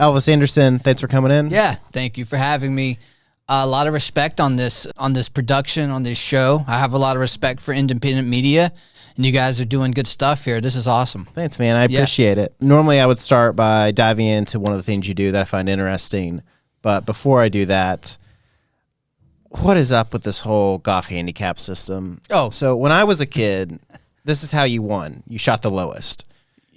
Elvis Anderson, thanks for coming in. Yeah, thank you for having me. A lot of respect on this production, on this show. I have a lot of respect for independent media, and you guys are doing good stuff here. This is awesome. Thanks, man. I appreciate it. Normally, I would start by diving into one of the things you do that I find interesting. But before I do that, what is up with this whole Goth handicap system? Oh. So when I was a kid, this is how you won. You shot the lowest.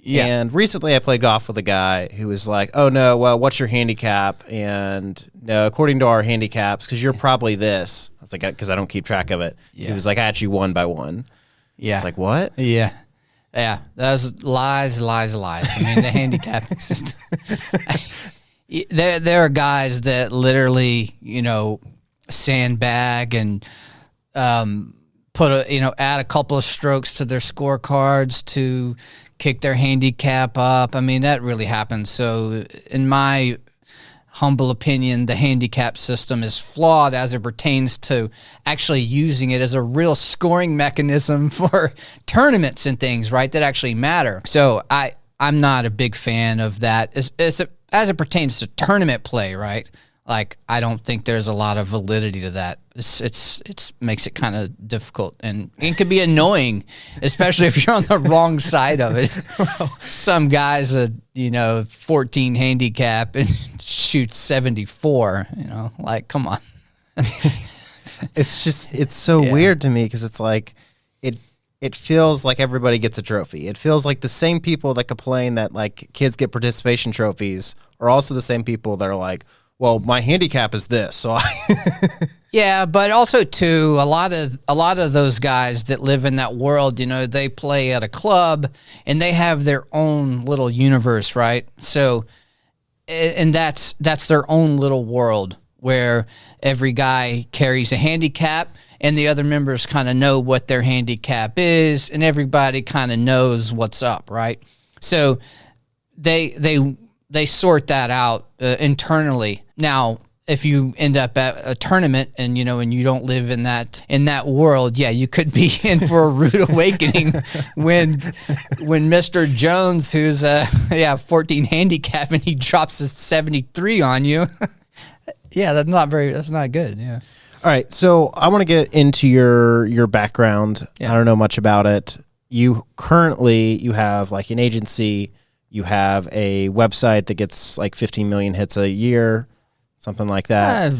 Yeah. And recently I played golf with a guy who was like, oh, no, well, what's your handicap? And no, according to our handicaps, because you're probably this. I was like, because I don't keep track of it. Yeah. He was like, I actually won by one. Yeah. It's like, what? Yeah. Yeah. Those lies. I mean, the handicapping system. There are guys that literally, sandbag and add a couple of strokes to their scorecards to kick their handicap up. I mean, that really happens. So in my humble opinion, the handicap system is flawed as it pertains to actually using it as a real scoring mechanism for tournaments and things, right, that actually matter. So I'm not a big fan of that as it pertains to tournament play, right? Like, I don't think there's a lot of validity to that. It's makes it kind of difficult, and it can be annoying, especially if you're on the wrong side of it. Some guys, 14 handicap and shoots 74. Like, come on. It's so weird to me because it's like it feels like everybody gets a trophy. It feels like the same people that complain that like kids get participation trophies are also the same people that are like, well, my handicap is this, so Yeah, but also too, a lot of those guys that live in that world, they play at a club and they have their own little universe, right? So, and that's their own little world where every guy carries a handicap and the other members kind of know what their handicap is and everybody kind of knows what's up, right? So they sort that out internally. Now, if you end up at a tournament and you don't live in that world, yeah, you could be in for a rude awakening when Mr. Jones, who's 14 handicap, and he drops a 73 on you. Yeah, that's not good. Yeah. All right, so I want to get into your background. Yeah. I don't know much about it. You have like an agency. You have a website that gets like 15 million hits a year, something like that.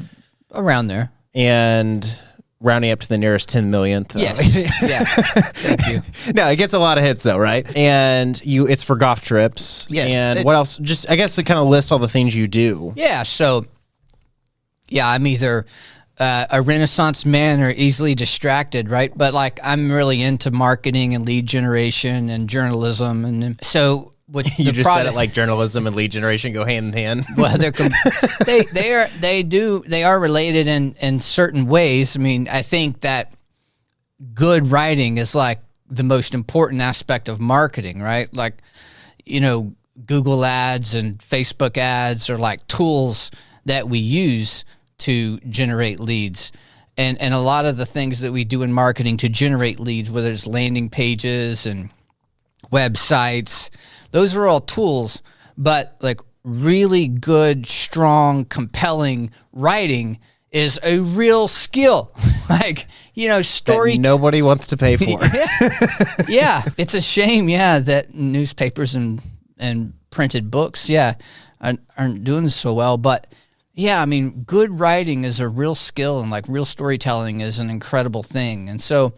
Around there. And rounding up to the nearest 10 millionth. Yes. Yeah. Thank you. No, it gets a lot of hits though, right? And it's for golf trips. Yes. And what else? Just, I guess, to kind of list all the things you do. Yeah. So, yeah, I'm either a Renaissance man or easily distracted, right? But like, I'm really into marketing and lead generation and journalism. And so, you just said it like journalism and lead generation go hand in hand. Well, they are related in certain ways. I mean, I think that good writing is like the most important aspect of marketing, right? Like, Google ads and Facebook ads are like tools that we use to generate leads. And a lot of the things that we do in marketing to generate leads, whether it's landing pages and websites, those are all tools, but like really good, strong, compelling writing is a real skill. Like, story that nobody wants to pay for. Yeah. It's a shame, that newspapers and printed books, aren't doing so well. But yeah, I mean, good writing is a real skill, and like real storytelling is an incredible thing. And so,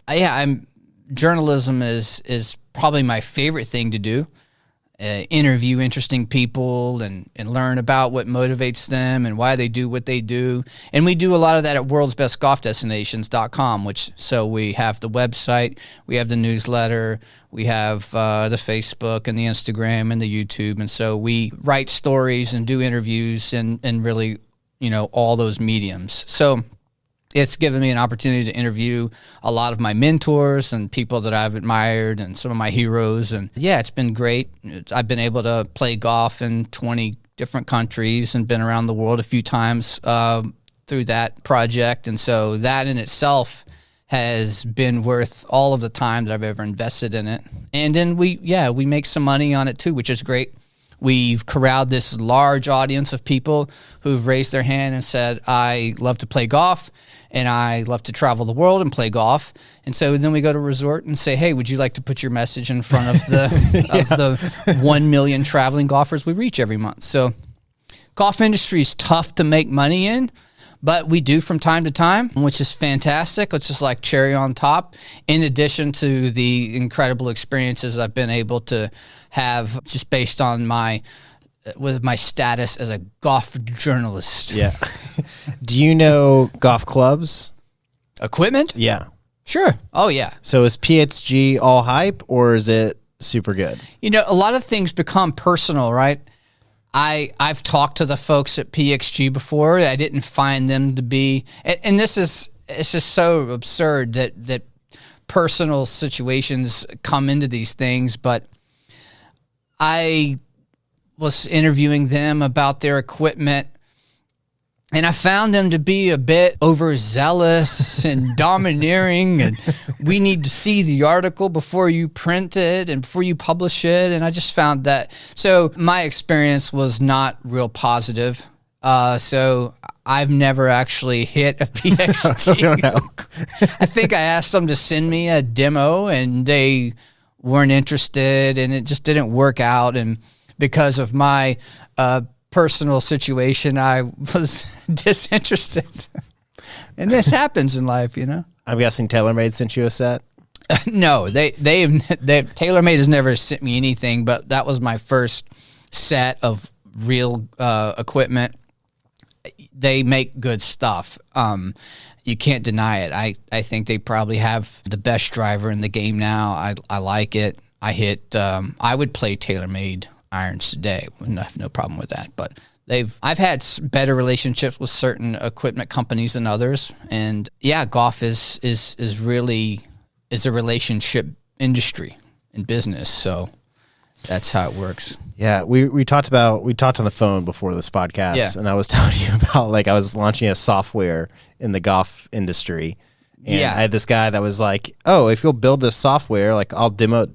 journalism is probably my favorite thing to do. Interview interesting people and learn about what motivates them and why they do what they do. And we do a lot of that at worldsbestgolfdestinations.com, so we have the website, we have the newsletter, we have the Facebook and the Instagram and the YouTube. And so we write stories and do interviews and really, all those mediums. So it's given me an opportunity to interview a lot of my mentors and people that I've admired and some of my heroes. And yeah, it's been great. I've been able to play golf in 20 different countries and been around the world a few times through that project. And so that in itself has been worth all of the time that I've ever invested in it. And then we make some money on it too, which is great. We've corralled this large audience of people who've raised their hand and said, I love to play golf and I love to travel the world and play golf. And so then we go to a resort and say, hey, would you like to put your message in front of the of the 1 million traveling golfers we reach every month? So golf industry is tough to make money in, but we do from time to time, which is fantastic. It's just like cherry on top, in addition to the incredible experiences I've been able to have just based on my status as a golf journalist. Yeah. Do you know golf clubs? Equipment? Yeah. Sure. Oh, yeah. So is PXG all hype or is it super good? You know, a lot of things become personal, right? I've talked to the folks at PXG before. I didn't find them to be, and it's just so absurd that personal situations come into these things. But I was interviewing them about their equipment, and I found them to be a bit overzealous and domineering, and we need to see the article before you print it and before you publish it. And I just found that. So my experience was not real positive. So I've never actually hit a PXG. I think I asked them to send me a demo and they weren't interested, and it just didn't work out. And because of my personal situation, I was disinterested. And this happens in life, you know. I'm guessing TaylorMade sent you a set. No, TaylorMade has never sent me anything, but that was my first set of real equipment. They make good stuff. You can't deny it. I think they probably have the best driver in the game now. I like it. I would play TaylorMade irons today. Wouldn't have no problem with that. But I've had better relationships with certain equipment companies than others. And yeah, golf is really a relationship industry in business. So that's how it works. Yeah, we talked on the phone before this podcast, and I was telling you about, like, I was launching a software in the golf industry, and I had this guy that was like, "Oh, if you'll build this software, like, I'll demo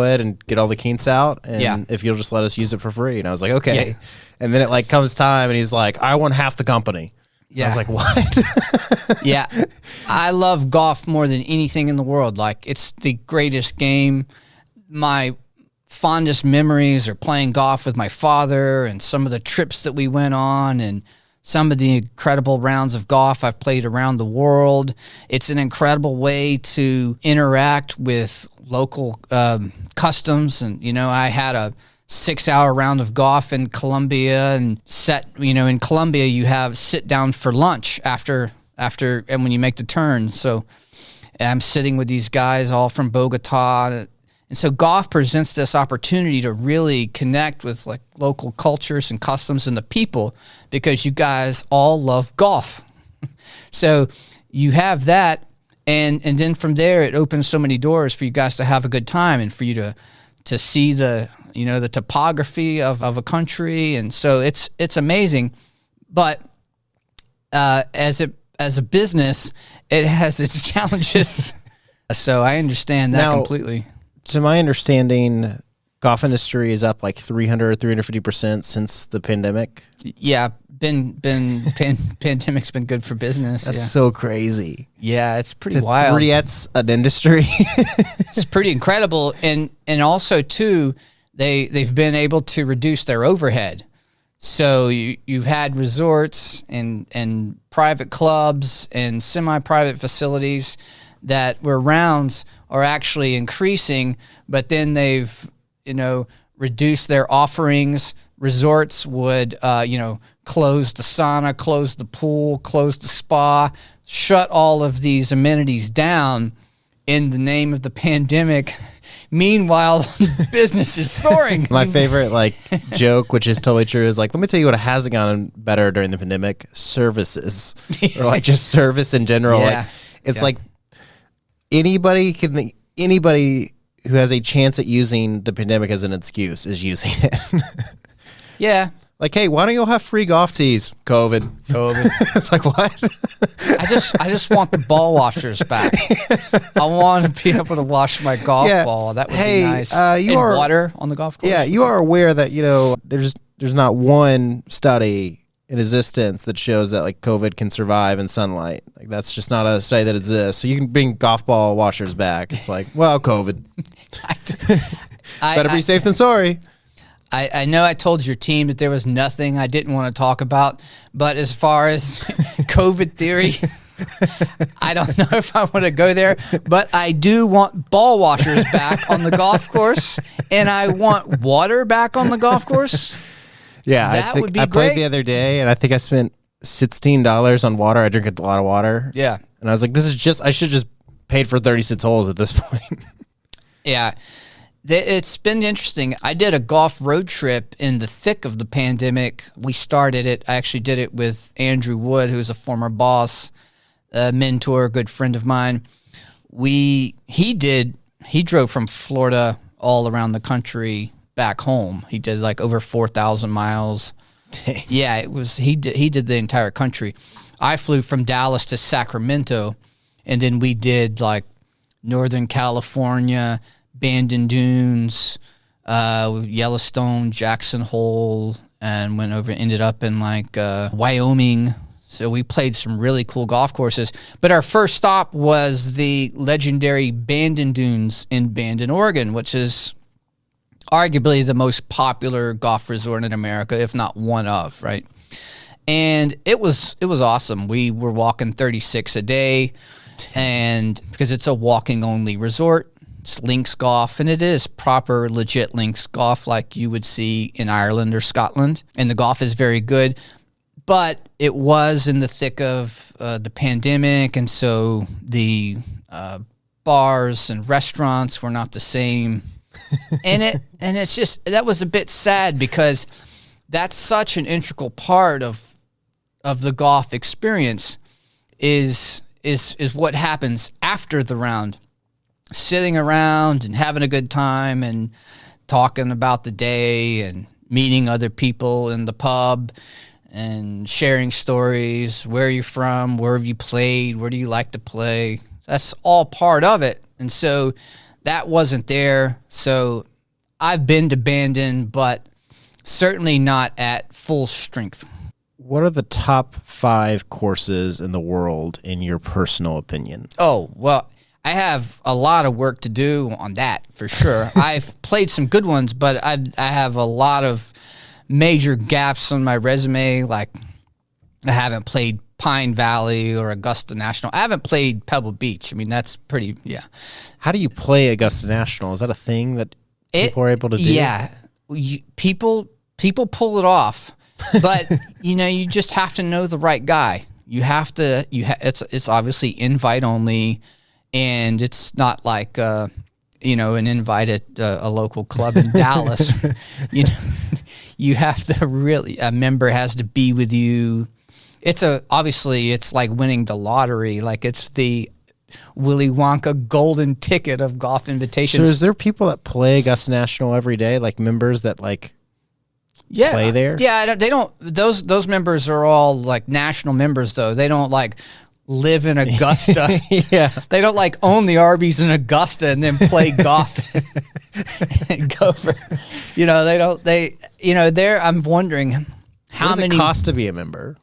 it and get all the kinks out, and if you'll just let us use it for free." And I was like, "Okay." And then it like comes time, and he's like, "I want half the company." Yeah, I was like, "What?" Yeah, I love golf more than anything in the world. Like, it's the greatest game. My fondest memories are playing golf with my father and some of the trips that we went on and some of the incredible rounds of golf I've played around the world. It's an incredible way to interact with local customs. And, you know, I had a 6-hour round of golf in Colombia, and in Colombia you have sit down for lunch after and when you make the turn. So I'm sitting with these guys all from Bogota. And so golf presents this opportunity to really connect with like local cultures and customs and the people, because you guys all love golf. So you have that, and then from there it opens so many doors for you guys to have a good time and for you to see the topography of a country. And so it's amazing. But as a business, it has its challenges. So I understand that completely. To my understanding, golf industry is up like 350% since the pandemic. Yeah, pandemic's been good for business. That's so crazy. Yeah, it's pretty wild. 3x an industry. It's pretty incredible, and also too, they've been able to reduce their overhead. So you've had resorts and private clubs and semi-private facilities that where rounds are actually increasing, but then they've, reduced their offerings. Resorts would, close the sauna, close the pool, close the spa, shut all of these amenities down in the name of the pandemic. Meanwhile, business is soaring. My favorite joke, which is totally true, is like, let me tell you what hasn't gone better during the pandemic: services, or just service in general. Yeah. It's like anybody who has a chance at using the pandemic as an excuse is using it. Yeah. Like, hey, why don't you all have free golf tees? COVID. It's like, what? I just want the ball washers back. I want to be able to wash my golf ball. That would be nice. Water on the golf course. Yeah, you are aware that, there's not one study in existence that shows that like COVID can survive in sunlight. Like that's just not a study that exists. So you can bring golf ball washers back. It's like, well, COVID. Better be safe than sorry. I know I told your team that there was nothing I didn't want to talk about, but as far as COVID theory, I don't know if I want to go there, but I do want ball washers back on the golf course, and I want water back on the golf course. Yeah, that would be I great. played the other day, and I think I spent $16 on water. I drink a lot of water. Yeah. And I was like, I should just paid for 36 holes at this point. Yeah. It's been interesting. I did a golf road trip in the thick of the pandemic. We started it. I actually did it with Andrew Wood, who's a former boss, a mentor, a good friend of mine. He drove from Florida all around the country back home. He did like over 4,000 miles. Dang. Yeah, he did the entire country. I flew from Dallas to Sacramento, and then we did like Northern California, Bandon Dunes, Yellowstone, Jackson Hole, and ended up in like Wyoming. So we played some really cool golf courses. But our first stop was the legendary Bandon Dunes in Bandon, Oregon, which is arguably the most popular golf resort in America, if not one of, right? And it was awesome. We were walking 36 a day, and because it's a walking only resort. It's links golf, and it is proper, legit links golf like you would see in Ireland or Scotland. And the golf is very good, but it was in the thick of the pandemic, and so the bars and restaurants were not the same. And it's just, that was a bit sad because that's such an integral part of the golf experience is what happens after the round. Sitting around and having a good time and talking about the day and meeting other people in the pub and sharing stories. Where are you from? Where have you played? Where do you like to play? That's all part of it. And so that wasn't there. So I've been to Bandon, but certainly not at full strength. What are the top 5 courses in the world in your personal opinion? Oh, well, I have a lot of work to do on that for sure. I've played some good ones, but I have a lot of major gaps on my resume. Like I haven't played Pine Valley or Augusta National. I haven't played Pebble Beach. I mean, that's pretty, yeah. How do you play Augusta National? Is that a thing that people are able to do? Yeah. People pull it off, but you just have to know the right guy. You have to, it's obviously invite only. And it's not like, an invite at a local club in Dallas. You have to a member has to be with you. Obviously it's like winning the lottery. Like it's the Willy Wonka golden ticket of golf invitations. So is there people that play Augusta National every day, like members that play there? Yeah, they don't. Those members are all like national members, though. They don't like live in Augusta. Yeah. They don't like own the Arby's in Augusta and then play golf and go for, I'm wondering how what does many it cost to be a member?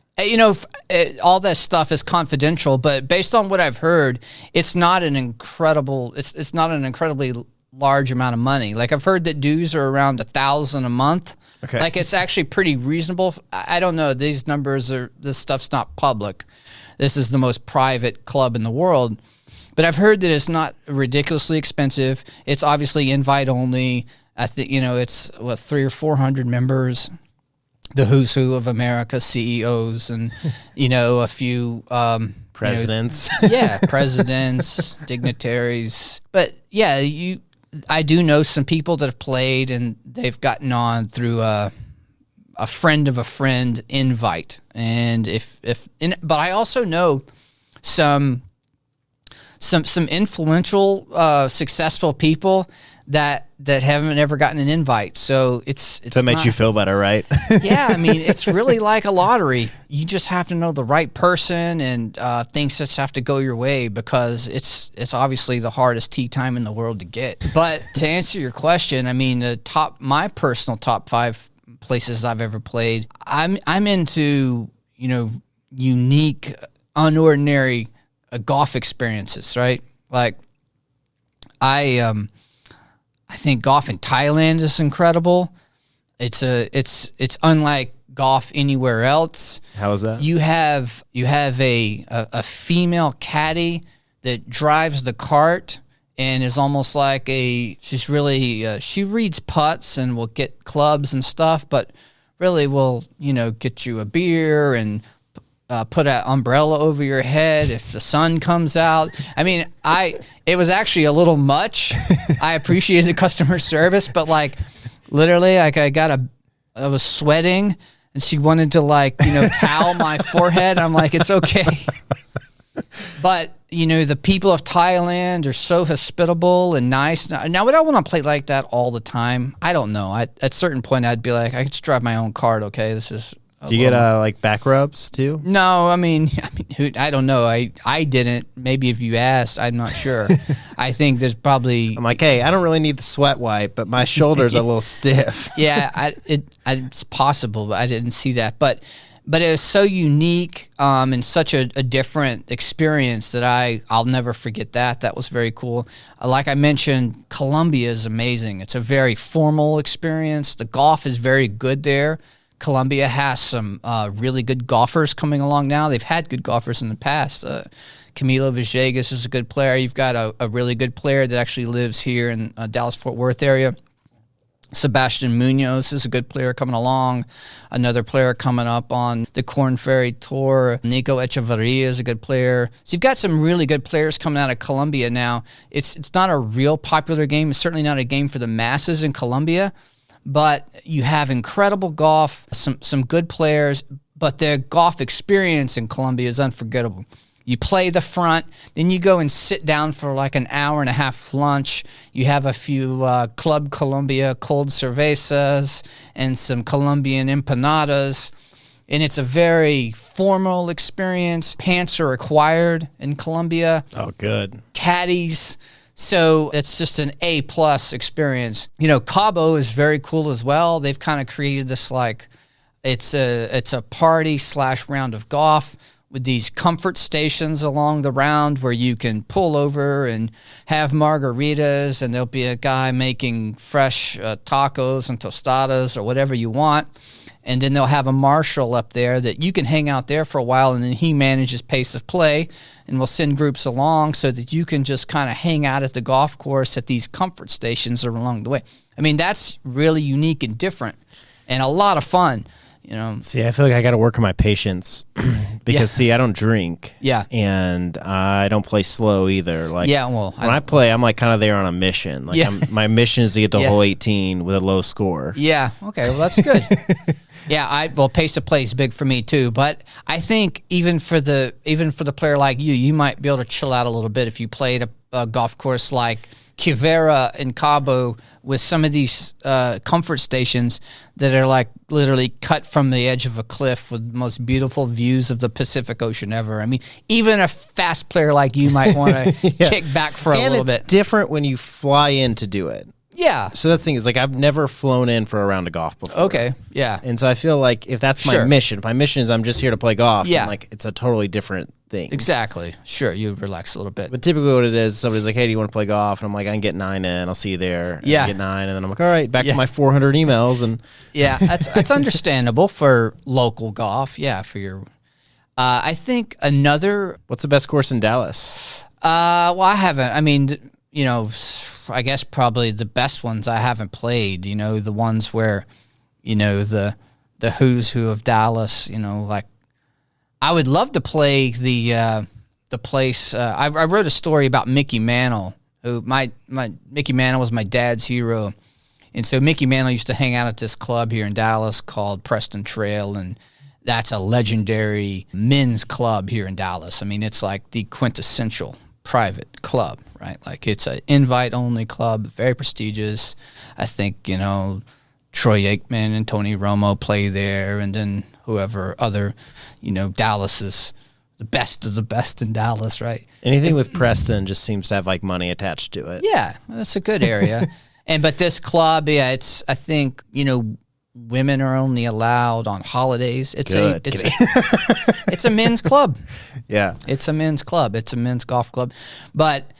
All that stuff is confidential, but based on what I've heard, it's not an incredibly large amount of money. Like I've heard that dues are around $1,000 a month. Okay. Like it's actually pretty reasonable. this stuff's not public. This is the most private club in the world. But I've heard that it's not ridiculously expensive. It's obviously invite only. I think, it's 300 or 400 members, the who's who of America, CEOs, and, a few presidents. Presidents, dignitaries. But yeah, I do know some people that have played and they've gotten on through a friend of a friend invite. And but I also know some influential, successful people that haven't ever gotten an invite. So it's that makes you feel better, right? Yeah, I mean, it's really like a lottery. You just have to know the right person, and things just have to go your way, because it's obviously the hardest tee time in the world to get. But to answer your question, I mean, my personal top 5 places I've ever played, I'm into, you know, unique, unordinary golf experiences, right? Like I think golf in Thailand is incredible. It's unlike golf anywhere else. How is that? You have a female caddy that drives the cart and is almost like she's really she reads putts and will get clubs and stuff, but really will, you know, get you a beer and put an umbrella over your head if the sun comes out. I mean, it was actually a little much. I appreciated the customer service, but like literally, like I was sweating and she wanted to, like, you know, towel my forehead. I'm like, it's okay. But, you know, the people of Thailand are so hospitable and nice. Now, would I want to play like that all the time? I don't know. At a certain point, I'd be like, I could just drive my own cart. Okay, this is. Do you get like back rubs too? No, I mean, I don't know. I didn't. Maybe if you asked, I'm not sure. I think there's probably. I'm like, hey, I don't really need the sweat wipe, but my shoulders are a little stiff. Yeah, it's possible, but I didn't see that. But it was so unique and such a different experience that I'll never forget that. That was very cool. Like I mentioned, Colombia is amazing. It's a very formal experience. The golf is very good there. Colombia has some really good golfers coming along now. They've had good golfers in the past. Camilo Villegas is a good player. You've got a really good player that actually lives here in Dallas-Fort Worth area. Sebastian Munoz is a good player coming along. Another player coming up on the Corn Ferry Tour. Nico Echeverria is a good player. So you've got some really good players coming out of Colombia now. It's not a real popular game. It's certainly not a game for the masses in Colombia. But you have incredible golf, some good players, but their golf experience in Colombia is unforgettable. You play the front, then you go and sit down for like an hour and a half lunch. You have a few Club Colombia cold cervezas and some Colombian empanadas, and it's a very formal experience. Pants are required in Colombia. Oh, good. Caddies. So it's just an A+ experience. You know, Cabo is very cool as well. They've kind of created this, like, it's a party / round of golf with these comfort stations along the round where you can pull over and have margaritas, and there'll be a guy making fresh tacos and tostadas or whatever you want. And then they'll have a marshal up there that you can hang out there for a while, and then he manages pace of play and will send groups along so that you can just kind of hang out at the golf course at these comfort stations along the way. I mean, that's really unique and different and a lot of fun, you know. See, I feel like I got to work on my patience because, see, I don't drink. Yeah. And I don't play slow either. Like, yeah, well, when I play, I'm like kind of there on a mission. Like, yeah. my mission is to get to hole 18 with a low score. Yeah. Okay. Well, that's good. Yeah, pace of play is big for me too. But I think even for the player like you might be able to chill out a little bit if you played a golf course like Quivira in Cabo with some of these comfort stations that are like literally cut from the edge of a cliff with the most beautiful views of the Pacific Ocean ever. I mean, even a fast player like you might want to yeah. kick back for a little bit. And it's different when you fly in to do it. Yeah. So that's the thing is, like, I've never flown in for a round of golf before. Okay. Yeah. And so I feel like if that's my mission, if my mission is I'm just here to play golf, then, like, it's a totally different thing. Exactly. Sure. You relax a little bit. But typically what it is, somebody's like, hey, do you want to play golf? And I'm like, I can get 9 in. I'll see you there. Yeah. I get 9. And then I'm like, all right, back to my 400 emails. And yeah, that's understandable for local golf. Yeah, for your I think another... What's the best course in Dallas? Well, I haven't. I mean, you know, I guess probably the best ones I haven't played, you know, the ones where, you know, the who's who of Dallas, you know, like I would love to play the place. I wrote a story about Mickey Mantle, who my Mickey Mantle was my dad's hero. And so Mickey Mantle used to hang out at this club here in Dallas called Preston Trail, and that's a legendary men's club here in Dallas. I mean, it's like the quintessential private club, right? Like it's an invite-only club, very prestigious. I think, Troy Aikman and Tony Romo play there, and then whoever other, Dallas is the best of the best in Dallas, right? Anything with Preston just seems to have like money attached to it. Yeah, that's a good area. But this club, I think, women are only allowed on holidays. It's a men's club. Yeah. It's a men's club. It's a men's golf club. But,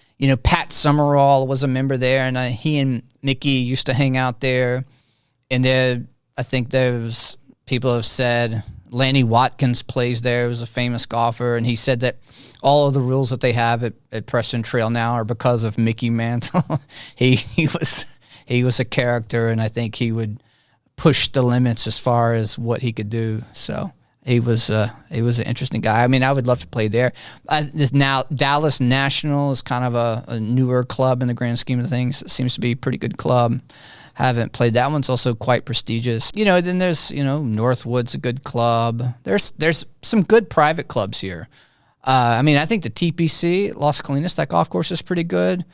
Pat Summerall was a member there, and he and Mickey used to hang out there. And I think there's people have said Lanny Watkins plays there, who's a famous golfer, and he said that all of the rules that they have at Preston Trail now are because of Mickey Mantle. he was a character, and I think he would push the limits as far as what he could do. So he was an interesting guy. I mean, I would love to play there. Dallas National is kind of a newer club in the grand scheme of things. It seems to be a pretty good club. Haven't played that one's also quite prestigious. Then there's Northwood's a good club. There's some good private clubs here. I think the TPC Las Colinas, that golf course is pretty good.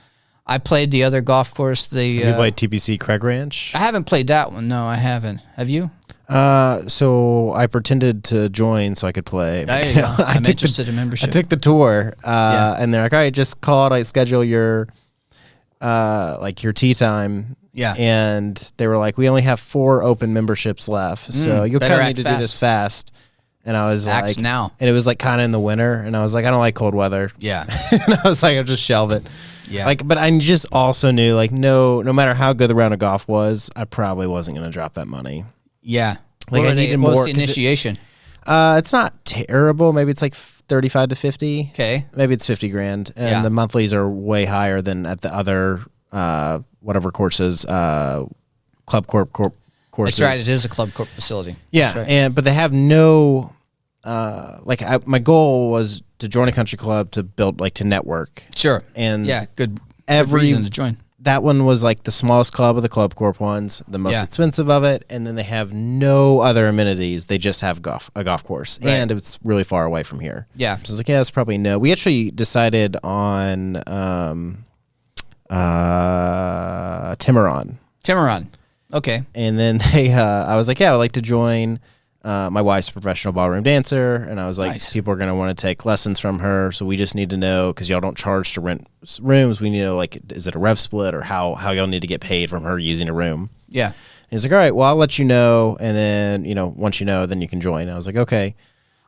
I played the other golf course. Have you played TPC Craig Ranch? I haven't played that one. No, I haven't. Have you? So I pretended to join so I could play. There you go. I'm interested in membership. I took the tour, and they're like, all right, just call it. I schedule your tee time. Yeah. And they were like, we only have 4 open memberships left, so you'll kind of need to do this fast. And I was Axe like, now. And it was like kind of in the winter, and I was like, I don't like cold weather. Yeah. And I was like, I'll just shelve it. Yeah. But I just also knew, no matter how good the round of golf was, I probably wasn't going to drop that money. Yeah. I needed more. What's the initiation? It's not terrible. Maybe it's like 35 to 50. Okay. Maybe it's 50 grand. And the monthlies are way higher than at the other, whatever courses, Club Corp courses. That's right. It is a Club Corp facility. Yeah. Right. But they have no, my goal was to join a country club to build, to network. Sure. And good reason to join. That one was like the smallest club of the Club Corp ones, the most expensive of it, and then they have no other amenities. They just have a golf course, and it's really far away from here. Yeah. So I was like, that's probably no. We actually decided on Tiburon. Okay. And then I was like, I would like to join. My wife's a professional ballroom dancer, and I was like, people are going to want to take lessons from her, so we just need to know, because y'all don't charge to rent rooms, we need to know, is it a rev split, or how y'all need to get paid from her using a room. Yeah. And he's like, all right, well, I'll let you know, and then, once you know, then you can join. And I was like, okay.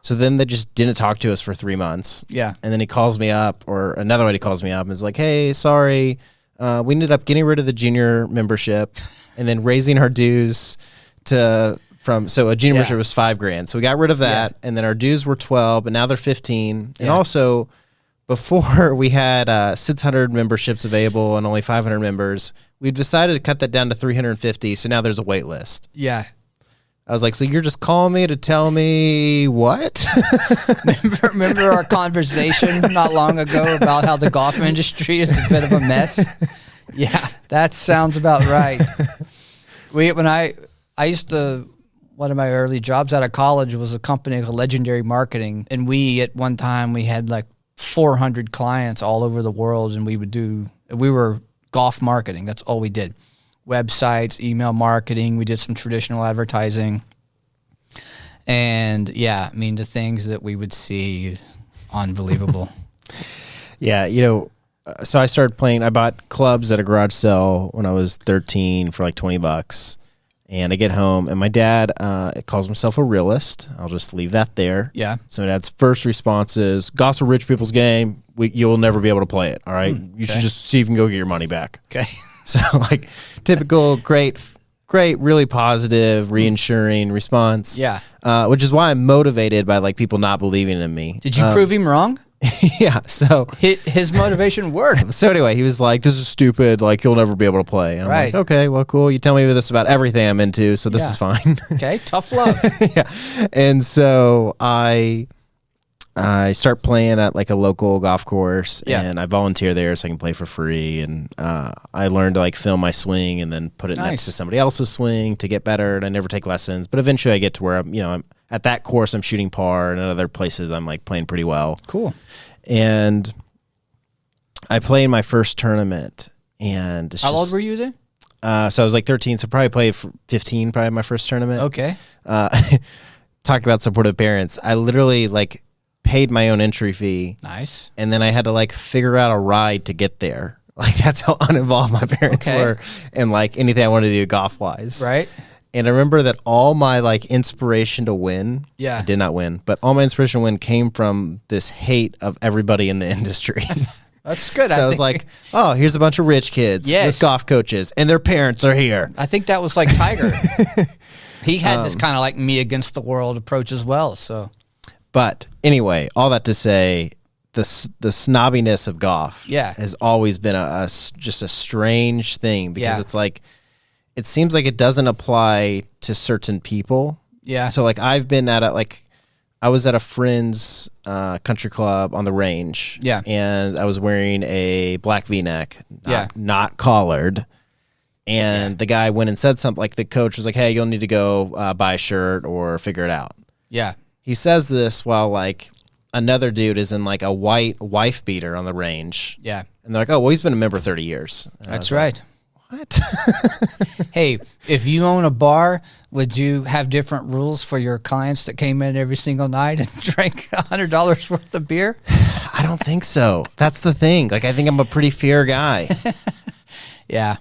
So then they just didn't talk to us for 3 months. Yeah. And then he calls me up, or another way he calls me up, and is like, hey, sorry, we ended up getting rid of the junior membership and then raising our dues so a junior membership was $5,000. So we got rid of that, and then our dues were 12, but now they're 15. And also, before we had 600 memberships available and only 500 members, we decided to cut that down to 350. So now there's a wait list. Yeah. I was like, so you're just calling me to tell me what? Remember our conversation not long ago about how the golf industry is a bit of a mess? Yeah, that sounds about right. I used to, one of my early jobs out of college was a company called Legendary Marketing, and at one time we had 400 clients all over the world, and we were golf marketing. That's all we did. Websites, email marketing. We did some traditional advertising. And the things that we would see, unbelievable. Yeah, so I started playing. I bought clubs at a garage sale when I was 13 for $20. And I get home, and my dad calls himself a realist. I'll just leave that there. Yeah. So my dad's first response is, golf's a rich people's game. You'll never be able to play it, all right? You should just see if you can go get your money back. Okay. So, typical, great, really positive, reassuring response. Yeah. Which is why I'm motivated by, people not believing in me. Did you prove him wrong? Yeah, so his motivation worked. So anyway, he was like, this is stupid, you'll never be able to play. And I'm right. like, okay, well, cool. You tell me this about everything I'm into, so this is fine. Okay, tough love. Yeah. And so I start playing at a local golf course, and I volunteer there so I can play for free. And I learned to film my swing and then put it next to somebody else's swing to get better. And I never take lessons, but eventually I get to where I'm at that course, I'm shooting par, and at other places I'm playing pretty well. Cool. And I played my first tournament, and How old were you then? So I was like 13, so probably played for 15, probably my first tournament. Okay. Talk about supportive parents. I literally like paid my own entry fee. Nice. And then I had to like figure out a ride to get there. Like that's how uninvolved my parents were in like anything I wanted to do golf wise. Right. And I remember that all my like inspiration to win, I did not win, but all my inspiration to win came from this hate of everybody in the industry. That's good. So I was like, oh, here's a bunch of rich kids with golf coaches, and their parents are here. I think that was like Tiger. He had this kind of like me against the world approach as well. So, but anyway, all that to say, the snobbiness of golf has always been just a strange thing because it's like, it seems like it doesn't apply to certain people. Yeah. So like I've been at I was at a friend's country club on the range. Yeah. And I was wearing a black V-neck, not collared. And the guy went and said something, like the coach was like, hey, you'll need to go buy a shirt or figure it out. Yeah. He says this while like another dude is in like a white wife beater on the range. Yeah. And they're like, oh, well, he's been a member 30 years. That's right. What? Hey, if you own a bar, would you have different rules for your clients that came in every single night and drank $100 worth of beer? I don't think so. That's the thing. Like, I think I'm a pretty fair guy. Yeah.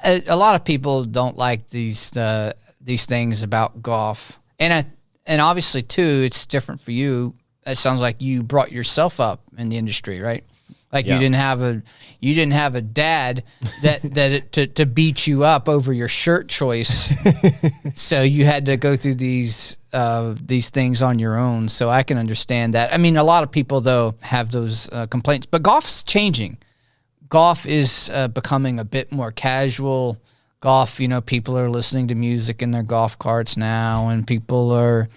A lot of people don't like these things about golf. And obviously, too, it's different for you. It sounds like you brought yourself up in the industry, right? Like you didn't have a dad to beat you up over your shirt choice, so you had to go through these things on your own. So I can understand that. I mean, a lot of people though have those complaints, but golf's changing. Golf is becoming a bit more casual. Golf, people are listening to music in their golf carts now, and people are,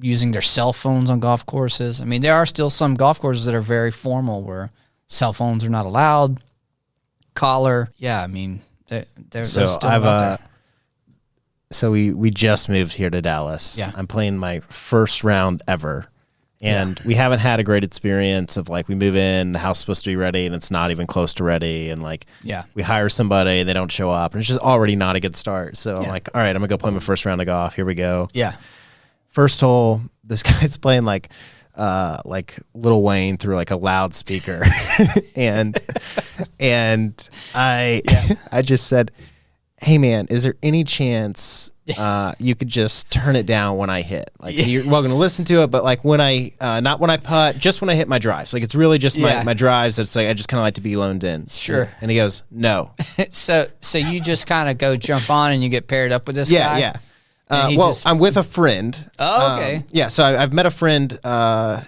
using their cell phones on golf courses. I mean, there are still some golf courses that are very formal where cell phones are not allowed. Collar, I mean, they're still out there. So we just moved here to Dallas. Yeah. I'm playing my first round ever. And we haven't had a great experience of like we move in, the house is supposed to be ready and it's not even close to ready. And like we hire somebody and they don't show up and it's just already not a good start. So I'm like, all right, I'm going to go play my first round of golf. Here we go. Yeah. First hole, this guy's playing like Lil Wayne through like a loudspeaker, and I just said, "Hey man, is there any chance you could just turn it down when I hit? Like so you're welcome to listen to it, but like when I not when I putt, just when I hit my drives. Like it's really just my drives. That's like I just kind of like to be loaned in." Sure. And he goes, "No." So you just kind of go jump on and you get paired up with this guy. Yeah. I'm with a friend. Oh, okay. So I've met a friend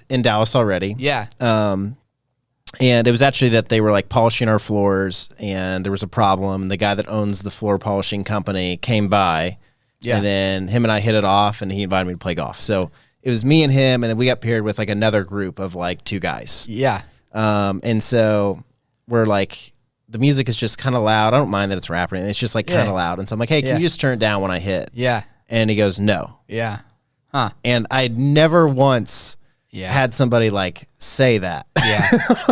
in Dallas already. Yeah. And it was actually that they were like polishing our floors, and there was a problem. The guy that owns the floor polishing company came by, and then him and I hit it off, and he invited me to play golf. So it was me and him, and then we got paired with like another group of like two guys. Yeah. And so we're like, the music is just kind of loud. I don't mind that it's rapping. It's just like kind of loud. And so I'm like, hey, can you just turn it down when I hit? Yeah. And he goes, no. Yeah. Huh. And I'd never once had somebody like say that. Yeah.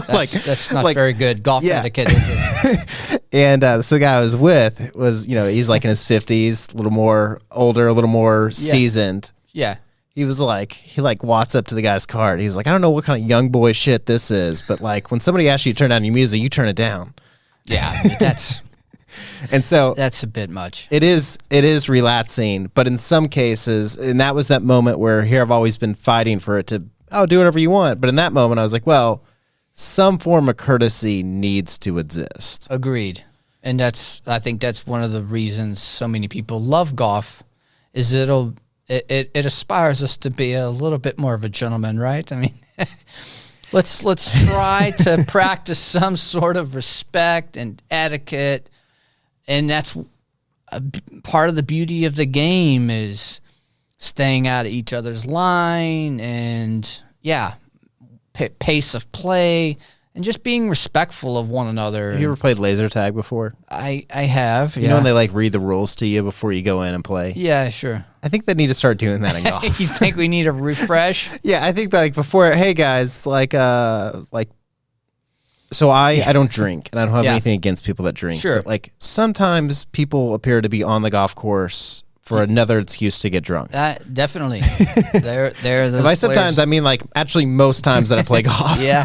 That's not very good golf etiquette, is it? And so the guy I was with was, he's like in his 50s, a little more older, a little more seasoned. Yeah. He was like, he walks up to the guy's cart. He's like, I don't know what kind of young boy shit this is, but like when somebody asks you to turn down your music, you turn it down. Yeah. That's... And so that's a bit much. It is relaxing, but in some cases, and that was that moment where here I've always been fighting for it to, do whatever you want. But in that moment, I was like, well, some form of courtesy needs to exist. Agreed. And I think that's one of the reasons so many people love golf is it aspires us to be a little bit more of a gentleman, right? I mean, let's try to practice some sort of respect and etiquette. And that's part of the beauty of the game is staying out of each other's line and, pace of play. and just being respectful of one another. Have you ever played laser tag before? I have. You know when they like read the rules to you before you go in and play? Yeah, sure. I think they need to start doing that in golf. You think we need a refresh? Yeah, I think that like before, hey guys, so I don't drink and I don't have anything against people that drink. Sure. But like sometimes people appear to be on the golf course for another excuse to get drunk. Definitely. They're those By sometimes, I mean like actually most times that I play golf. Yeah.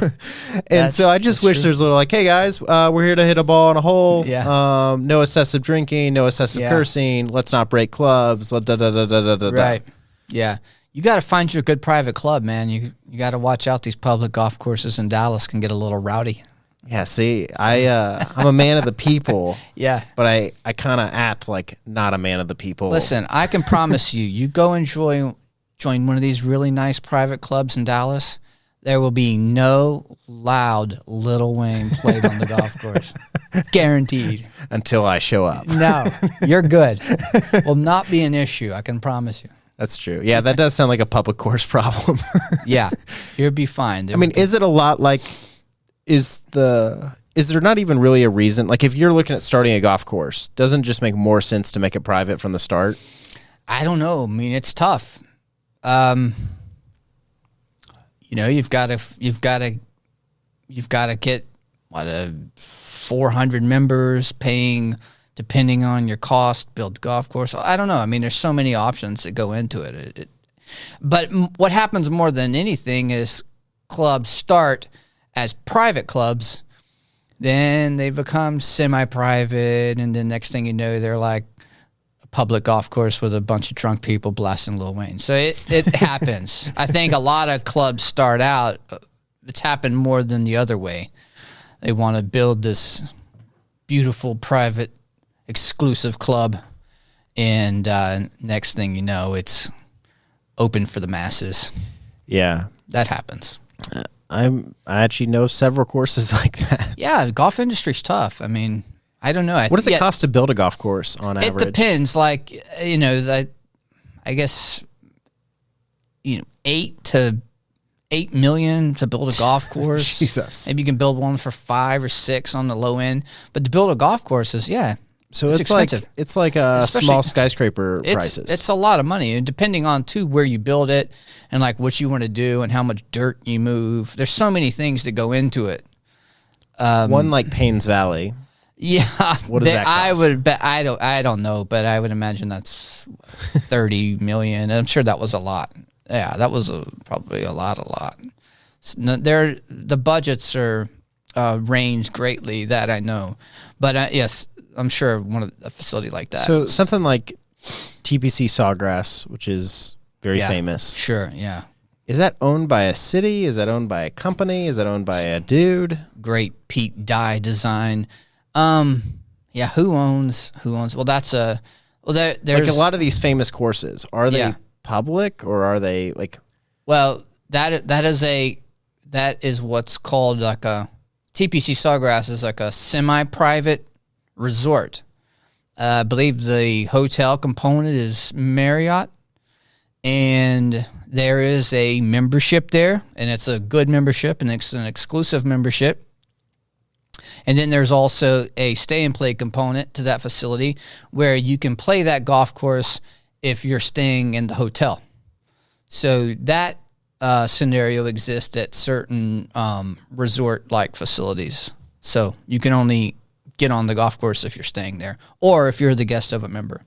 And so I just wish there's a little like, hey guys, we're here to hit a ball on a hole. Yeah. No excessive drinking, no excessive cursing. Let's not break clubs. Right. Yeah. You got to find you a good private club, man. You got to watch out. These public golf courses in Dallas can get a little rowdy. Yeah, see, I'm a man of the people. Yeah. But I kind of act like not a man of the people. Listen, I can promise you go join one of these really nice private clubs in Dallas, there will be no loud Lil Wayne played on the golf course. Guaranteed. Until I show up. No, you're good. Will not be an issue, I can promise you. That's true. Yeah, that does sound like a public course problem. Yeah, you'll be fine. I mean, is it a lot like... Is there not even really a reason? Like, if you're looking at starting a golf course, doesn't it just make more sense to make it private from the start? I don't know. I mean, it's tough. You've got to get 400 members paying, depending on your cost, build golf course. I don't know. I mean, there's so many options that go into it. But what happens more than anything is clubs start as private clubs, then they become semi-private, and then next thing you know, they're like a public golf course with a bunch of drunk people blasting Lil Wayne. So it happens. I think a lot of clubs start out, it's happened more than the other way. They want to build this beautiful, private, exclusive club, and next thing you know, it's open for the masses. Yeah. That happens. I actually know several courses like that. Yeah, golf industry's tough. I mean, I don't know. What does it cost to build a golf course on average? It depends. Like, I guess, $8 million to build a golf course. Jesus. Maybe you can build one for 5 or 6 on the low end. But to build a golf course is, so it's expensive. like a small skyscraper prices. It's a lot of money, and depending on where you build it, and like what you want to do, and how much dirt you move. There's so many things that go into it. One like Paynes Valley. Yeah, what does that cost? I would bet. I don't know, but I would imagine that's $30 million. I'm sure that was a lot. Yeah, that was probably a lot. The budgets are range greatly. That I know, but yes. I'm sure one of a facility like that. So something like TPC Sawgrass, which is very famous. Sure, yeah. Is that owned by a city? Is that owned by a company? Is that owned by a dude? Great Pete Dye design. Yeah, who owns? Well, there's like a lot of these famous courses. Are they public or are they like? Well, that is what's called like a TPC Sawgrass is like a semi-private resort. I believe the hotel component is Marriott, and there is a membership there, and it's a good membership, and it's an exclusive membership. And then there's also a stay and play component to that facility where you can play that golf course if you're staying in the hotel. So that scenario exists at certain resort-like facilities. So you can only get on the golf course if you're staying there, or if you're the guest of a member.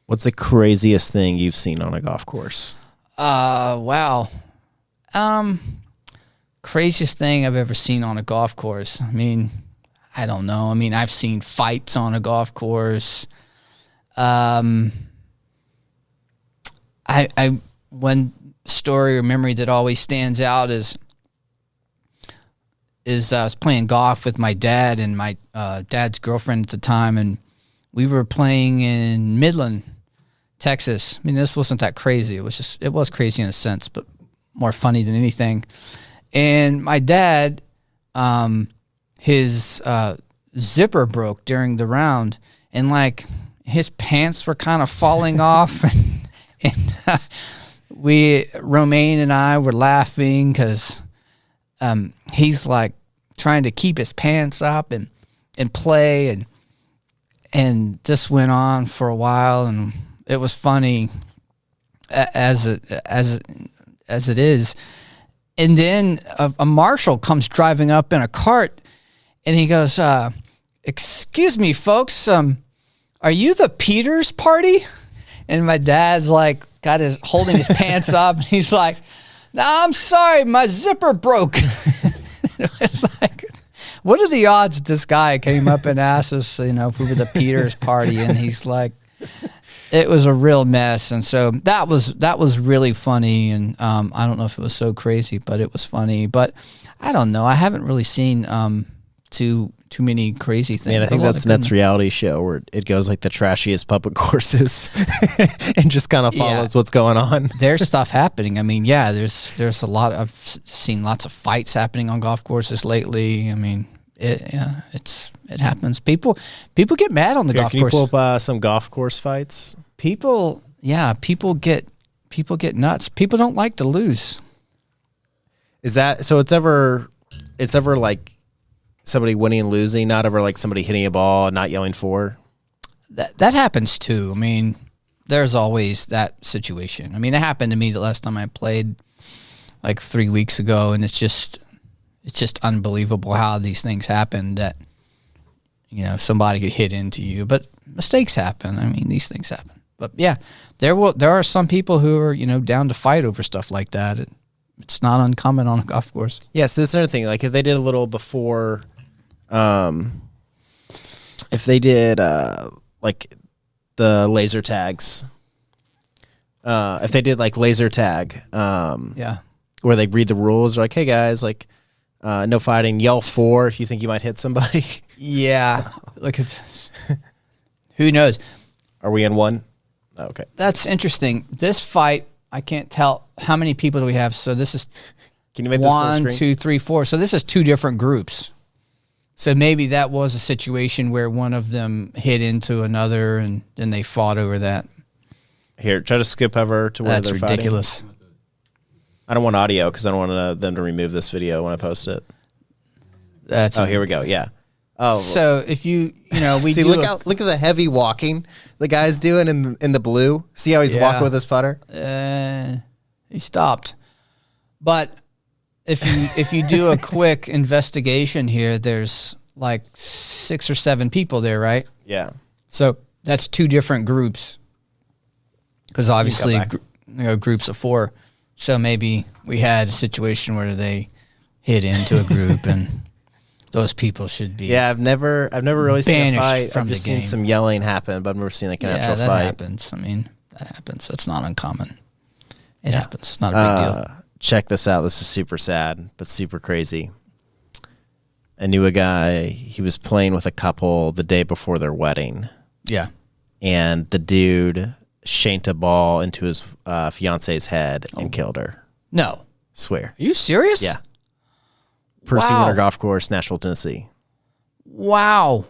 What's the craziest thing you've seen on a golf course? Wow. Craziest thing I've ever seen on a golf course. I mean, I don't know. I mean, I've seen fights on a golf course. One story or memory that always stands out is I was playing golf with my dad and my dad's girlfriend at the time, and we were playing in Midland, Texas. I mean, this wasn't that crazy. It was crazy in a sense, but more funny than anything. And my dad, his zipper broke during the round, and like his pants were kind of falling off, and Romaine and I were laughing because he's like trying to keep his pants up and play, and this went on for a while, and it was funny as it is. And then a marshal comes driving up in a cart, and he goes, "Excuse me, folks, are you the Peters party?" And my dad's like, holding his pants up, and he's like, "No, I'm sorry, my zipper broke." It's like, what are the odds this guy came up and asked us, if we were the Peters party? And he's like, it was a real mess. And so that was really funny. And I don't know if it was so crazy, but it was funny. But I don't know. I haven't really seen too many crazy things. Man, I think that's Net's reality show where it goes like the trashiest public courses and just kind of follows what's going on. There's stuff happening. I mean, there's a lot. I've seen lots of fights happening on golf courses lately. I mean, it happens. People get mad on the golf course. Can you pull up some golf course fights? People get nuts. People don't like to lose. Is that so? It's ever like somebody winning and losing, not ever like somebody hitting a ball and not yelling for? That happens too. I mean, there's always that situation. I mean, it happened to me the last time I played like 3 weeks ago, and it's just unbelievable how these things happen that, somebody could hit into you. But mistakes happen. I mean, these things happen. But yeah, there are some people who are, down to fight over stuff like that. It's not uncommon on a golf course. Yeah, so that's another thing. Like if they did a little before, if they did like the laser tags, if they did like laser tag, where they read the rules, they're like, hey guys, like no fighting, yell 4 if you think you might hit somebody. Yeah, look at this. Who knows? Are we in 1? Oh, okay, that's interesting. This fight, I can't tell how many people do we have. So this is Can you make 1, 2, 3, 4. So this is 2 different groups. So maybe that was a situation where one of them hit into another, and then they fought over that. Here, try to skip over to where they're fighting. Ridiculous. I don't want audio because I don't want them to remove this video when I post it. Here we go. Yeah. Oh, so if we see, look at the heavy walking the guy's doing in the blue. See how he's walking with his putter? He stopped. But if you do a quick investigation here, there's like 6 or 7 people there, right? Yeah. So that's 2 different groups, because obviously groups of 4. So maybe we had a situation where they hit into a group and those people should be. Yeah, I've never really seen a fight. From I've just the game. seen some yelling happen, but I've never seen like an actual that fight. happens. I mean, that happens. That's not uncommon. It happens. It's not a big deal. Check this out. This is super sad, but super crazy. I knew a guy. He was playing with a couple the day before their wedding. Yeah. And the dude shanked a ball into his fiance's head and killed her. No. Swear. Are you serious? Yeah. Percy Winter Golf Course, Nashville, Tennessee. Wow.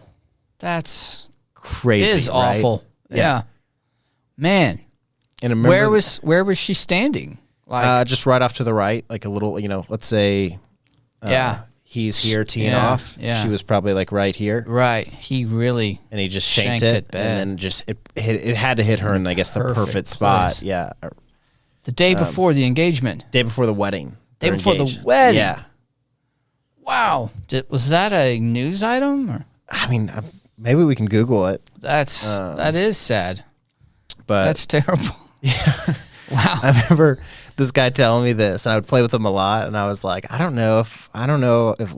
That's crazy. It is right? awful. Yeah. Man. And where was she standing? Like just right off to the right, like a little, let's say he's here teeing off. Yeah. She was probably like right here. Right. He really and he just shanked it bad. and then just it had to hit her in I guess the perfect spot. Place. Yeah. The day before the engagement. Day before the wedding. Day before the wedding. Yeah. Wow. Was that a news item? Or? I mean, maybe we can Google it. That is sad. But that's terrible. Yeah. Wow. I remember this guy telling me this, and I would play with him a lot, and I was like, I don't know if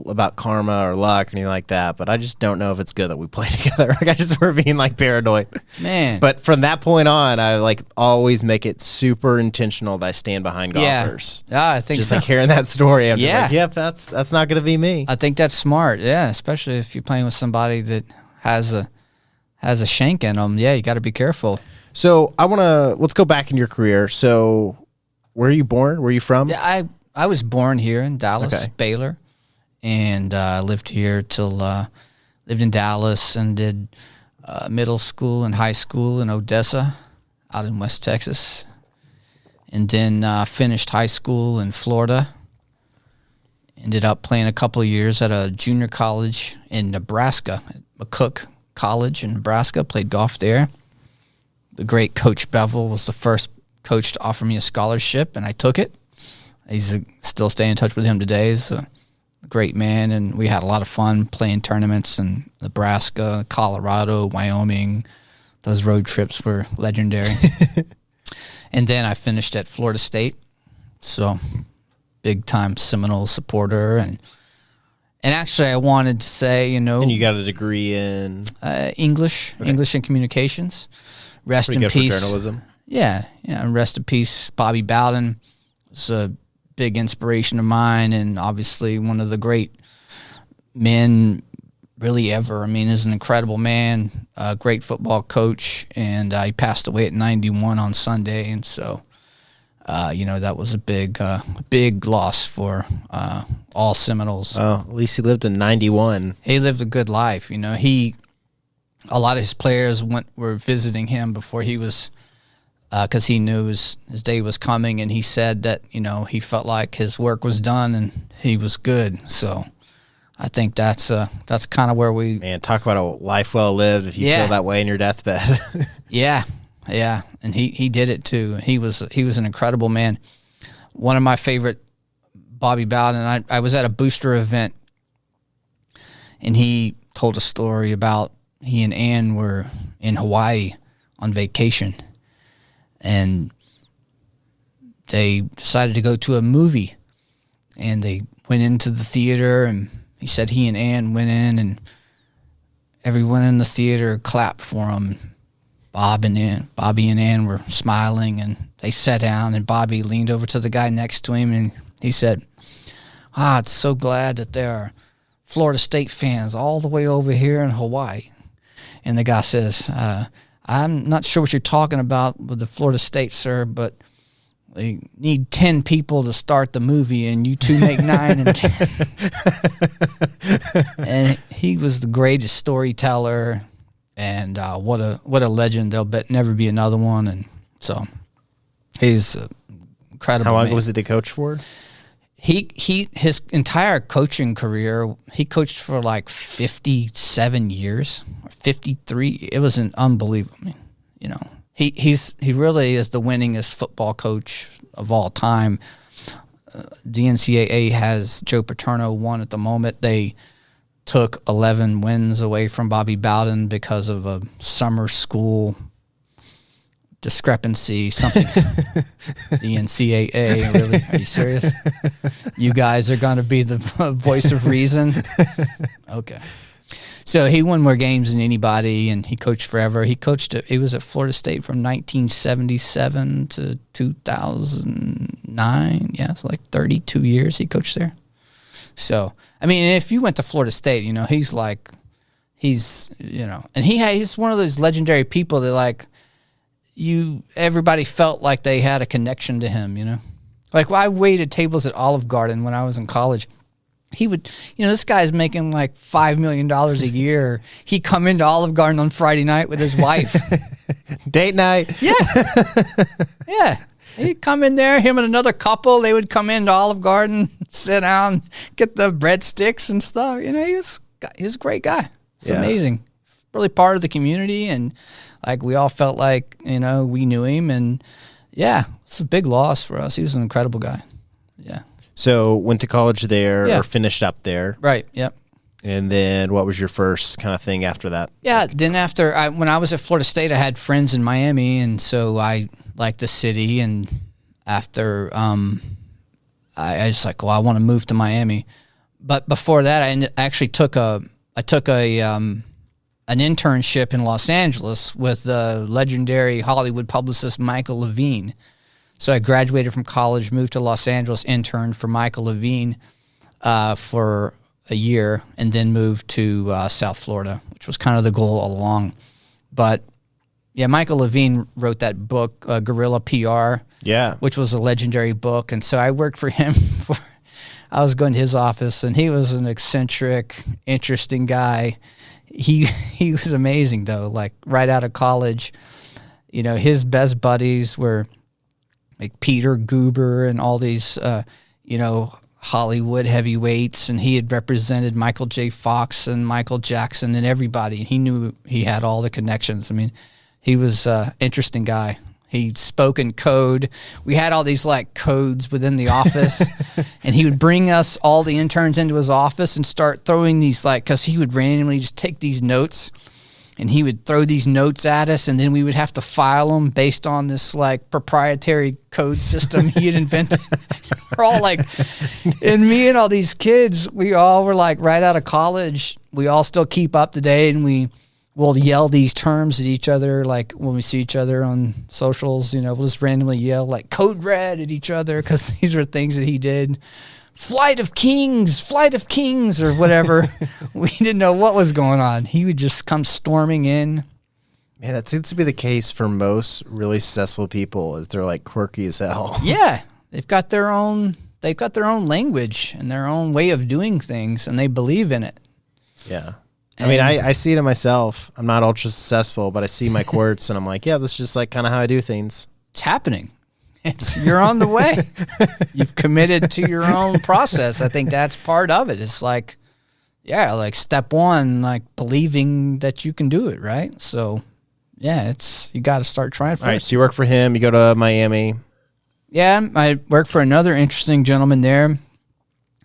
about karma or luck or anything like that, but I just don't know if it's good that we play together. Like I just remember being like paranoid. Man. But from that point on, I like always make it super intentional that I stand behind golfers. Yeah, I think just so. like hearing that story, I'm just like, yep, that's not going to be me. I think that's smart. Yeah, especially if you're playing with somebody that has a shank in them. Yeah, you got to be careful. So let's go back in your career. So where are you born? Where are you from? Yeah, I was born here in Dallas, Okay. Baylor, and lived here till lived in Dallas and did middle school and high school in Odessa, out in West Texas, and then finished high school in Florida, Ended up playing a couple of years at a junior college in Nebraska, McCook College in Nebraska. Played golf there. The great Coach Bevel was the first coach to offer me a scholarship, and I took it. He's still staying in touch with him today. He's a great man, and we had a lot of fun playing tournaments in Nebraska, Colorado, Wyoming. Those road trips were legendary. And then I finished at Florida State, so big-time Seminoles supporter. And actually, I wanted to say, And you got a degree in? English and communications. Rest Pretty in good peace. For journalism. Yeah, and rest in peace, Bobby Bowden. Was a big inspiration of mine, and obviously one of the great men really ever. I mean, he's an incredible man, a great football coach, and he passed away at 91 on Sunday, and so that was a big loss for all Seminoles. Oh, at least he lived in 91. He lived a good life. A lot of his players were visiting him before he was, because he knew his day was coming, and he said that he felt like his work was done and he was good. So I think that's kind of where we. Man, talk about a life well lived. If you feel that way in your deathbed. Yeah, and he did it too. He was an incredible man. One of my favorite, Bobby Bowden. I was at a booster event, and he told a story about he and Ann were in Hawaii on vacation, and they decided to go to a movie, and they went into the theater, and he said he and Ann went in, and everyone in the theater clapped for him. Bobby and Ann were smiling, and they sat down, and Bobby leaned over to the guy next to him, and he said, it's so glad that there are Florida State fans all the way over here in Hawaii. And the guy says, I'm not sure what you're talking about with the Florida State, sir, but they need 10 people to start the movie, and you two make 9 and 10. And he was the greatest storyteller, and what a legend. There'll never be another one. And so he's incredible. How long man. was it they coached for? His entire coaching career, he coached for like 57 years, or 53. It was unbelievable. I mean, he really is the winningest football coach of all time. The NCAA has Joe Paterno won at the moment. They took 11 wins away from Bobby Bowden because of a summer school discrepancy, something. The NCAA, really? Are you serious? You guys are going to be the voice of reason? Okay. So he won more games than anybody, and he coached forever. He was at Florida State from 1977 to 2009. Yeah, it's like 32 years he coached there. So, I mean, if you went to Florida State, and he's one of those legendary people that everybody felt like they had a connection to him, Like, I waited tables at Olive Garden when I was in college. He would, this guy's making like $5 million a year. He'd come into Olive Garden on Friday night with his wife. Date night. Yeah. Yeah. He'd come in there, him and another couple. They would come into Olive Garden, sit down, get the breadsticks and stuff. He was a great guy. It's amazing. Really part of the community, and we all felt like, we knew him, and it's a big loss for us. He was an incredible guy. Yeah. So went to college there or finished up there. Right. Yep. And then what was your first kind of thing after that? Yeah. Then when I was at Florida State, I had friends in Miami, and so I liked the city. And after I was like, well, I want to move to Miami. But before that, I actually took an internship in Los Angeles with the legendary Hollywood publicist Michael Levine. So I graduated from college, moved to Los Angeles, interned for Michael Levine for a year, and then moved to South Florida, which was kind of the goal all along. But yeah, Michael Levine wrote that book, Guerrilla PR, which was a legendary book. And so I worked for him. I was going to his office, and he was an eccentric, interesting guy. He was amazing, though, like right out of college. His best buddies were like Peter Guber and all these, Hollywood heavyweights, and he had represented Michael J. Fox and Michael Jackson and everybody. He knew he had all the connections. I mean, he was an interesting guy. He spoke in code. We had all these like codes within the office, and he would bring us all the interns into his office and start throwing these like, because he would randomly just take these notes, and he would throw these notes at us, and then we would have to file them based on this like proprietary code system he had invented. We're all like, and me and all these kids, we all were like right out of college. We all still keep up to date, and we'll yell these terms at each other, like when we see each other on socials, you know, we'll just randomly yell like code red at each other because these are things that he did. Flight of Kings, or whatever. We didn't know what was going on. He would just come storming in. Man, that seems to be the case for most really successful people, is they're like quirky as hell. Yeah, they've got their own language and their own way of doing things, and they believe in it. Yeah. I mean, I see it in myself. I'm not ultra successful, but I see my quirks, and I'm like, yeah, this is just like kind of how I do things. It's happening. You're on the way. You've committed to your own process. I think that's part of it. It's like, yeah, like step one, like believing that you can do it, right? So, yeah, you got to start trying first. All right, so you work for him. You go to Miami. Yeah, I worked for another interesting gentleman there,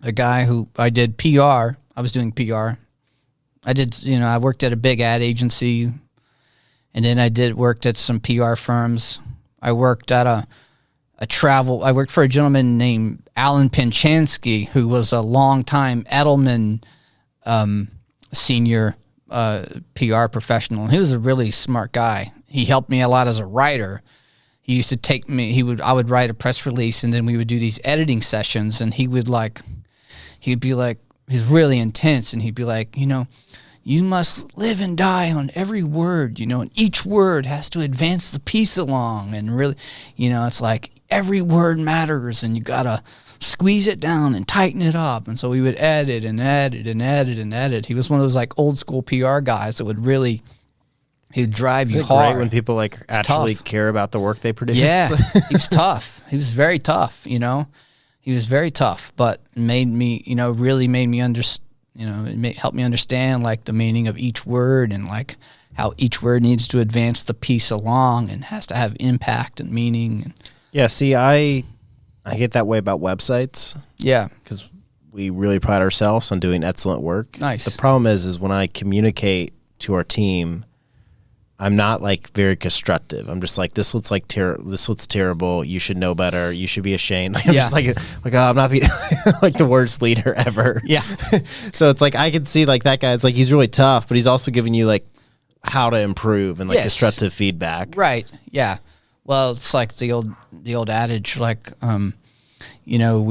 a guy who I did PR. I was doing PR. I worked at a big ad agency, and then I worked at some PR firms. I worked at I worked for a gentleman named Alan Pinchansky, who was a longtime Edelman senior PR professional. He was a really smart guy. He helped me a lot as a writer. He used to take me, I would write a press release, and then we would do these editing sessions, and he'd be like, he's really intense, and he'd be like, you know, you must live and die on every word, you know, and each word has to advance the piece along, and really, you know, it's like every word matters, and you gotta squeeze it down and tighten it up. And so we would edit and edit and edit and edit. He was one of those like old school PR guys that would really, he'd drive you hard. Great when people like actually care about the work they produce. Yeah, he was tough. He was very tough, you know. He was very tough, but made me, you know, really made me understand, you know, helped me understand like the meaning of each word, and like how each word needs to advance the piece along and has to have impact and meaning. Yeah, see, I get that way about websites. Yeah. Because we really pride ourselves on doing excellent work. Nice. The problem is when I communicate to our team, I'm not like very constructive. I'm just like, this looks terrible. You should know better. You should be ashamed. I'm just like, oh, I'm not being like the worst leader ever. Yeah. So it's like, I can see like that guy's like, he's really tough, but he's also giving you like how to improve and like constructive feedback. Right. Yeah. Well, it's like the old adage, like, you know,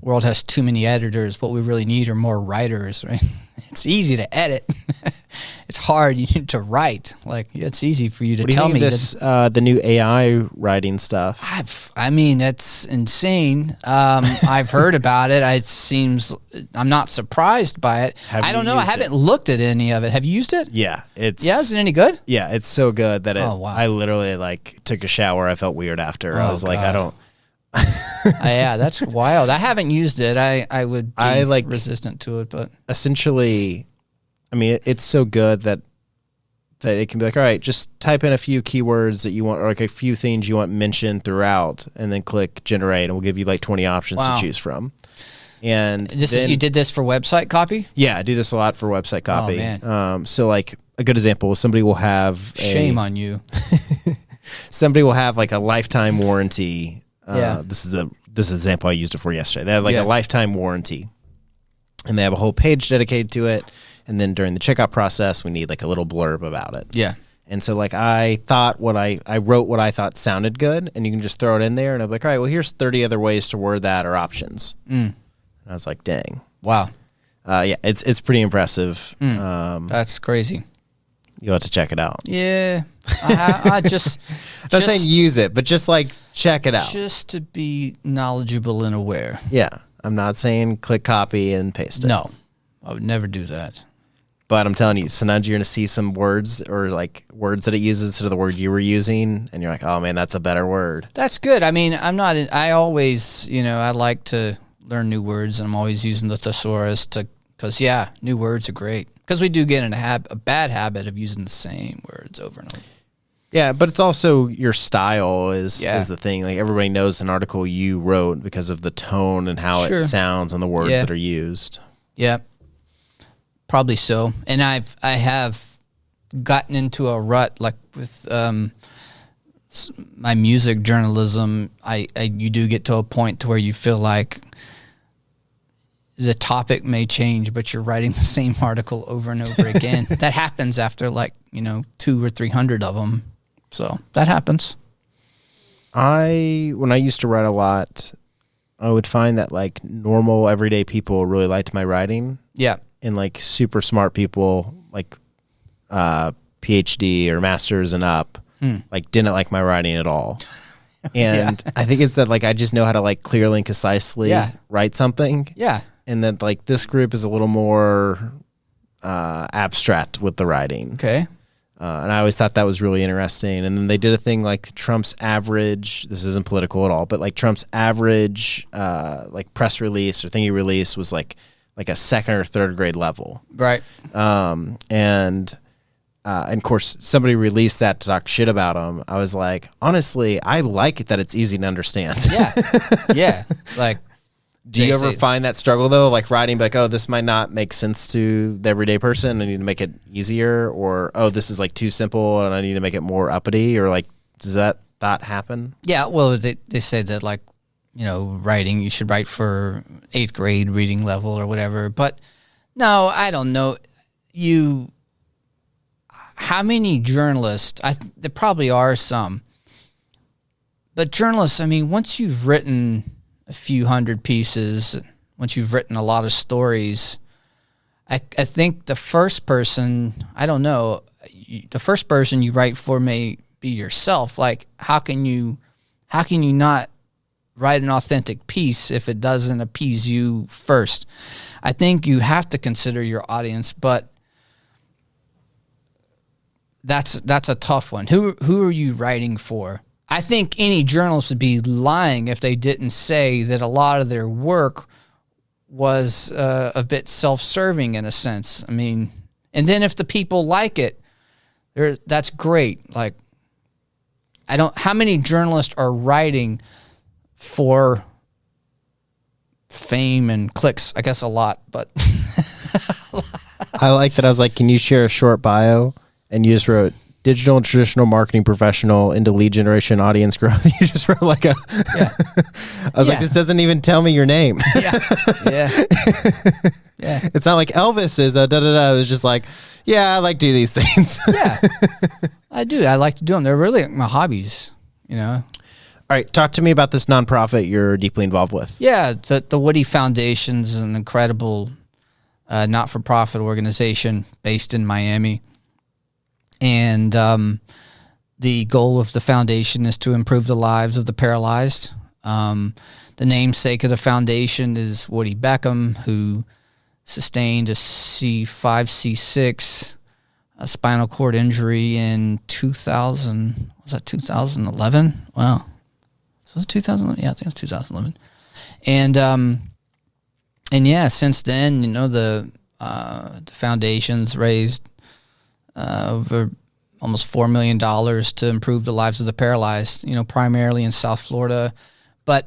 world has too many editors. What we really need are more writers, right? It's easy to edit. It's hard. You need to write. Like, it's easy for you to tell me this, the new AI writing stuff. I mean, it's insane. I've heard about it. It seems, I'm not surprised by it. I don't know. I haven't looked at any of it. Have you used it? Yeah. Is it any good? Yeah, it's so good that wow. I literally like took a shower. I felt weird after. I was like, I don't. Yeah, that's wild. I haven't used it. I would be resistant to it, but essentially, I mean, it's so good that it can be like, all right, just type in a few keywords that you want, or like a few things you want mentioned throughout, and then click generate, and we'll give you like 20 options to choose from. And you did this for website copy? Yeah, I do this a lot for website copy. Oh, man. So like a good example is somebody will have shame on you. Somebody will have like a lifetime warranty. Yeah. This is the example I used it for yesterday. They have like a lifetime warranty, and they have a whole page dedicated to it. And then during the checkout process, we need like a little blurb about it. Yeah. And so like I wrote what I thought sounded good, and you can just throw it in there, and I'm like, all right, well, here's 30 other ways to word that or options. And I was like, dang. Wow. Yeah, it's pretty impressive. That's crazy. You'll have to check it out. Yeah. I just... I'm not saying use it, but just like check it out. Just to be knowledgeable and aware. Yeah. I'm not saying click copy and paste it. No. I would never do that. But I'm telling you, sometimes you're going to see some words or like words that it uses instead of the word you were using, and you're like, oh man, that's a better word. That's good. I mean, I always, I like to learn new words, and I'm always using the thesaurus because new words are great. Because we do get in a bad habit of using the same words over and over. Yeah, but it's also your style is the thing. Like everybody knows an article you wrote because of the tone and how it sounds and the words that are used. Yeah, probably so. And I have gotten into a rut like with my music journalism. You do get to a point to where you feel like the topic may change, but you're writing the same article over and over again. That happens after 200 or 300 of them. So that happens. When I used to write a lot, I would find that like normal everyday people really liked my writing. Yeah. And like super smart people like PhD or masters and up like didn't like my writing at all. And I think it's that like I just know how to like clearly and concisely write something. Yeah. And then like this group is a little more abstract with the writing. Okay. And I always thought that was really interesting. And then they did a thing like Trump's average, this isn't political at all, but like Trump's average like press release or thingy release was like a second or third grade level. Right. And of course, somebody released that to talk shit about him. I was like, honestly, I like it that it's easy to understand. Yeah. Yeah. Like, do you ever find that struggle though? Like writing, like, oh, this might not make sense to the everyday person. I need to make it easier, or oh, this is like too simple, and I need to make it more uppity, or like, does that thought happen? Yeah. Well, they say that like, writing, you should write for 8th grade reading level or whatever. But no, I don't know. How many journalists? There probably are some, but journalists. I mean, once you've written a few hundred pieces, once you've written a lot of stories, I think the first person, I don't know, the first person you write for may be yourself. Like, how can you not write an authentic piece if it doesn't appease you first? I think you have to consider your audience, but that's a tough one. Who are you writing for? I think any journalist would be lying if they didn't say that a lot of their work was a bit self-serving in a sense. I mean, and then if the people like it, that's great. Like, how many journalists are writing for fame and clicks? I guess a lot, but I like that. I was like, can you share a short bio? And you just wrote digital and traditional marketing professional into lead generation audience growth. You just wrote like I was like, this doesn't even tell me your name. Yeah. It's not like Elvis is a da-da-da. It was just like, I like to do these things. Yeah, I do. I like to do them. They're really my hobbies, All right. Talk to me about this nonprofit you're deeply involved with. Yeah. The Woody Foundation is an incredible not-for-profit organization based in Miami. And the goal of the foundation is to improve the lives of the paralyzed. The namesake of the foundation is Woody Beckham, who sustained a C5, C6 spinal cord injury in 2000. Was that 2011? Wow. Was it 2011? Yeah, I think it was 2011. And yeah, since then, the foundation's raised over almost $4 million to improve the lives of the paralyzed, primarily in South Florida. But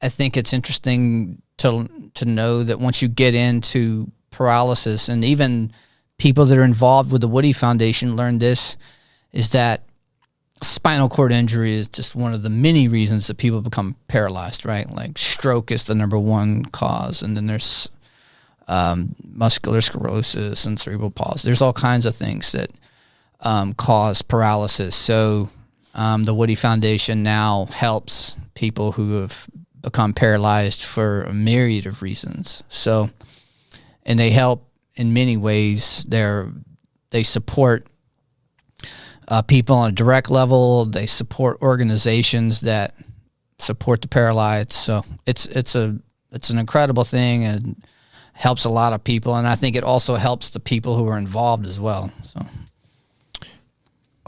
I think it's interesting to know that once you get into paralysis, and even people that are involved with the Woody Foundation learn this, is that spinal cord injury is just one of the many reasons that people become paralyzed, right? Like stroke is the number one cause, and then there's muscular sclerosis and cerebral palsy. There's all kinds of things that cause paralysis. So the Woody Foundation now helps people who have become paralyzed for a myriad of reasons. So, and they help in many ways. They support people on a direct level. They support organizations that support the paralyzed. So it's an incredible thing, and helps a lot of people, and I think it also helps the people who are involved as well. So,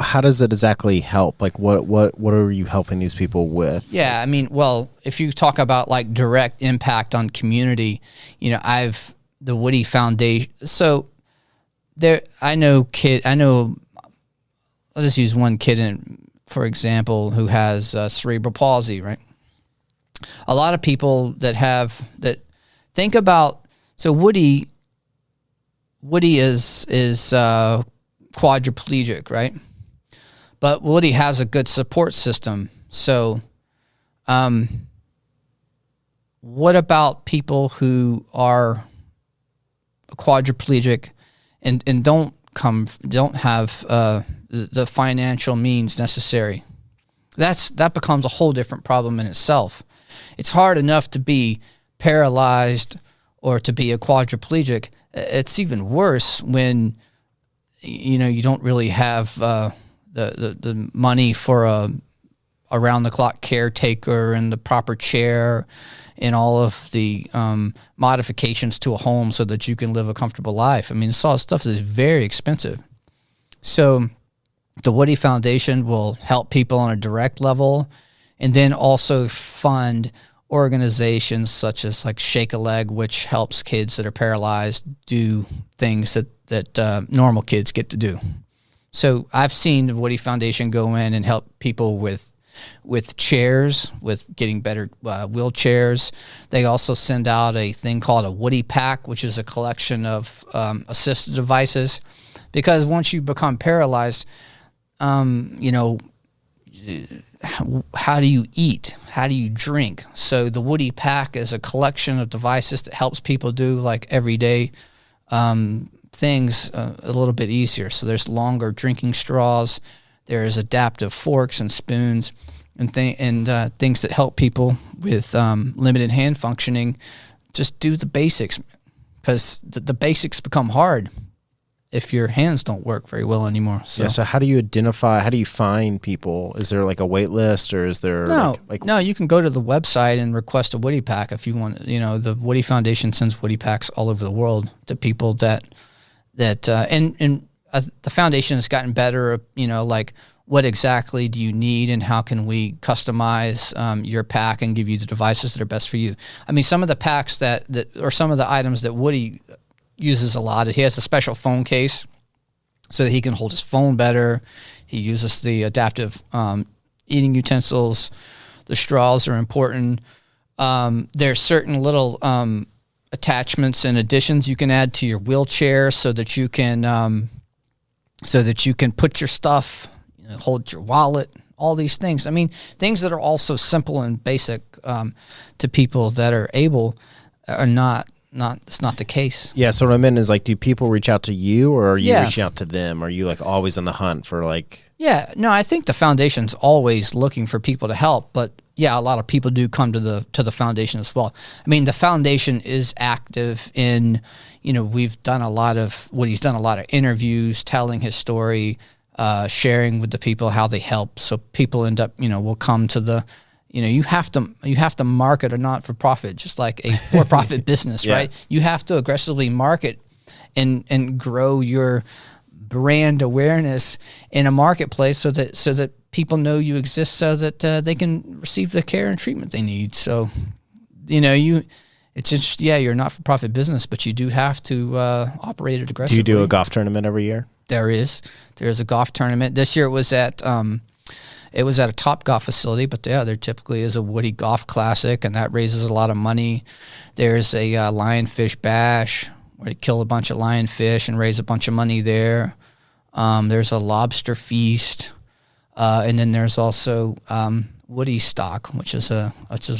how does it exactly help? Like what are you helping these people with? Yeah, I mean, well, if you talk about like direct impact on community, the Woody Foundation. So I'll just use one kid for example, who has cerebral palsy, right? A lot of people that think about, so Woody is quadriplegic, right? But Woody has a good support system. So, what about people who are quadriplegic and don't have the financial means necessary? That becomes a whole different problem in itself. It's hard enough to be paralyzed or to be a quadriplegic. It's even worse when you don't really have the money for a around the clock caretaker and the proper chair and all of the modifications to a home so that you can live a comfortable life. I mean, this all stuff is very expensive. So the Woody Foundation will help people on a direct level, and then also fund organizations such as like Shake a Leg, which helps kids that are paralyzed do things that normal kids get to do. So I've seen the Woody Foundation go in and help people with chairs, with getting better wheelchairs. They also send out a thing called a Woody Pack, which is a collection of assistive devices. Because once you become paralyzed, how do you eat? How do you drink? So the Woody Pack is a collection of devices that helps people do like everyday things a little bit easier. So there's longer drinking straws. There's adaptive forks and spoons and things that help people with limited hand functioning just do the basics, because the basics become hard if your hands don't work very well anymore. So. Yeah, so how do you find people? Is there like a wait list, or is there No, you can go to the website and request a Woody Pack if you want. The Woody Foundation sends Woody Packs all over the world to people that the foundation has gotten better, like what exactly do you need and how can we customize your pack and give you the devices that are best for you. I mean, some of the packs that or some of the items that Woody uses a lot is he has a special phone case so that he can hold his phone better. He uses the adaptive eating utensils. The straws are important. There's certain little attachments and additions you can add to your wheelchair so that you can put your stuff, hold your wallet, all these things. I mean, things that are also simple and basic to people that are able are not. It's not the case. Yeah, so what I meant is, like, do people reach out to you, or are you reaching out to them? Are you like always on the hunt for like? Yeah, no, I think the foundation's always looking for people to help, but yeah, a lot of people do come to the foundation as well. I mean, the foundation is active in, Woody's done a lot of interviews, telling his story, sharing with the people how they help. So people end up, will come to the. You have to market a not-for-profit, just like a for-profit business, right? You have to aggressively market and grow your brand awareness in a marketplace so that people know you exist, so that they can receive the care and treatment they need. So, it's just you're a not-for-profit business, but you do have to operate it aggressively. Do you do a golf tournament every year? There's a golf tournament. This year it was at a Top Golf facility, but there typically is a Woody Golf Classic, and that raises a lot of money. There's a lionfish bash where they kill a bunch of lionfish and raise a bunch of money there. There's a lobster feast, and then there's also Woody Stock, which is a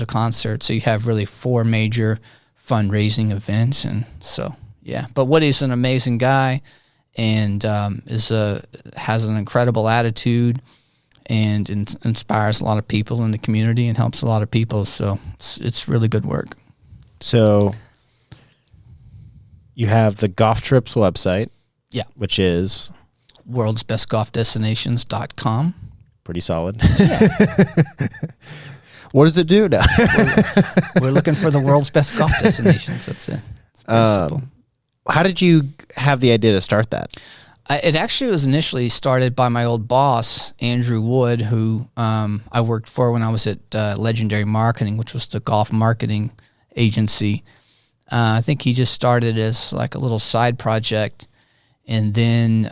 concert. So you have really 4 major fundraising events, and so But Woody's an amazing guy, and has an incredible attitude. And inspires a lot of people in the community and helps a lot of people. So it's really good work. So you have the Golf Trips website. Yeah. Which is? worldsbestgolfdestinations.com. Pretty solid. Yeah. What does it do now? We're looking for the world's best golf destinations. That's it. It's pretty simple. How did you have the idea to start that? It actually was initially started by my old boss, Andrew Wood, who I worked for when I was at Legendary Marketing, which was the golf marketing agency. I think he just started as like a little side project. And then,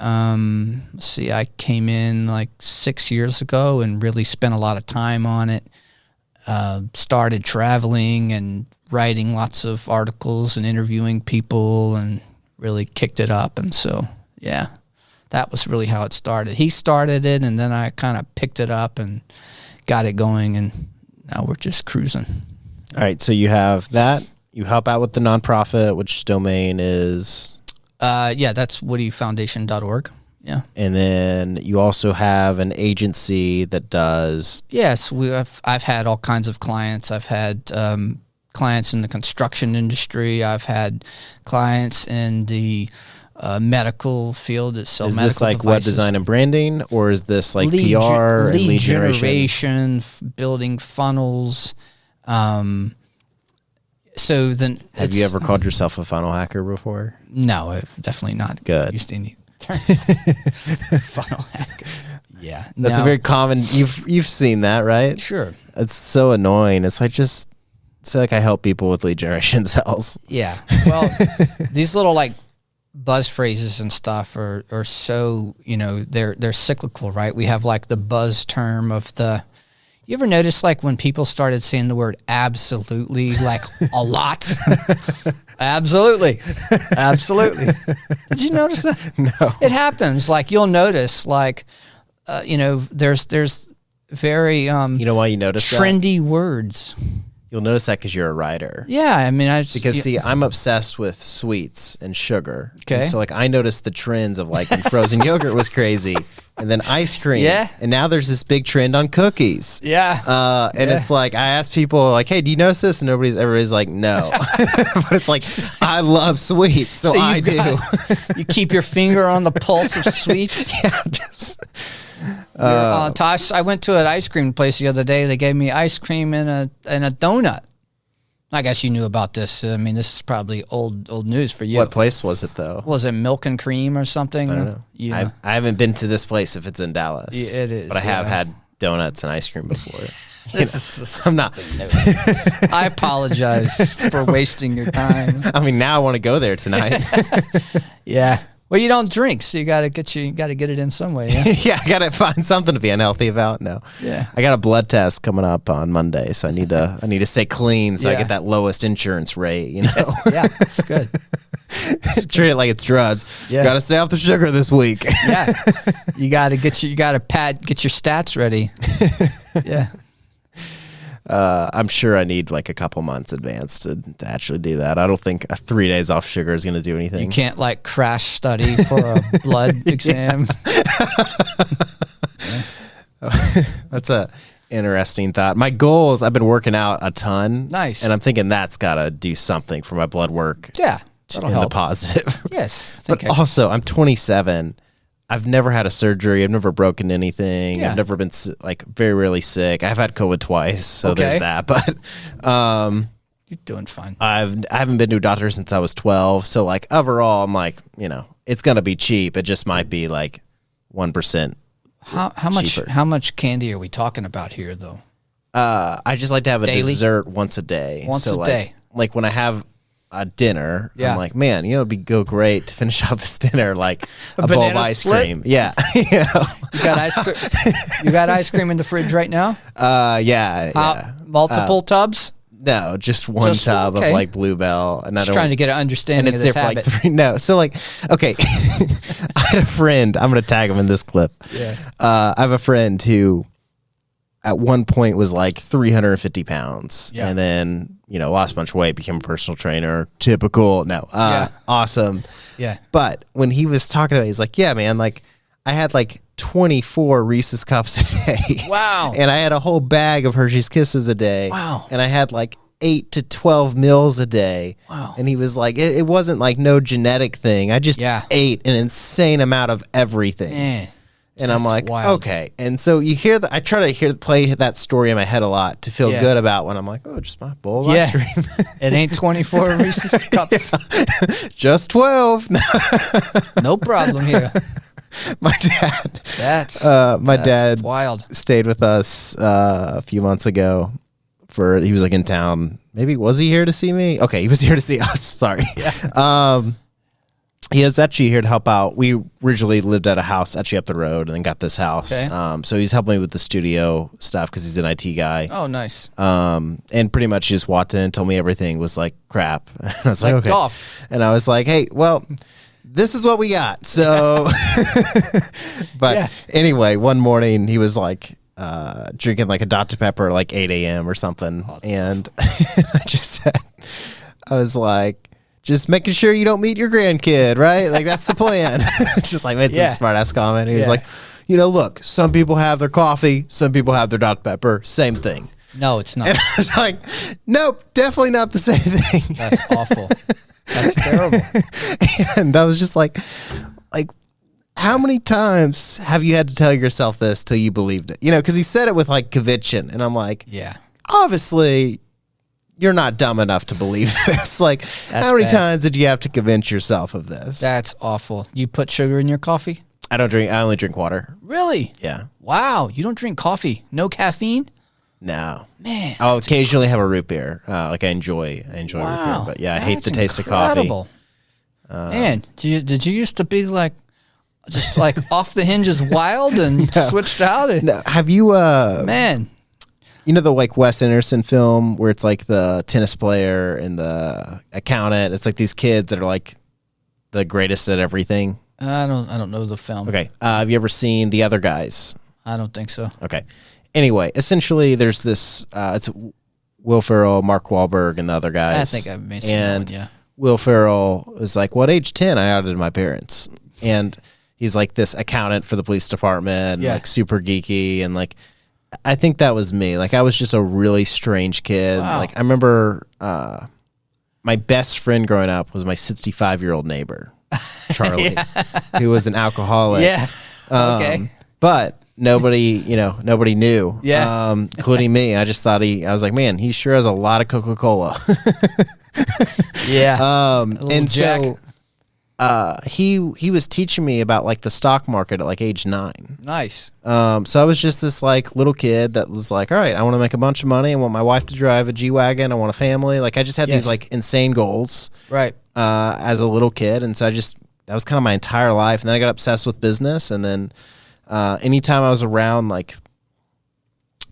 let's see, I came in like 6 years ago and really spent a lot of time on it. Started traveling and writing lots of articles and interviewing people and really kicked it up. And so, yeah, that was really how it started. He started it, and then I kind of picked it up and got it going, and now we're just cruising. All right, so you have that. You help out with the nonprofit, which domain is? Yeah, that's woodyfoundation.org. Yeah. And then you also have an agency that does... Yes, I've had all kinds of clients. I've had clients in the construction industry. I've had clients in the medical field that sell medical devices. Is this like web design and branding, or is this like lead PR and lead generation, building funnels? So then, have you ever called yourself a funnel hacker before? No, I've definitely not. Good. Used any terms. Funnel hacker. Yeah, that's a very common. You've seen that, right? Sure. It's so annoying. It's like I help people with lead generation cells. Yeah. Well, these little like buzz phrases and stuff are so, they're cyclical, right? We have like the buzz term of the. You ever notice like when people started saying the word absolutely like a lot? Absolutely. Absolutely. Did you notice that? No. It happens. Like you'll notice like, there's very you know why you notice trendy words. You'll notice that because you're a writer. Yeah, I mean, see, I'm obsessed with sweets and sugar. Okay. And so, like, I noticed the trends of like when frozen yogurt was crazy, and then ice cream. Yeah. And now there's this big trend on cookies. Yeah. And it's like I ask people like, "Hey, do you notice this?" And everybody's like, "No." But it's like I love sweets, so I do. You keep your finger on the pulse of sweets. Yeah. Just. I went to an ice cream place the other day. They gave me ice cream and a donut. I guess you knew about this. I mean, this is probably old news for you. What place was it though? Was it Milk and Cream or something? I don't know. Yeah. I haven't been to this place if it's in Dallas. Yeah, it is. But I have had donuts and ice cream before. I'm not. I apologize for wasting your time. I mean, now I want to go there tonight. Yeah. Well, you don't drink, so you got to get it in some way. Yeah, yeah, I got to find something to be unhealthy about. No, yeah, I got a blood test coming up on Monday, so I need to stay clean, so I get that lowest insurance rate. Yeah, that's good. Treat it like it's drugs. Yeah, got to stay off the sugar this week. Yeah, you got to get your stats ready. Yeah. I'm sure I need like a couple months advance to actually do that. I don't think 3 days off sugar is going to do anything. You can't like crash study for a blood exam. That's a interesting thought. My goal is I've been working out a ton. Nice. And I'm thinking that's got to do something for my blood work. Yeah. That'll help. The positive. Yes. But also, I'm 27. I've never had a surgery. I've never broken anything. Yeah. I've never been like very rarely sick. I've had COVID twice, so there's that. But you're doing fine. I haven't been to a doctor since I was 12. So like overall, I'm like, it's gonna be cheap. It just might be like 1%. How much candy are we talking about here, though? I just like to have a Daily? dessert once a day. Once a day. Like when I have a dinner, I'm like, man, it'd go great to finish out this dinner like a bowl of ice cream. Yeah. You got ice cream. You got ice cream in the fridge right now? Yeah. Multiple tubs? No, just one tub of like Bluebell. And just trying to get an understanding of this habit. For like 3. No, so like, okay, I had a friend. I'm gonna tag him in this clip. Yeah. I have a friend who, at one point, was like 350 pounds, and then lost a bunch of weight, became a personal trainer. Typical. No, awesome. Yeah. But when he was talking about it, he's like, yeah, man, like I had like 24 Reese's Cups a day. Wow. And I had a whole bag of Hershey's Kisses a day. Wow. And I had like 8 to 12 meals a day. Wow. And he was like, it wasn't like no genetic thing. I just ate an insane amount of everything. And I'm like, wild. okay. And so you hear I try to play that story in my head a lot to feel good about when I'm like, oh, just my bowl of ice cream. It ain't 24 Reese's cups. Just 12. No problem here. My dad. That's dad wild. Stayed with us a few months ago. He was like in town. Maybe was he here to see me? Okay, he was here to see us. Sorry. Yeah. He is actually here to help out. We originally lived at a house actually up the road and then got this house. Okay. So he's helping me with the studio stuff because he's an IT guy. Oh, nice. And pretty much just walked in and told me everything was like crap. And I was like, okay. Goth. And I was like, hey, well, this is what we got. So, but anyway, one morning he was like drinking like a Dr. Pepper at like 8 a.m. or something. And I just said, I was like, just making sure you don't meet your grandkid, right? Like, that's the plan. Just like made some smart ass comment. He was like, look, some people have their coffee, some people have their Dr. Pepper, same thing. No, it's not. And I was like, nope, definitely not the same thing. That's awful. That's terrible. And I was just like, how many times have you had to tell yourself this till you believed it? Because he said it with like conviction. And I'm like, obviously you're not dumb enough to believe this. Like, how many times did you have to convince yourself of this? That's awful. You put sugar in your coffee? I only drink water. Really? Yeah. Wow. You don't drink coffee? No caffeine? No. Man. I'll occasionally have a root beer. Like I enjoy root beer. But yeah, I hate the taste of coffee. Man, did you used to be like, just like off the hinges wild and switched out? No. Have you, man. You know the like Wes Anderson film where it's like the tennis player and the accountant? It's like these kids that are like the greatest at everything. I don't know the film. Okay. Have you ever seen The Other Guys? I don't think so. Okay. Anyway, essentially there's this, it's Will Ferrell, Mark Wahlberg, and the other guys. I think I've made some that one, yeah. Will Ferrell is like, well, at age 10, I outed my parents. And he's like this accountant for the police department, like super geeky, and like, I think that was me. Like, I was just a really strange kid. Wow. Like, I remember my best friend growing up was my 65-year-old neighbor, Charlie, who was an alcoholic. Yeah. Okay. But nobody knew, including me. I just thought I was like, man, he sure has a lot of Coca-Cola. And Jack. So he was teaching me about like the stock market at like age 9. Nice. So I was just this like little kid that was like, all right, I want to make a bunch of money. I want my wife to drive a G-Wagon. I want a family. Like I just had these like insane goals, right? As a little kid, and so that was kind of my entire life. And then I got obsessed with business, and then anytime I was around, like,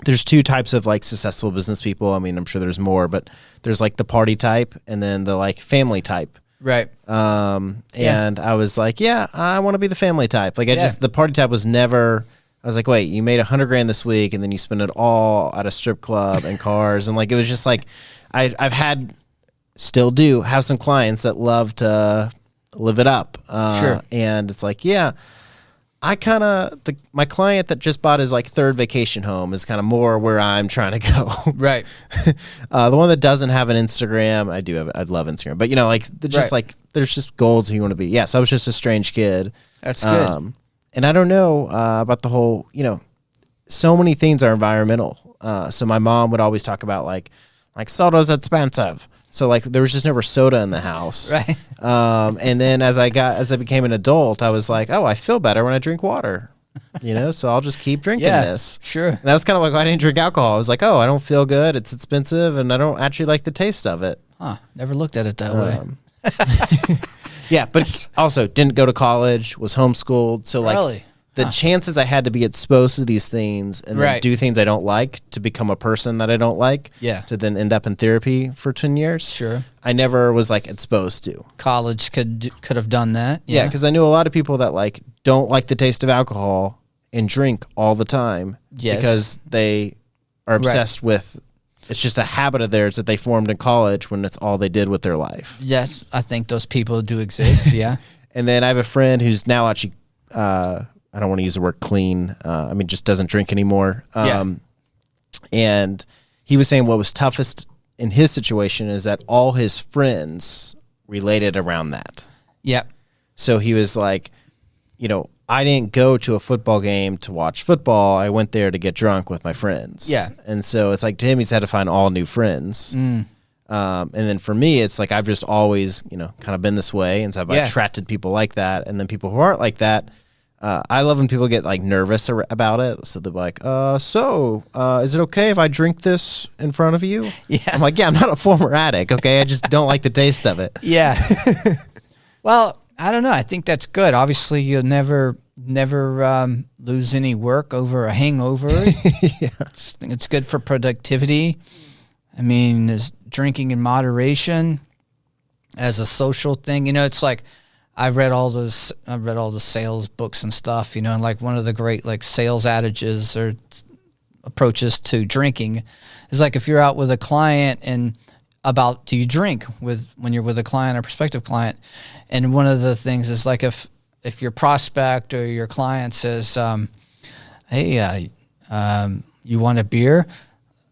there's 2 types of like successful business people. I mean, I'm sure there's more, but there's like the party type and then the like family type. Right. And I was like, yeah, I want to be the family type. Like the party type was never, I was like, wait, you made $100,000 this week and then you spend it all at a strip club and cars. And like, it was just like, still do have some clients that love to live it up. Sure. And it's like, yeah, my client that just bought his like 3rd vacation home is kind of more where I'm trying to go. Right. The one that doesn't have an Instagram, I'd love Instagram, but like just like there's just goals you want to be. Yeah. So I was just a strange kid. That's good. And I don't know about the whole, so many things are environmental. So my mom would always talk about like soda's expensive. So like there was just never soda in the house. Right. And then as I became an adult, I was like, oh, I feel better when I drink water. So I'll just keep drinking this. Sure. And that was kind of like why I didn't drink alcohol. I was like, oh, I don't feel good. It's expensive, and I don't actually like the taste of it. Huh. Never looked at it that way. Yeah, but also didn't go to college, was homeschooled. So like really? The chances I had to be exposed to these things and then do things I don't like to become a person that I don't like, to then end up in therapy for 10 years. Sure. I never was like exposed to. College could have done that. Yeah, because I knew a lot of people that like don't like the taste of alcohol and drink all the time because they are obsessed with, it's just a habit of theirs that they formed in college when it's all they did with their life. Yes, I think those people do exist, yeah. And then I have a friend who's now actually, I don't want to use the word clean. I mean, just doesn't drink anymore. And he was saying what was toughest in his situation is that all his friends related around that. Yep. So he was like, I didn't go to a football game to watch football. I went there to get drunk with my friends. Yeah. And so it's like to him, he's had to find all new friends. And then for me, it's like I've just always, kind of been this way. And so I've attracted people like that. And then people who aren't like that, I love when people get like nervous about it. So they're like, is it okay if I drink this in front of you? Yeah. I'm like, yeah, I'm not a former addict. Okay. I just don't like the taste of it. Yeah. Well, I don't know. I think that's good. Obviously, you'll never lose any work over a hangover. Yeah. It's good for productivity. I mean, there's drinking in moderation as a social thing. It's like I've read all the sales books and stuff. And like one of the great like sales adages or approaches to drinking is like if you're out with a client and do you drink when you're with a client or prospective client, and one of the things is like if your prospect or your client says, "Hey, you want a beer?"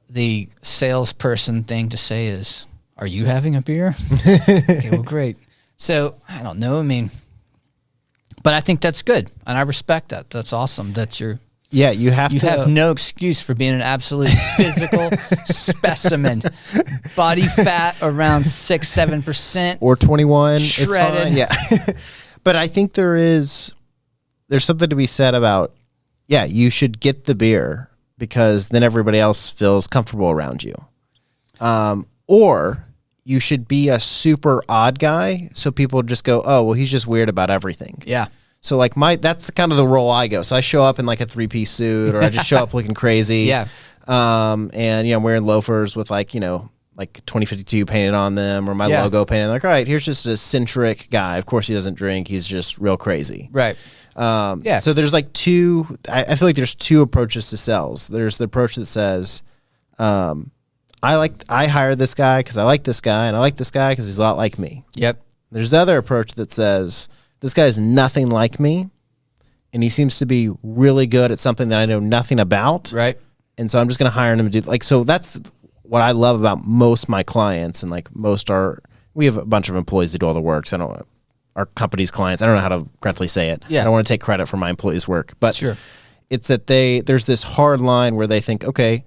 The salesperson thing to say is, "Are you having a beer?" Okay, well, great. So I don't know. I mean, but I think that's good, and I respect that. That's awesome. That's your. Yeah, you have no excuse for being an absolute physical specimen. Body fat around 6-7% or 21. Shredded. It's fine. Yeah. But I think there's something to be said about, you should get the beer because then everybody else feels comfortable around you. Or you should be a super odd guy so people just go, oh, well, he's just weird about everything. Yeah. So like that's kind of the role I go. So I show up in like a 3-piece suit, or I just show up looking crazy. Yeah. And I'm wearing loafers with like 2052 painted on them, or my logo painted. Like, all right, here's just a centric guy. Of course he doesn't drink. He's just real crazy. Right. So there's like I feel like there's two approaches to sales. There's the approach that says, I hired this guy because I like this guy, and I like this guy because he's a lot like me. Yep. There's the other approach that says, this guy is nothing like me, and he seems to be really good at something that I know nothing about. Right. And so I'm just going to hire him to do so that's what I love about most of my clients, and like we have a bunch of employees that do all the work. So our company's clients, I don't know how to correctly say it. Yeah. I don't want to take credit for my employees' work, but sure. It's that there's this hard line where they think, okay,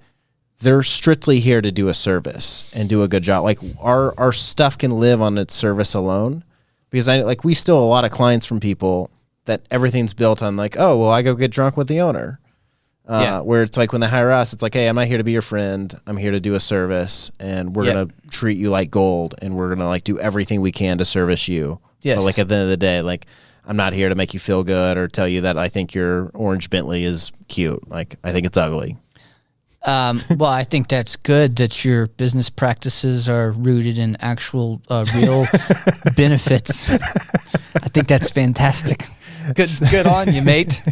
they're strictly here to do a service and do a good job. Like our stuff can live on its service alone. Because we steal a lot of clients from people that everything's built on like, oh, well, I go get drunk with the owner. Where it's like when they hire us, it's like, hey, I'm not here to be your friend. I'm here to do a service, and we're going to treat you like gold, and we're going to like do everything we can to service you. Yes. But like at the end of the day, like I'm not here to make you feel good or tell you that I think your orange Bentley is cute. Like I think it's ugly. Well, I think that's good that your business practices are rooted in actual real benefits. I think that's fantastic. Good on you, mate.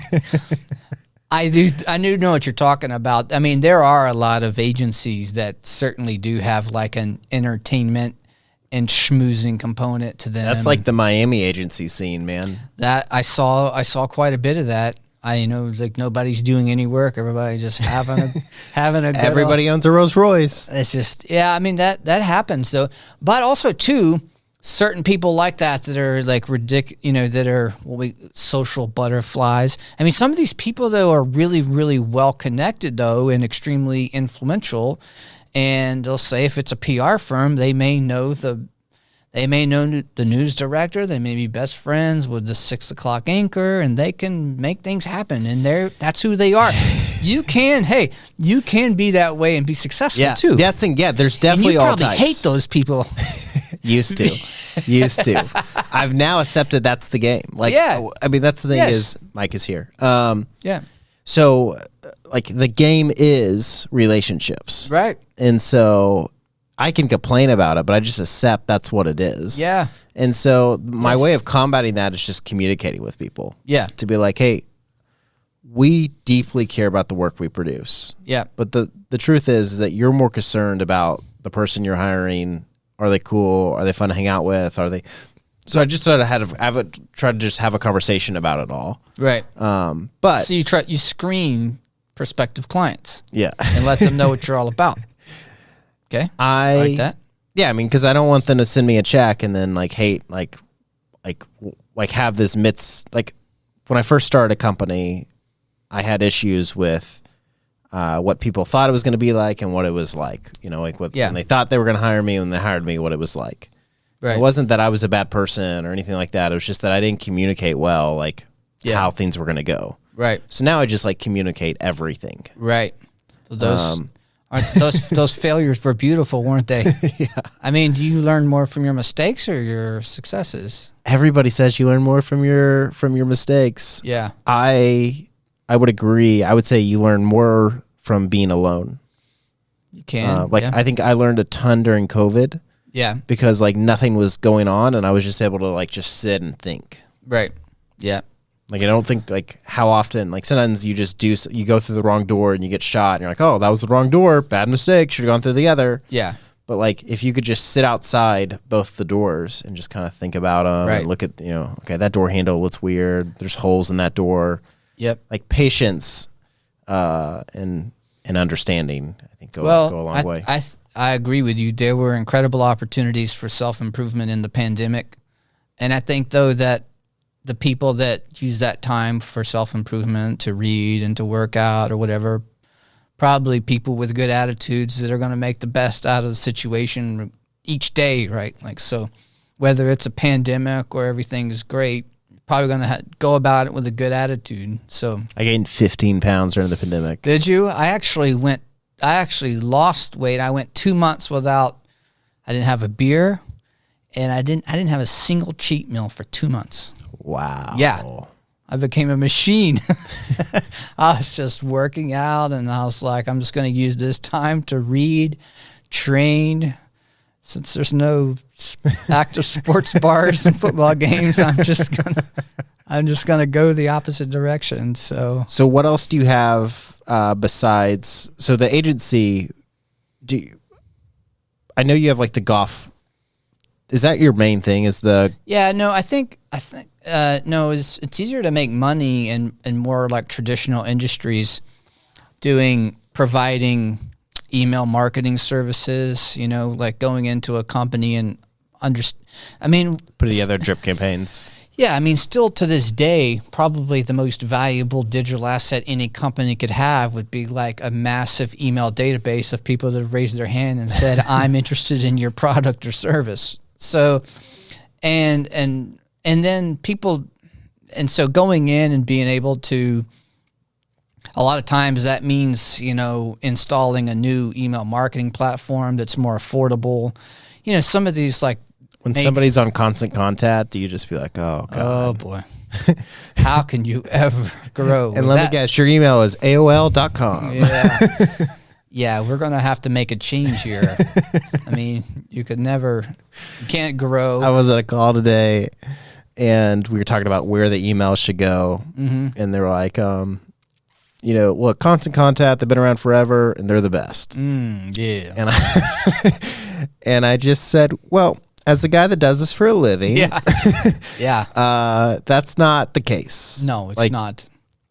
I do know what you're talking about. I mean, there are a lot of agencies that certainly do have like an entertainment and schmoozing component to them. That's like the Miami agency scene, man. That I saw quite a bit of that. Like nobody's doing any work. Everybody just having a good everybody owns a Rolls Royce. It's just, I mean, that happens. So, but also too, certain people like that are like ridiculous, that are social butterflies. I mean, some of these people though are really, really well connected though, and extremely influential. And they'll say if it's a PR firm, they may know the news director. They may be best friends with the 6 o'clock anchor, and they can make things happen. And that's who they are. You can be that way and be successful too. That's the thing. Yeah, there's definitely all types. You probably hate those people. Used to. I've now accepted that's the game. Like, I mean, that's the thing is Mike is here. So, like, the game is relationships, right? And so I can complain about it, but I just accept that's what it is. Yeah. And so my way of combating that is just communicating with people. Yeah. To be like, hey, we deeply care about the work we produce. Yeah. But the truth is that you're more concerned about the person you're hiring. Are they cool? Are they fun to hang out with? Are they? So I just sort of try to just have a conversation about it all. Right. But so you screen prospective clients. Yeah. And let them know what you're all about. Okay. I like that. Yeah, I mean, because I don't want them to send me a check and then like hate like have this when I first started a company, I had issues with what people thought it was going to be like and what it was like. You know, like when they thought they were going to hire me, when they hired me, what it was like. Right. It wasn't that I was a bad person or anything like that. It was just that I didn't communicate well, like how things were going to go. Right. So now I just like communicate everything. Right. Those failures were beautiful, weren't they? Yeah. I mean, do you learn more from your mistakes or your successes? Everybody says you learn more from your mistakes. Yeah. I would agree. I would say you learn more from being alone. You can. I think I learned a ton during COVID. Yeah. Because like nothing was going on and I was just able to like just sit and think. Right. Yeah. Like I don't think like how often, like sometimes you go through the wrong door and you get shot and you're like, oh, that was the wrong door. Bad mistake. Should have gone through the other. Yeah. But like if you could just sit outside both the doors and just kind of think about them and look at, okay, that door handle looks weird. There's holes in that door. Yep. Like patience and understanding, I think go a long way. I agree with you. There were incredible opportunities for self-improvement in the pandemic. And I think, though, that the people that use that time for self-improvement to read and to work out or whatever, probably people with good attitudes that are going to make the best out of the situation each day, right? Like, so whether it's a pandemic or everything's great, you're probably going to go about it with a good attitude. So I gained 15 pounds during the pandemic. Did you? I actually lost weight. I went 2 months I didn't have a beer, and I didn't have a single cheat meal for 2 months. Wow. Yeah. I became a machine. I was just working out, and I was like, I'm just going to use this time to read, train. Since there's no active sports bars and football games, I'm just gonna go the opposite direction. So what else do you have besides? So the agency, I know you have like the Goth. Is that your main thing? Yeah, no, I think no, it's easier to make money in more like traditional industries providing email marketing services, like going into a company and put together drip campaigns. Yeah, I mean, still to this day, probably the most valuable digital asset any company could have would be like a massive email database of people that have raised their hand and said, I'm interested in your product or service. So, and then people, and so going in and being able to, a lot of times that means, installing a new email marketing platform that's more affordable. Some of these like, when somebody's on Constant Contact, do you just be like, oh, God. Oh, boy. How can you ever grow? And let me guess, your email is AOL.com. Yeah. Yeah, we're going to have to make a change here. I mean, you can't grow. I was at a call today, and we were talking about where the emails should go. Mm-hmm. And they were like, look, Constant Contact, they've been around forever, and they're the best. Yeah. And I just said, well, as the guy that does this for a living, yeah, that's not the case. No, it's not.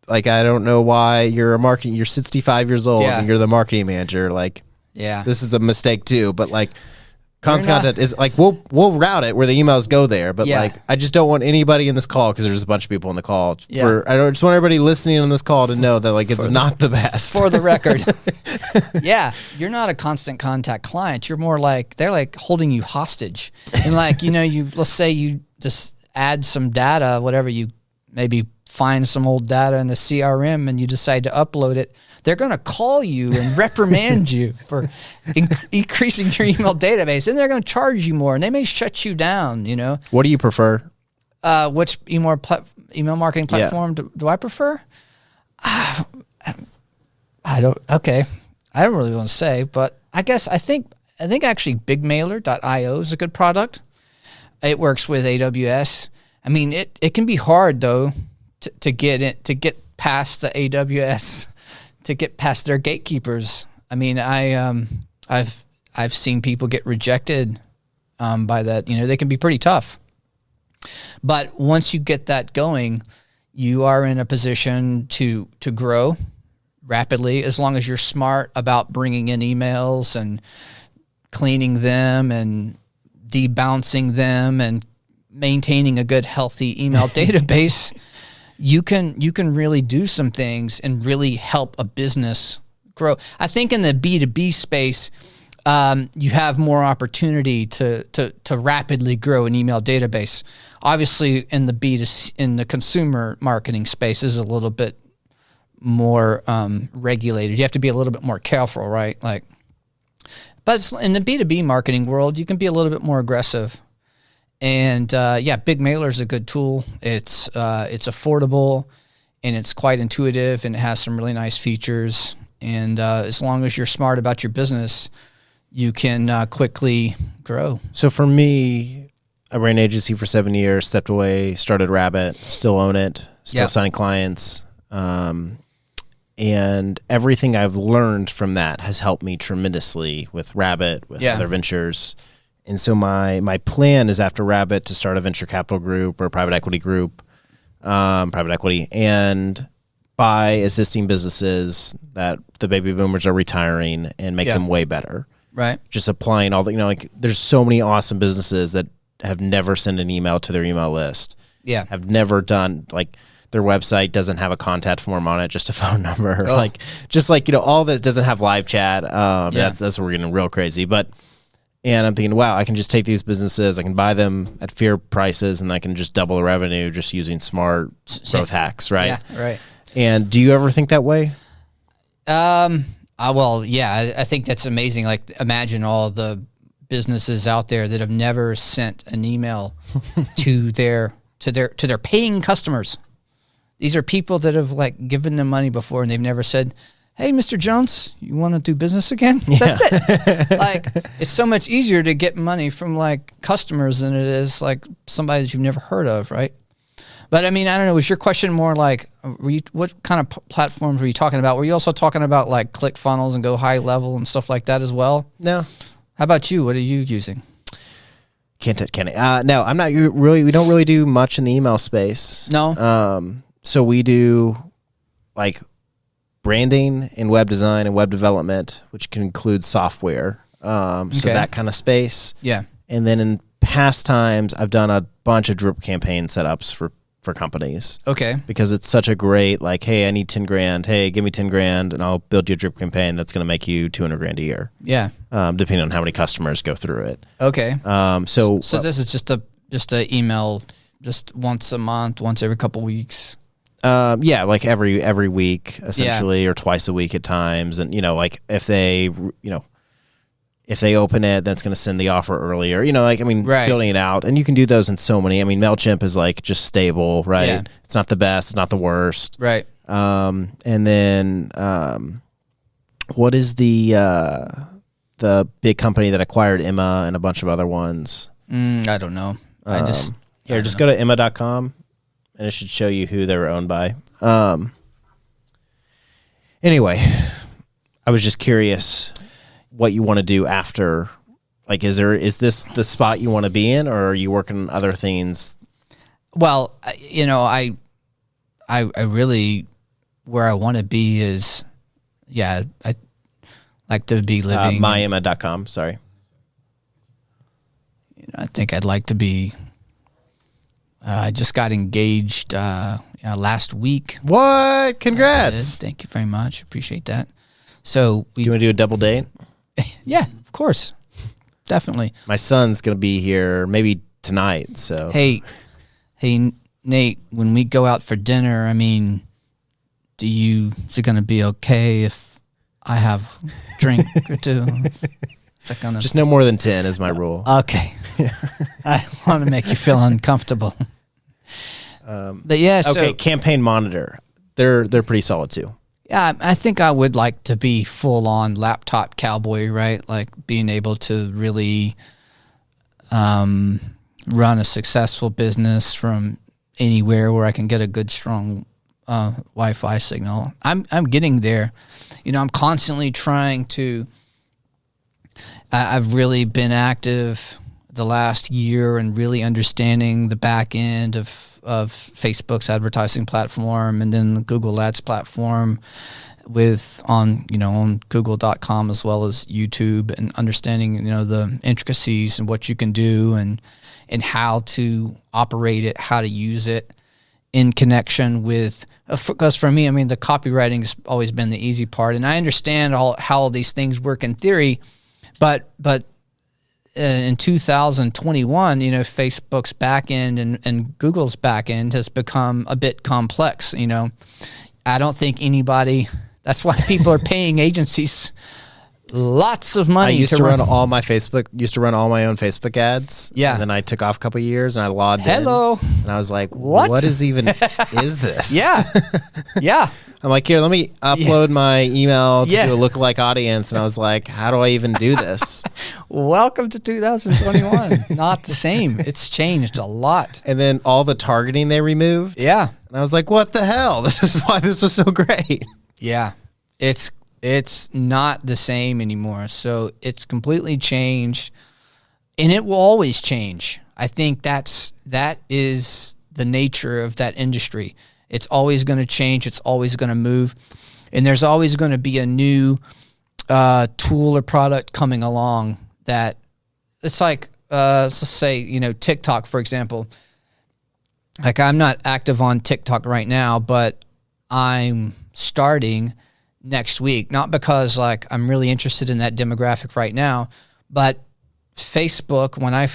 Like, I don't know why you're 65 years old and you're the marketing manager. Like, this is a mistake too. But like, Constant Contact is like, we'll route it where the emails go there. But like, I just don't want anybody in this call, because there's a bunch of people in the call. Yeah. I just want everybody listening on this call to know that like it's not the best. For the record. Yeah, you're not a Constant Contact client. You're more like, they're like holding you hostage. And like, let's say you just add some data, whatever, you maybe find some old data in the CRM and you decide to upload it. They're going to call you and reprimand you for increasing your email database, and they're going to charge you more, and they may shut you down, What do you prefer? Which email marketing platform do I prefer? I don't really want to say, but I think actually bigmailer.io is a good product. It works with AWS. I mean, it can be hard though to get past the AWS, to get past their gatekeepers. I mean, I've seen people get rejected by that. They can be pretty tough. But once you get that going, you are in a position to grow rapidly, as long as you're smart about bringing in emails and cleaning them and debouncing them and maintaining a good, healthy email database. you can really do some things and really help a business grow. I think in the B2B space, you have more opportunity to rapidly grow an email database. Obviously, in the B2C, in the consumer marketing space, is a little bit more regulated. You have to be a little bit more careful, right? Like, but in the B2B marketing world, you can be a little bit more aggressive. And Big Mailer is a good tool. It's affordable, and it's quite intuitive, and it has some really nice features. And as long as you're smart about your business, you can quickly grow. So for me, I ran an agency for 7 years, stepped away, started Rabbit, still own it, still signing clients. And everything I've learned from that has helped me tremendously with Rabbit, with other ventures. And so my plan is after Rabbit to start a venture capital group or a private equity group, and buy existing businesses that the baby boomers are retiring and make them way better. Right. Just applying all the, like there's so many awesome businesses that have never sent an email to their email list. Yeah. Have never done, like, their website doesn't have a contact form on it, just a phone number. Oh. All this doesn't have live chat. That's where we're getting real crazy. And I'm thinking, wow, I can just take these businesses, I can buy them at fair prices, and I can just double the revenue just using smart growth hacks, right? Yeah, right. And do you ever think that way? I think that's amazing. Like, imagine all the businesses out there that have never sent an email to their paying customers. These are people that have like given them money before, and they've never said, "Hey, Mr. Jones, you want to do business again?" That's it. Like, it's so much easier to get money from like customers than it is like somebody that you've never heard of, right? But I mean, I don't know. Was your question more like, what kind of platforms were you talking about? Were you also talking about like ClickFunnels and Go High Level and stuff like that as well? No. How about you? What are you using? No, I'm not really. We don't really do much in the email space. No. So we do like branding and web design and web development, which can include software. So that kind of space. Yeah. And then in past times, I've done a bunch of drip campaign setups for companies. Okay. Because it's such a great, like, hey, I need 10 grand. Hey, give me 10 grand and I'll build you a drip campaign that's going to make you 200 grand a year. Yeah. Depending on how many customers go through it. Okay. So this is just a email, just once a month, once every couple weeks. Like every week essentially, or twice a week at times. And, like if they open it, that's going to send the offer earlier, building it out. And you can do those in so many. I mean, MailChimp is like just stable, right? Yeah. It's not the best. It's not the worst. Right. And then, what is the big company that acquired Emma and a bunch of other ones? I don't know. Just go to emma.com and it should show you who they were owned by. Anyway, I was just curious what you want to do after. Like, is this the spot you want to be in, or are you working on other things? Well, I really, where I want to be is, I like to be living. myemma.com, sorry. I think I'd like to be, I just got engaged last week. What? Congrats. Thank you very much. Appreciate that. So do you want to do a double date? Yeah, of course. Definitely. My son's going to be here maybe tonight, so. Hey, Nate, when we go out for dinner, I mean, is it going to be okay if I have a drink or two? Just no more than 10 is my rule. Okay. I want to make you feel uncomfortable. But yeah, okay, Campaign Monitor. They're pretty solid too. Yeah, I think I would like to be full on laptop cowboy, right? Like being able to really run a successful business from anywhere where I can get a good, strong Wi-Fi signal. I'm getting there. I'm constantly trying to. I've really been active the last year and really understanding the back end of Facebook's advertising platform, and then the Google Ads platform on Google.com as well as YouTube, and understanding the intricacies and what you can do and how to operate it, how to use it. in connection with, because for me, I mean, the copywriting has always been the easy part, and I understand how all these things work in theory, but in 2021, you know, Facebook's back end and Google's back end has become a bit complex. You know, I don't think anybody. That's why people are paying agencies lots of money. I used to run all my Facebook, used to run all my own Facebook ads. Yeah. And then I took off a couple of years and I logged in. And I was like, what is this? Yeah. Yeah. I'm like, here, let me upload my email to do a lookalike audience. And I was like, how do I even do this? Welcome to 2021. Not the same. It's changed a lot. And then all the targeting they removed. Yeah. And I was like, what the hell? This is why this was so great. Yeah. It's not the same anymore. So it's completely changed, and it will always change. I think that is the nature of that industry. It's always going to change. It's always going to move, and there's always going to be a new tool or product coming along that it's like, let's say, you know, TikTok, for example. Like, I'm not active on TikTok right now, but I'm starting next week, not because like I'm really interested in that demographic right now, but Facebook, when I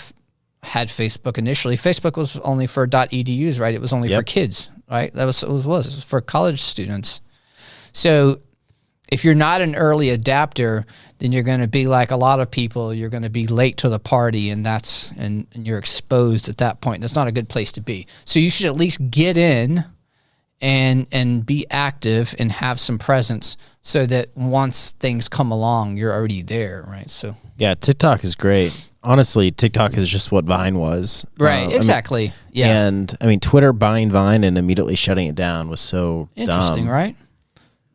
had Facebook initially, Facebook was only for .edus, right? It was only for kids, right? That was it was for college students. So if you're not an early adapter, then you're going to be like a lot of people. You're going to be late to the party, and and you're exposed at that point. That's not a good place to be. So you should at least get in and be active and have some presence, so that once things come along, you're already there, right? So yeah, TikTok is great. Honestly, TikTok is just what Vine was. Right, exactly. I mean, yeah. And I mean, Twitter buying Vine and immediately shutting it down was so interesting, dumb. Right?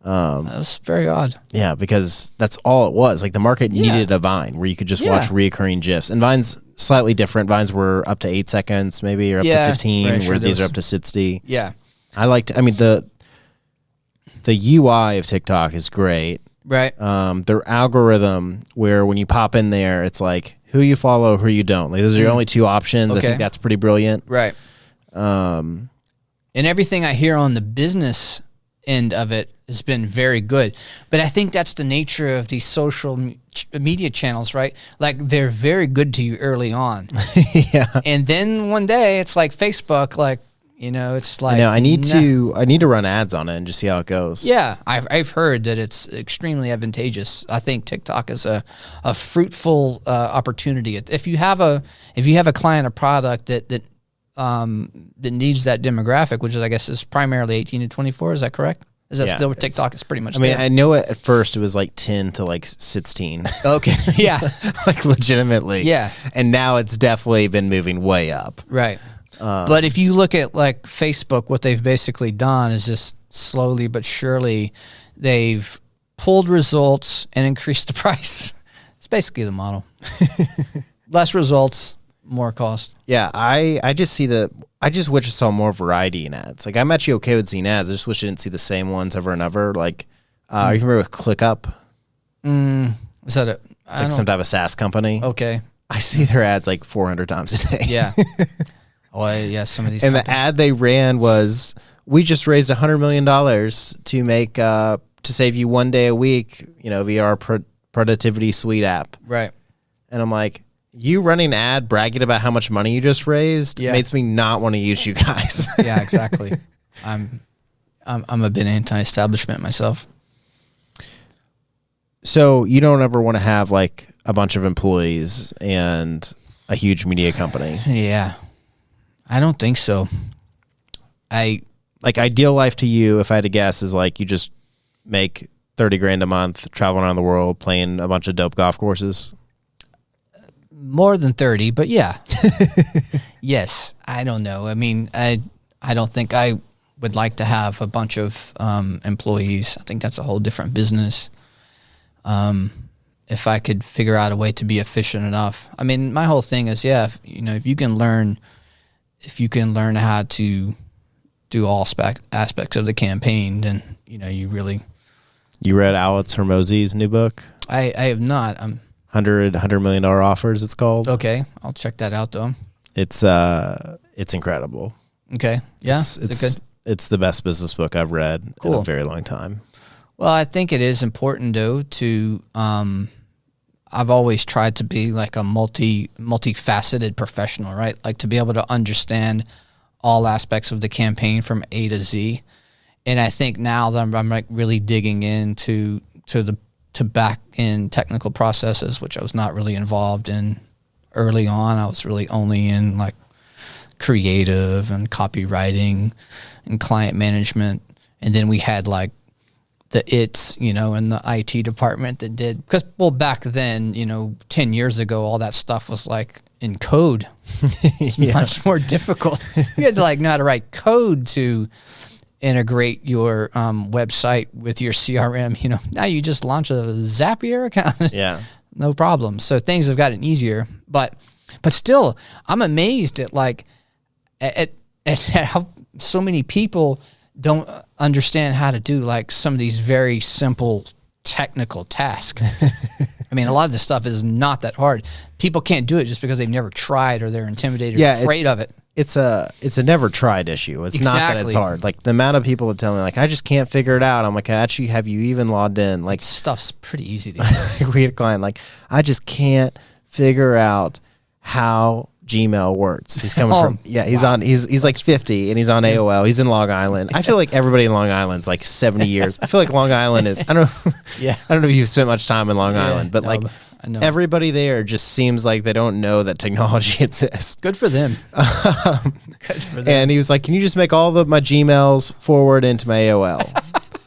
That was very odd. Yeah, because that's all it was. Like, the market needed a Vine where you could just watch reoccurring GIFs. And Vine's slightly different. Vines were up to 8 seconds, maybe, or up to 15, where these are up to 60. Yeah. I liked. I mean, the UI of TikTok is great. Right. Their algorithm, where when you pop in there, it's like who you follow, who you don't. Like, those are your only two options. Okay. I think that's pretty brilliant. Right. And everything I hear on the business end of it has been very good. But I think that's the nature of these social media channels, right? Like, they're very good to you early on. Yeah. And then one day it's like Facebook, like, you know, it's like, I need to run ads on it and just see how it goes. Yeah, I've heard that it's extremely advantageous. I think TikTok is a fruitful opportunity. If you have a client, a product that needs that demographic, which is, I guess, is primarily 18 to 24. Is that correct? Is that still where TikTok is pretty much? I mean, I know at first it was like 10 to like 16. Okay, yeah, like legitimately. Yeah, and now it's definitely been moving way up. Right. But if you look at like Facebook, what they've basically done is just slowly but surely they've pulled results and increased the price. It's basically the model. Less results, more cost. Yeah, I just wish I saw more variety in ads. Like, I'm actually okay with seeing ads. I just wish I didn't see the same ones over and over. Like, are you familiar with ClickUp? Is that it's like some type of SaaS company? Okay. I see their ads like 400 times a day. Yeah. Oh, yeah, some of these. And the ad they ran was, we just raised $100 million to make to save you 1 day a week, you know, via our productivity suite app. Right. And I'm like, you running an ad bragging about how much money you just raised makes me not want to use you guys. Yeah, exactly. I'm a bit anti-establishment myself. So you don't ever want to have like a bunch of employees and a huge media company? Yeah. I don't think so. Like, ideal life to you, if I had to guess, is like you just make $30,000 a month, traveling around the world, playing a bunch of dope golf courses. More than 30, but yeah. Yes. I don't know. I mean, I don't think I would like to have a bunch of employees. I think that's a whole different business. If I could figure out a way to be efficient enough. I mean, my whole thing is, if you can learn how to do all aspects of the campaign, then, you really... You read Alex Hormozy's new book? I have not. $100 million offers, it's called. Okay. I'll check that out, though. It's incredible. Okay. Yeah. It's the best business book I've read in a very long time. Well, I think it is important though to I've always tried to be like a multifaceted professional, right? Like to be able to understand all aspects of the campaign from A to Z. And I think now that I'm like really digging into to back in technical processes, which I was not really involved in early on. I was really only in like creative and copywriting and client management. And then we had like in the IT department that did, because, well, back then, 10 years ago, all that stuff was like in code. It's much more difficult. You had to like know how to write code to integrate your website with your CRM. Now you just launch a Zapier account. Yeah. No problem. So things have gotten easier, but still, I'm amazed at like, at how so many people don't understand how to do like some of these very simple technical tasks. I mean, a lot of this stuff is not that hard. People can't do it just because they've never tried or they're intimidated or afraid of it. It's a never tried issue. It's not that it's hard. Like the amount of people that tell me like, I just can't figure it out. I'm like, actually, have you even logged in? Like stuff's pretty easy these days. We had a client like, I just can't figure out how Gmail works. He's coming from he's like 50 and he's on AOL. He's in Long Island. I feel like everybody in Long Island's like 70 years. I feel like Long Island is I don't know if you've spent much time in Long Island, but I know. Everybody there just seems like they don't know that technology exists. Good for them. Good for them. And he was like, can you just make all of my Gmails forward into my AOL?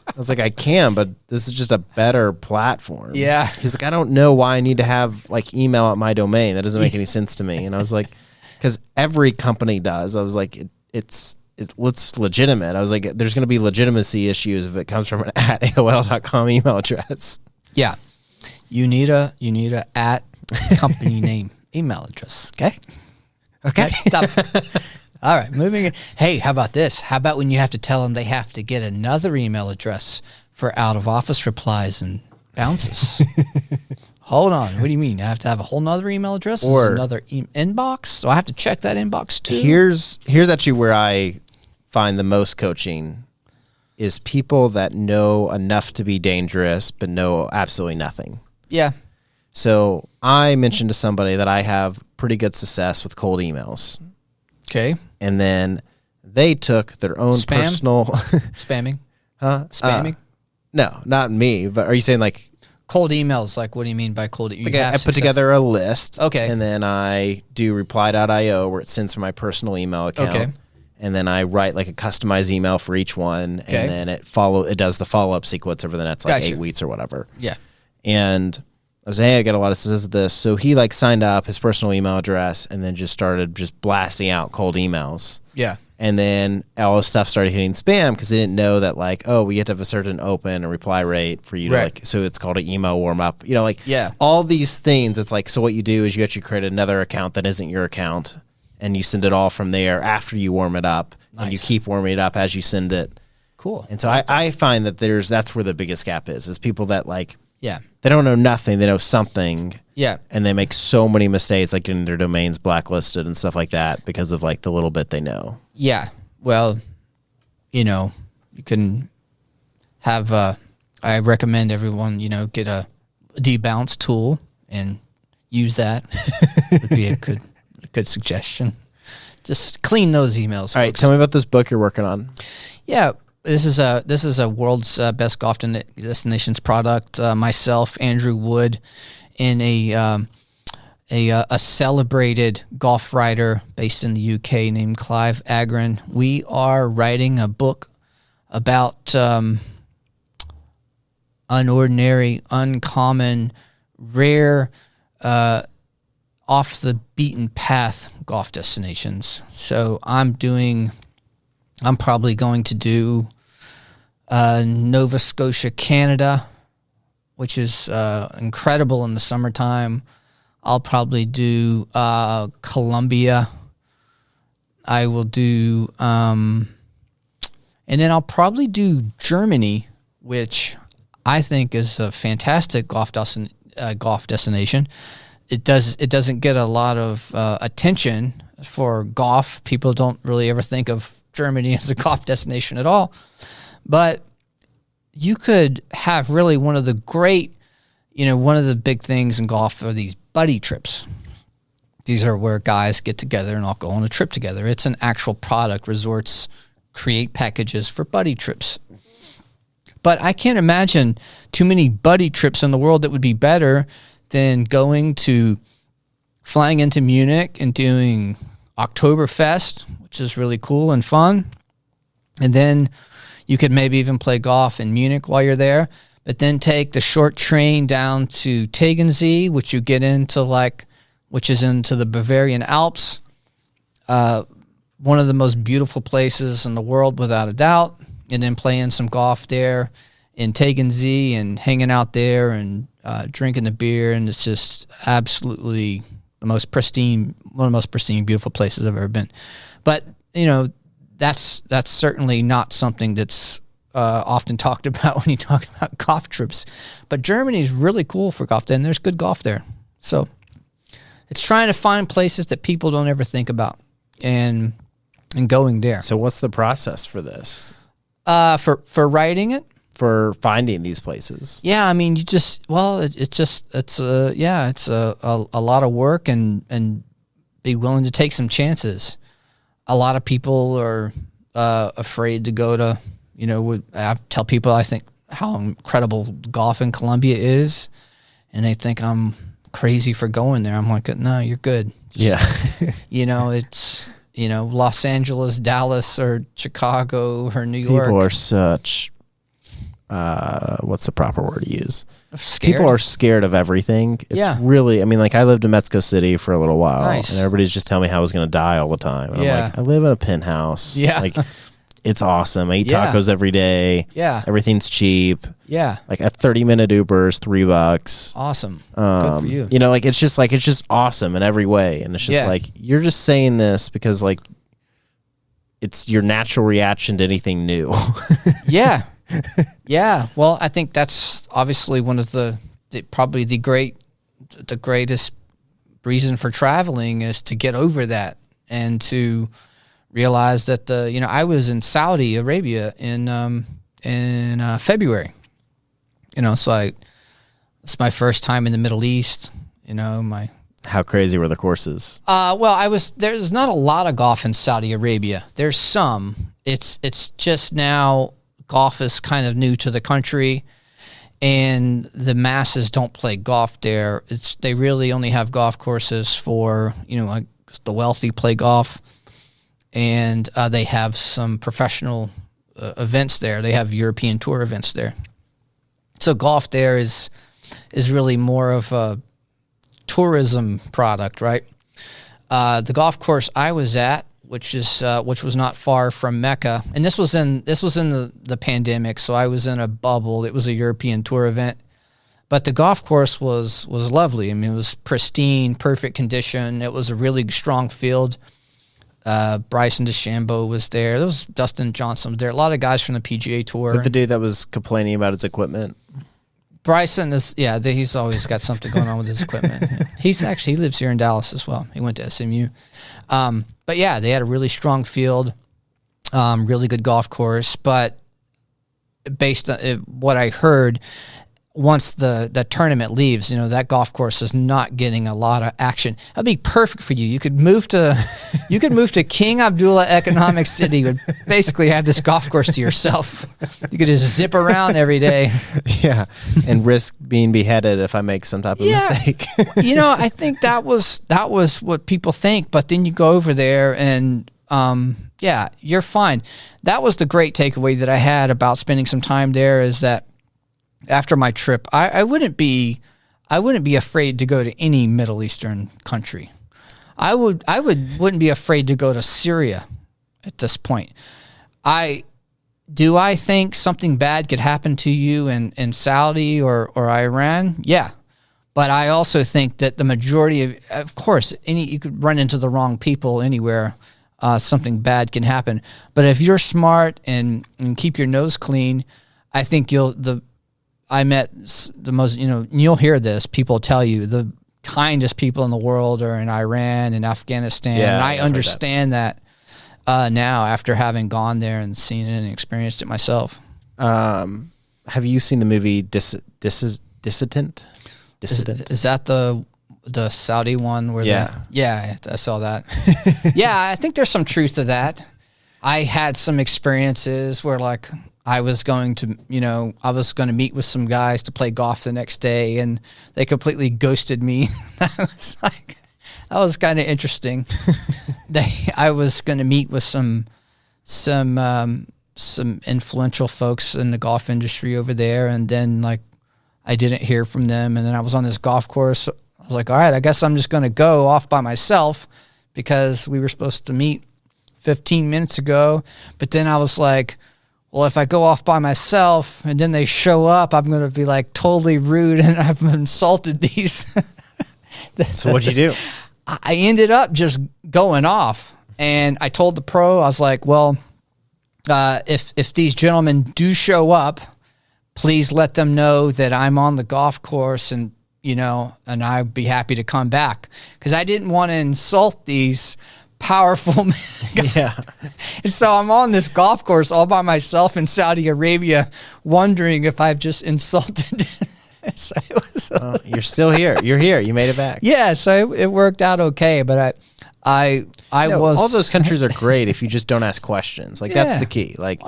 I was like, I can, but this is just a better platform. Yeah. He's like, I don't know why I need to have like email at my domain. That doesn't make any sense to me. And I was like, because every company does. I was like, it's legitimate. I was like, there's going to be legitimacy issues if it comes from an @AOL.com email address. Yeah. You need a at company name email address. Okay. Stop. All right, moving in. Hey, how about this? How about when you have to tell them they have to get another email address for out-of-office replies and bounces? Hold on. What do you mean? I have to have a whole nother email address? Or another inbox? So I have to check that inbox too? Here's actually where I find the most coaching is people that know enough to be dangerous but know absolutely nothing. Yeah. So I mentioned to somebody that I have pretty good success with cold emails. Okay. And then they took their own personal... Spamming? Huh? Spamming? No, not me. But are you saying like... Cold emails, like what do you mean by cold emails? Like I put together a list. Okay. And then I do reply.io where it sends from my personal email account. Okay. And then I write like a customized email for each one. Okay. And then it does the follow-up sequence over the next like 8 weeks or whatever. Yeah. And... I was like, hey, I got a lot of success with this. So he like signed up his personal email address and then just started just blasting out cold emails. Yeah. And then all his stuff started hitting spam because they didn't know that like, oh, we have to have a certain open and reply rate for you to like, so it's called an email warm up. All these things. It's like, so what you do is you actually create another account that isn't your account and you send it all from there after you warm it up. Nice. And you keep warming it up as you send it. Cool. And so I find that that's where the biggest gap is people that like, they don't know nothing. They know something. Yeah. And they make so many mistakes, like getting their domains blacklisted and stuff like that because of like the little bit they know. Yeah. Well, you can have, I recommend everyone, get a debounce tool and use that. Would be a good suggestion. Just clean those emails. All right. Tell me about this book you're working on. Yeah. This is a world's best golf destinations product. Myself, Andrew Wood, and a celebrated golf writer based in the UK named Clive Agron. We are writing a book about unordinary, uncommon, rare, off the beaten path golf destinations. So I'm probably going to do Nova Scotia, Canada, which is incredible in the summertime. I'll probably do Colombia. I will do, and then I'll probably do Germany, which I think is a fantastic golf destination. It doesn't get a lot of attention for golf. People don't really ever think of Germany as a golf destination at all. But you could have really one of the big things in golf are these buddy trips. These are where guys get together and all go on a trip together. It's an actual product. Resorts create packages for buddy trips. But I can't imagine too many buddy trips in the world that would be better than flying into Munich and doing Oktoberfest, which is really cool and fun. And then you could maybe even play golf in Munich while you're there, but then take the short train down to Tegernsee, which you get into which is into the Bavarian Alps. One of the most beautiful places in the world, without a doubt. And then playing some golf there in Tegernsee and hanging out there and drinking the beer. And it's just absolutely one of the most pristine, beautiful places I've ever been. But, that's certainly not something that's often talked about when you talk about golf trips. But Germany is really cool for golf, and there's good golf there. So it's trying to find places that people don't ever think about and going there. So what's the process for this? For writing it? For finding these places? Yeah, I mean, it's a lot of work and be willing to take some chances. A lot of people are afraid to go to, I tell people I think how incredible golf in Colombia is, and they think I'm crazy for going there. I'm like, no, you're good. Just, it's, Los Angeles, Dallas, or Chicago, or New York. People are such, what's the proper word to use? Scared? People are scared of everything. It's really, I lived in Mexico City for a little while, nice. And everybody's just telling me how I was going to die all the time. And I'm like, I live in a penthouse. Yeah. It's awesome. I eat tacos every day. Yeah. Everything's cheap. Yeah. A 30-minute Uber is $3. Awesome. Good for you. It's just awesome in every way. And it's just you're just saying this because it's your natural reaction to anything new. Yeah. Yeah. Well, I think that's obviously one of probably the greatest reason for traveling is to get over that and to realize that I was in Saudi Arabia in February. So it's my first time in the Middle East. How crazy were the courses? There's not a lot of golf in Saudi Arabia. There's some. It's just now golf is kind of new to the country, and the masses don't play golf there. They really only have golf courses for the wealthy play golf, and they have some professional events there. They have European Tour events there. So golf there is really more of a tourism product, right? The golf course I was at, which was not far from Mecca, and this was in the pandemic, so I was in a bubble. It was a European Tour event, but the golf course was lovely. It was pristine, perfect condition. It was a really strong field. Bryson DeChambeau was there. There was Dustin Johnson was there. A lot of guys from the PGA Tour. Is that the dude that was complaining about his equipment? Bryson is, he's always got something going on with his equipment. Yeah. He lives here in Dallas as well. He went to SMU. But yeah, they had a really strong field, really good golf course. But based on what I heard, once the tournament leaves, that golf course is not getting a lot of action. That'd be perfect for you. You could move to King Abdullah Economic City, would basically have this golf course to yourself. You could just zip around every day. Yeah, and risk being beheaded if I make some type of mistake. I think that was what people think, but then you go over there and you're fine. That was the great takeaway that I had about spending some time there, is that after my trip, I wouldn't be afraid to go to any Middle Eastern country. I wouldn't be afraid to go to Syria at this point. I think something bad could happen to you in Saudi or Iran? Yeah. But I also think that the majority of course, you could run into the wrong people anywhere. Something bad can happen. But if you're smart and keep your nose clean, I think I met the most, you'll hear this, people tell you, the kindest people in the world are in Iran and Afghanistan. Yeah, and I I've heard understand that now after having gone there and seen it and experienced it myself. Have you seen the movie Dissident? Is that the Saudi one? Where yeah, I saw that. Yeah, I think there's some truth to that. I had some experiences where like I was going to meet with some guys to play golf the next day, and they completely ghosted me. That was kind of interesting. I was going to meet with some influential folks in the golf industry over there, and then like I didn't hear from them, and then I was on this golf course. I was like, all right, I guess I'm just going to go off by myself because we were supposed to meet 15 minutes ago. But then I was like, well, if I go off by myself and then they show up, I'm going to be like totally rude and I've insulted these. So what'd you do? I ended up just going off, and I told the pro, I was like, well, if these gentlemen do show up, please let them know that I'm on the golf course, and and I'd be happy to come back, because I didn't want to insult these powerful men. Yeah. And so I'm on this golf course all by myself in Saudi Arabia, wondering if I've just insulted. So it was, you're still here. You're here. You made it back. yeah, so it worked out okay, but I was. All those countries are great if you just don't ask questions. Like that's the key. Like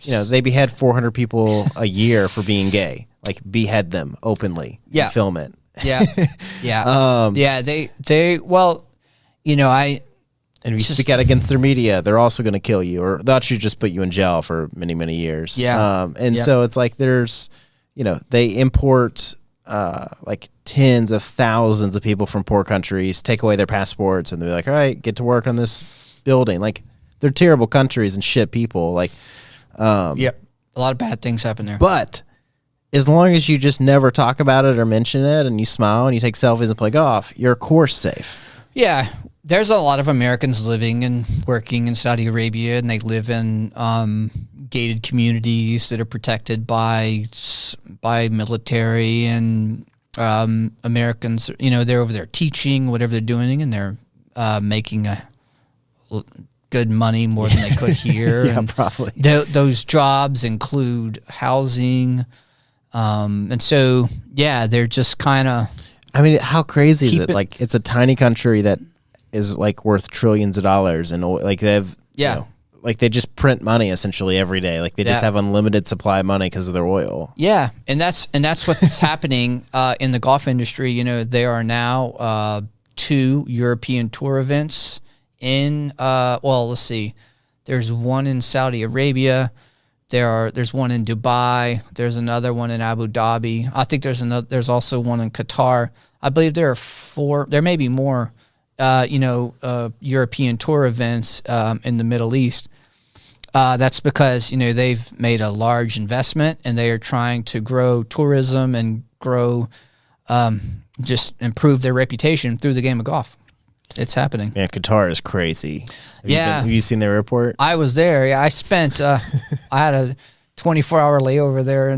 they behead 400 people a year for being gay. Like behead them openly. Yeah. And film it. Yeah, yeah, yeah. They well, and if you speak out against their media, they're also going to kill you, or they'll actually just put you in jail for many, many years. Yeah. So it's like there's, they import like tens of thousands of people from poor countries, take away their passports, and they're like, all right, get to work on this building. Like they're terrible countries and shit people. Like, yep, a lot of bad things happen there. But as long as you just never talk about it or mention it, and you smile and you take selfies and play golf, you're of course safe. Yeah. There's a lot of Americans living and working in Saudi Arabia, and they live in gated communities that are protected by military, and Americans, they're over there teaching, whatever they're doing, and they're making good money, more than they could here. Yeah, and probably. Those jobs include housing, and so they're just kind of. I mean, how crazy is it? Like, it's a tiny country that is like worth trillions of dollars, and like they have, like they just print money essentially every day. Like they just have unlimited supply of money because of their oil. Yeah, and that's what's happening in the golf industry. There are now 2 European tour events in. Let's see, there's one in Saudi Arabia. There's one in Dubai. There's another one in Abu Dhabi. I think there's also one in Qatar. I believe there are 4. There may be more. European tour events in the Middle East. That's because, they've made a large investment, and they are trying to grow tourism and grow, just improve their reputation through the game of golf. It's happening. Man, Qatar is crazy. Have you seen their report? I was there. Yeah, I spent, I had a 24-hour layover there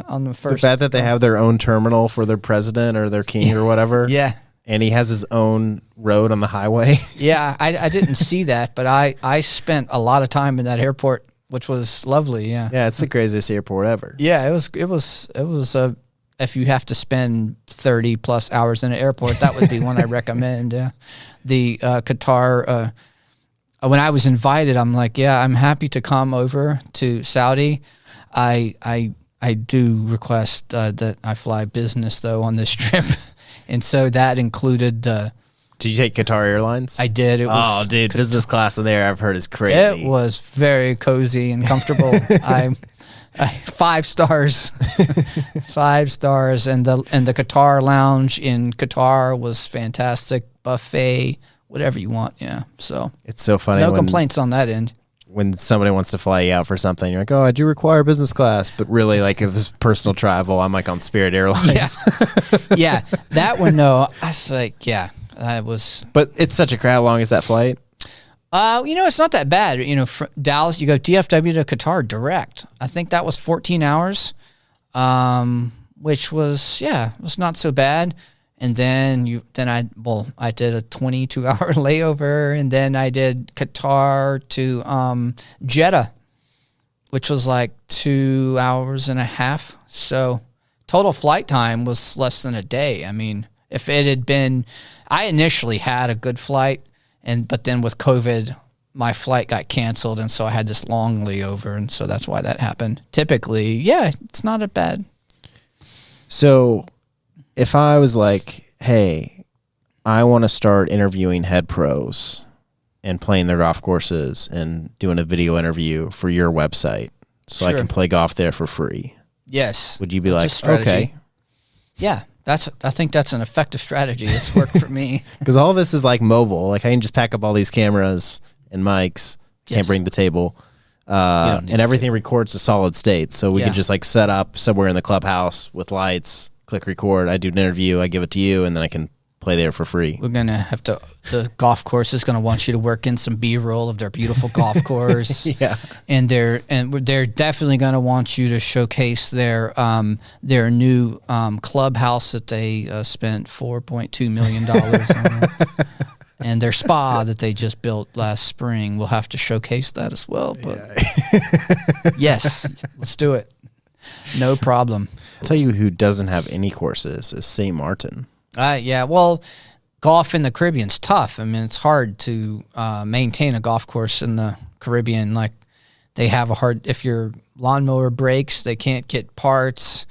on the first. The fact that they have their own terminal for their president or their king or whatever. Yeah. And he has his own road on the highway. Yeah, I didn't see that, but I spent a lot of time in that airport, which was lovely. Yeah. Yeah, it's the craziest airport ever. Yeah, it was if you have to spend 30 plus hours in an airport, that would be one I recommend. Yeah. The Qatar, when I was invited, I'm like, yeah, I'm happy to come over to Saudi. I do request that I fly business though on this trip. And so that included. Did you take Qatar Airlines? I did. It was business class in there, I've heard, is crazy. It was very cozy and comfortable. I 5 stars, 5 stars, and the Qatar lounge in Qatar was fantastic. Buffet, whatever you want. Yeah, so it's so funny. No complaints on that end. When somebody wants to fly you out for something, you're like, oh, I do require business class. But really, like, if it's personal travel, I'm like on Spirit Airlines. Yeah. Yeah. That one, though, I was like, yeah, I was. But it's such a crowd. How long is that flight? It's not that bad. From Dallas, you go DFW to Qatar direct. I think that was 14 hours, which was, was not so bad. And then I did a 22-hour layover, and then I did Qatar to Jeddah, which was like 2 hours and a half. So total flight time was less than a day. I mean, if it had been, I initially had a good flight, but then with COVID, my flight got canceled, and so I had this long layover, and so that's why that happened. Typically, yeah, it's not a bad. So if I was like, hey, I want to start interviewing head pros and playing their golf courses and doing a video interview for your website so I can play golf there for free. Yes. Would you be like, okay. Yeah, I think that's an effective strategy. It's worked for me. Because all this is like mobile. Like I can just pack up all these cameras and mics. Can't bring the table. And everything records a solid state. So we could just like set up somewhere in the clubhouse with lights, click record. I do an interview. I give it to you, and then I can play there for free. We're going to have to, the golf course is going to want you to work in some B-roll of their beautiful golf course. Yeah. And they're definitely going to want you to showcase their new clubhouse that they spent $4.2 million on. And their spa that they just built last spring. We'll have to showcase that as well. But yes, let's do it. No problem. I'll tell you who doesn't have any courses is St. Martin. Yeah, well, golf in the Caribbean's tough. I mean, it's hard to maintain a golf course in the Caribbean. Like, they have a hard, if your lawnmower breaks, they can't get parts.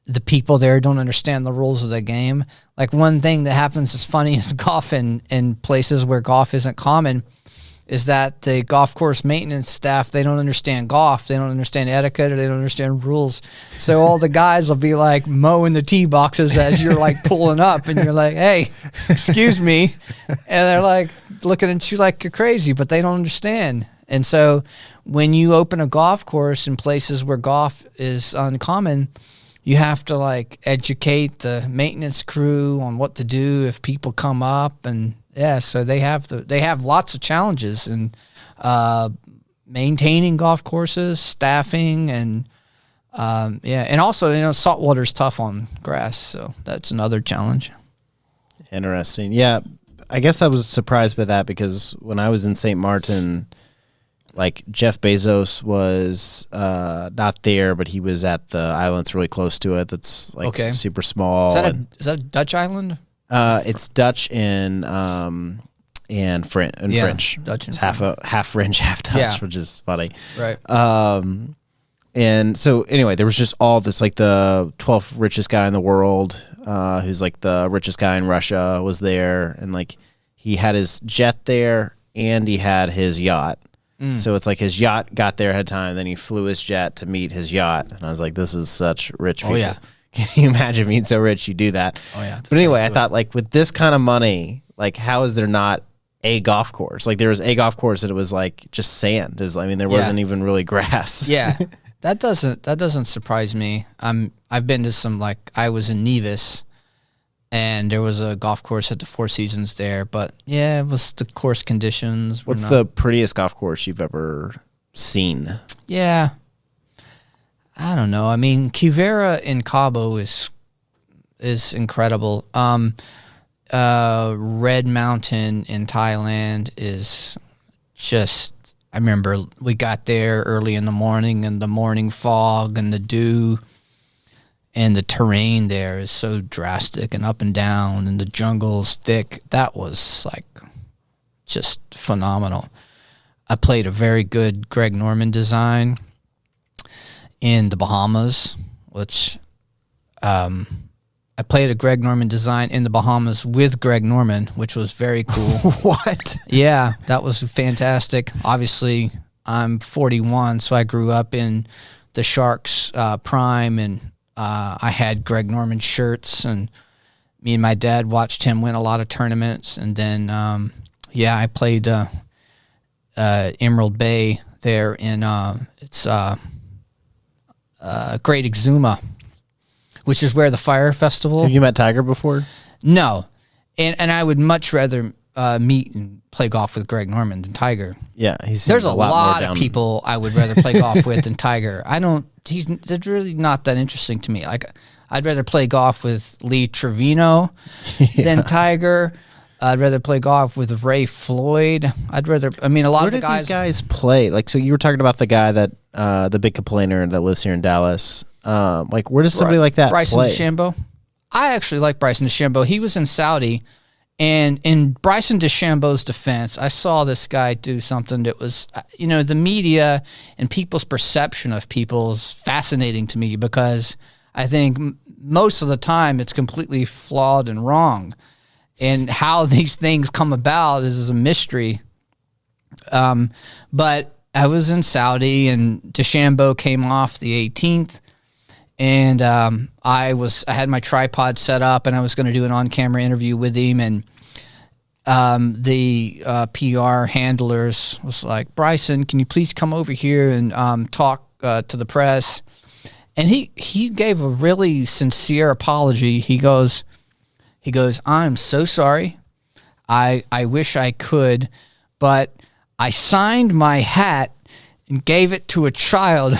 The people there don't understand the rules of the game. Like, one thing that happens that's funny is golf in places where golf isn't common is that the golf course maintenance staff, they don't understand golf. They don't understand etiquette, or they don't understand rules. So all the guys will be like mowing the tee boxes as you're like pulling up, and you're like, hey, excuse me. And they're like looking at you like you're crazy, but they don't understand. And so when you open a golf course in places where golf is uncommon, you have to like educate the maintenance crew on what to do if people come up. And yeah, so they have lots of challenges in maintaining golf courses, staffing, and and also saltwater's tough on grass, so that's another challenge. Interesting. Yeah, I guess I was surprised by that because when I was in St. Martin, like Jeff Bezos was not there, but he was at the island that's really close to it. That's like super small. Is that a Dutch island? It's Dutch and French. Dutch and it's half French, half Dutch, which is funny. Right. And so anyway, there was just all this, like the 12th richest guy in the world, who's like the richest guy in Russia, was there, and like he had his jet there and he had his yacht. So it's like his yacht got there ahead of time, then he flew his jet to meet his yacht, and I was like, this is such rich people. Oh yeah. Can you imagine being so rich you do that? Oh, yeah. But anyway, I thought, like, with this kind of money, like, how is there not a golf course? Like, there was a golf course and it was, like, just sand. There wasn't even really grass. Yeah. That doesn't surprise me. I've been to some, like, I was in Nevis, and there was a golf course at the Four Seasons there. But, yeah, it was the course conditions. What's the prettiest golf course you've ever seen? Yeah. I don't know. I mean, Quivira in Cabo is incredible. Red Mountain in Thailand is just, I remember we got there early in the morning, and the morning fog and the dew, and the terrain there is so drastic and up and down, and the jungle's thick. That was like just phenomenal. I played a very good Greg Norman design in the Bahamas, which I played a Greg Norman design in the Bahamas with Greg Norman, which was very cool. What? Yeah, that was fantastic. Obviously, I'm 41, so I grew up in the Sharks prime, and I had Greg Norman shirts, and me and my dad watched him win a lot of tournaments. And then, I played Emerald Bay there in Great Exuma, which is where the Fire Festival. Have you met Tiger before? No, and I would much rather meet and play golf with Greg Norman than Tiger. Yeah, there's a lot of people I would rather play golf with than Tiger. He's really not that interesting to me. Like, I'd rather play golf with Lee Trevino than Tiger. I'd rather play golf with Ray Floyd. A lot Where of the did guys. these guys play? Like, so you were talking about the guy that, the big complainer that lives here in Dallas. Like, where does somebody like that Bryson play? DeChambeau. I actually like Bryson DeChambeau. He was in Saudi, and in Bryson DeChambeau's defense, I saw this guy do something that was, the media and people's perception of people is fascinating to me because I think most of the time it's completely flawed and wrong. And how these things come about is a mystery. But I was in Saudi, and DeChambeau came off the 18th, and I had my tripod set up, and I was going to do an on-camera interview with him, and the PR handlers was like, Bryson, can you please come over here and talk to the press? And he gave a really sincere apology. He goes, I'm so sorry. I wish I could, but I signed my hat and gave it to a child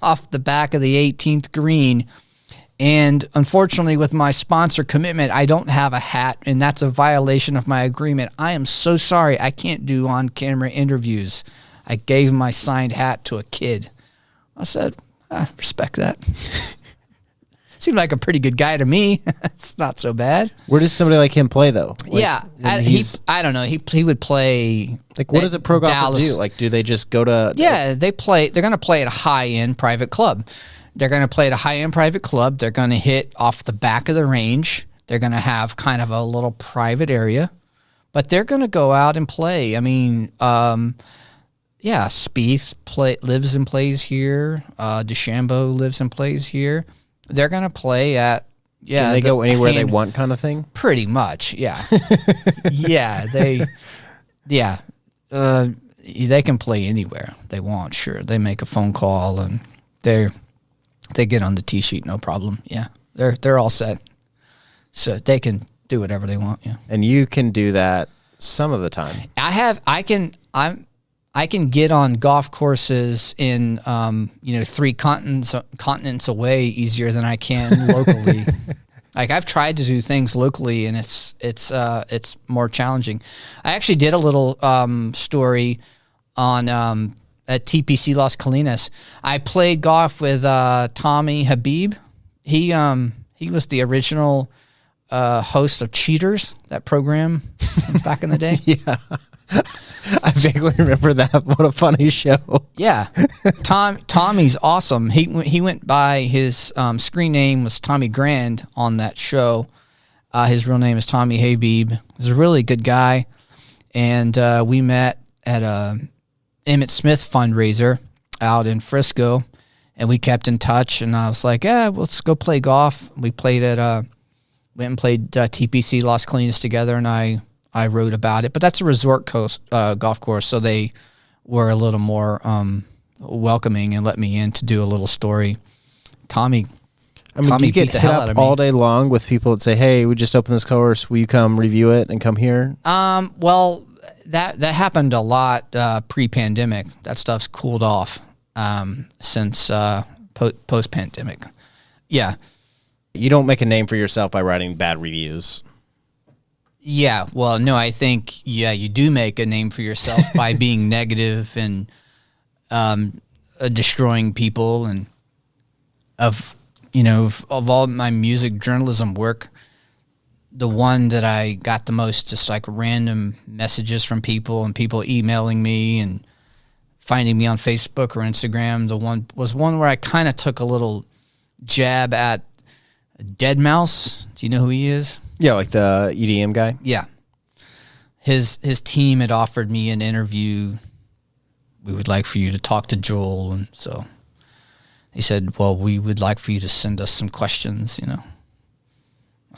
off the back of the 18th green. And unfortunately, with my sponsor commitment, I don't have a hat, and that's a violation of my agreement. I am so sorry. I can't do on-camera interviews. I gave my signed hat to a kid. I said, I respect that. Seemed like a pretty good guy to me. It's not so bad. Where does somebody like him play though? Like, I don't know. He would play. Like, what does a pro golfer do? Like, do they just go to? Yeah, they play. They're going to play at a high-end private club. They're going to play at a high-end private club. They're going to hit off the back of the range. They're going to have kind of a little private area, but they're going to go out and play. I mean, Spieth lives and plays here. DeChambeau lives and plays here. They're going to play at, Can they go anywhere they want kind of thing? Pretty much, yeah. They can play anywhere they want, sure. They make a phone call and they get on the tee sheet, no problem. Yeah, they're all set. So they can do whatever they want, yeah. And you can do that some of the time. I can get on golf courses in 3 continents away easier than I can locally. Like, I've tried to do things locally, and it's more challenging. I actually did a little story on at TPC Las Colinas. I played golf with Tommy Habib. He was the original host of Cheaters, that program back in the day. Yeah. I vaguely remember that. What a funny show. Yeah. Tommy's awesome. He went by his screen name was Tommy Grand on that show. His real name is Tommy Habib. He's a really good guy. And we met at a Emmett Smith fundraiser out in Frisco, and we kept in touch, and I was like, yeah, let's go play golf. We played went and played TPC Las Colinas together, and I wrote about it. But that's a resort golf course, so they were a little more welcoming and let me in to do a little story. Tommy do you get hit up all day long with people that say, hey, we just opened this course, will you come review it and come here? Well, that happened a lot pre-pandemic. That stuff's cooled off since post-pandemic. Yeah. You don't make a name for yourself by writing bad reviews. Yeah, well, no, I think, you do make a name for yourself by being negative and destroying people. And of all my music journalism work, the one that I got the most just like random messages from people and people emailing me and finding me on Facebook or Instagram. The one where I kind of took a little jab at Deadmau5. Do you know who he is? Yeah, like the EDM guy? Yeah. His team had offered me an interview. We would like for you to talk to Joel. And so he said, well, we would like for you to send us some questions,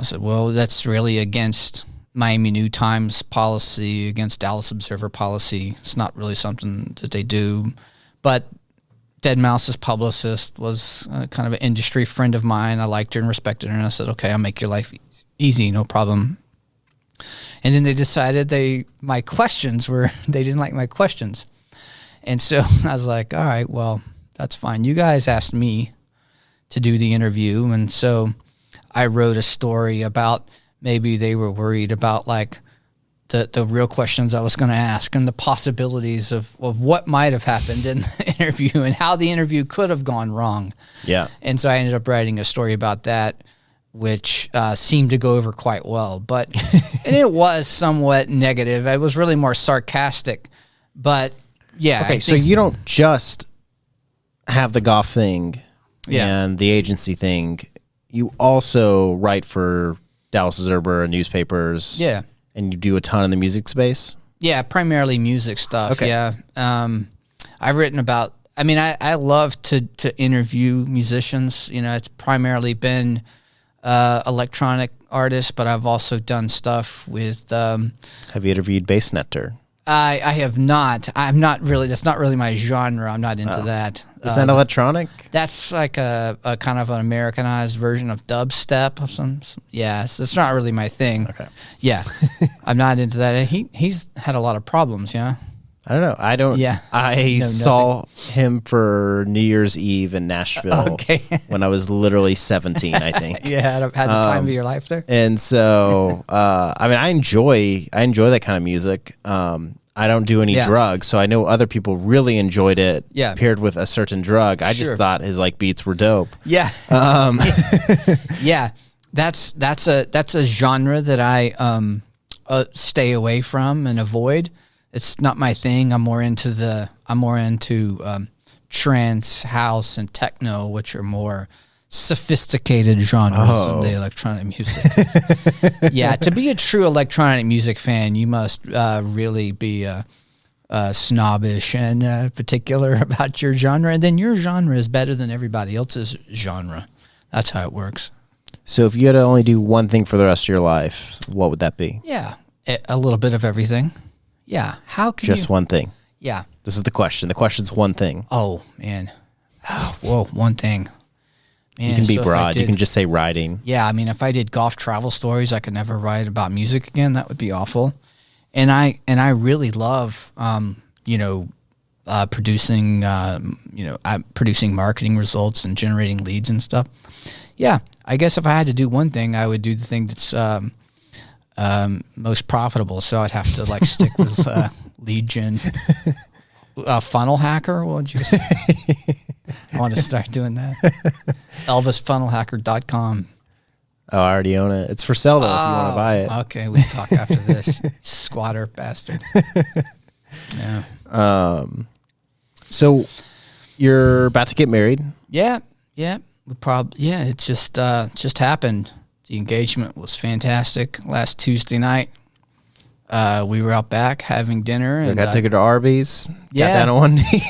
I said, well, that's really against Miami New Times policy, against Dallas Observer policy. It's not really something that they do. But Deadmau5's publicist was kind of an industry friend of mine. I liked her and respected her, and I said, okay, I'll make your life easy, no problem. And then they decided they didn't like my questions. And so I was like, all right, well, that's fine. You guys asked me to do the interview. And so I wrote a story about maybe they were worried about like the real questions I was going to ask and the possibilities of what might have happened in the interview and how the interview could have gone wrong. Yeah. And so I ended up writing a story about that, which seemed to go over quite well. But and it was somewhat negative. It was really more sarcastic. But yeah. Okay, so you don't just have the Goth thing and the agency thing. You also write for Dallas Observer and newspapers. Yeah. And you do a ton in the music space? Yeah, primarily music stuff. Okay. Yeah. I've written about, I mean, I love to interview musicians. You know, it's primarily been electronic artists, but I've also done stuff with. Have you interviewed Bassnetter? I have not. I'm not really, that's not really my genre. I'm not into that. Is that electronic? That's like a kind of an Americanized version of dubstep of some yeah, it's not really my thing. Okay. Yeah. I'm not into that. He's had a lot of problems, yeah. I don't know. I don't. Yeah. I saw him for New Year's Eve in Nashville when I was literally 17, I think. Yeah, had the time of your life there. And so, I mean, I enjoy that kind of music. I don't do any drugs, so I know other people really enjoyed it. Yeah. Paired with a certain drug, I just thought his like beats were dope. Yeah. Yeah. That's a genre that I stay away from and avoid. It's not my thing. I'm more into trance, house, and techno, which are more sophisticated genres of the electronic music. Yeah, to be a true electronic music fan, you must really be snobbish and particular about your genre, and then your genre is better than everybody else's genre. That's how it works. So if you had to only do one thing for the rest of your life, what would that be? Yeah, a little bit of everything. Yeah, how can just one thing? Yeah, this is the question. The question's one thing. Oh man, whoa, one thing. Man, you can be broad. You can just say writing. Yeah, I mean, if I did golf travel stories, I could never write about music again. That would be awful. And I really love, producing, producing marketing results and generating leads and stuff. Yeah, I guess if I had to do one thing, I would do the thing that's most profitable. So I'd have to like stick with lead gen. Funnel hacker? What would you say? I want to start doing that. ElvisFunnelhacker.com. Oh, I already own it. It's for sale, though, if you want to buy it. Okay, we can talk after this. Squatter bastard. Yeah. So you're about to get married? Yeah. It just happened. The engagement was fantastic last Tuesday night. We were out back having dinner. And got to go to Arby's. Yeah. Got down on one knee.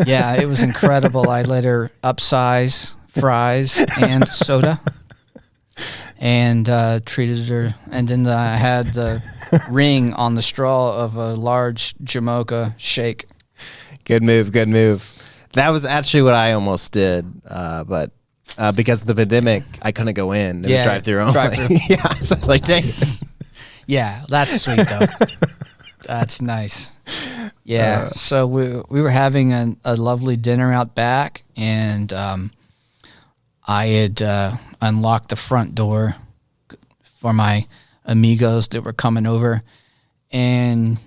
Yeah, it was incredible. I let her upsize fries and soda and treated her. And then I had the ring on the straw of a large Jamocha shake. Good move. That was actually what I almost did. But because of the pandemic, I couldn't go in. It was drive-through only. Yeah, so like, dang. Yeah, that's sweet though. That's nice. Yeah, so we were having a lovely dinner out back, and I had unlocked the front door for my amigos that were coming over, and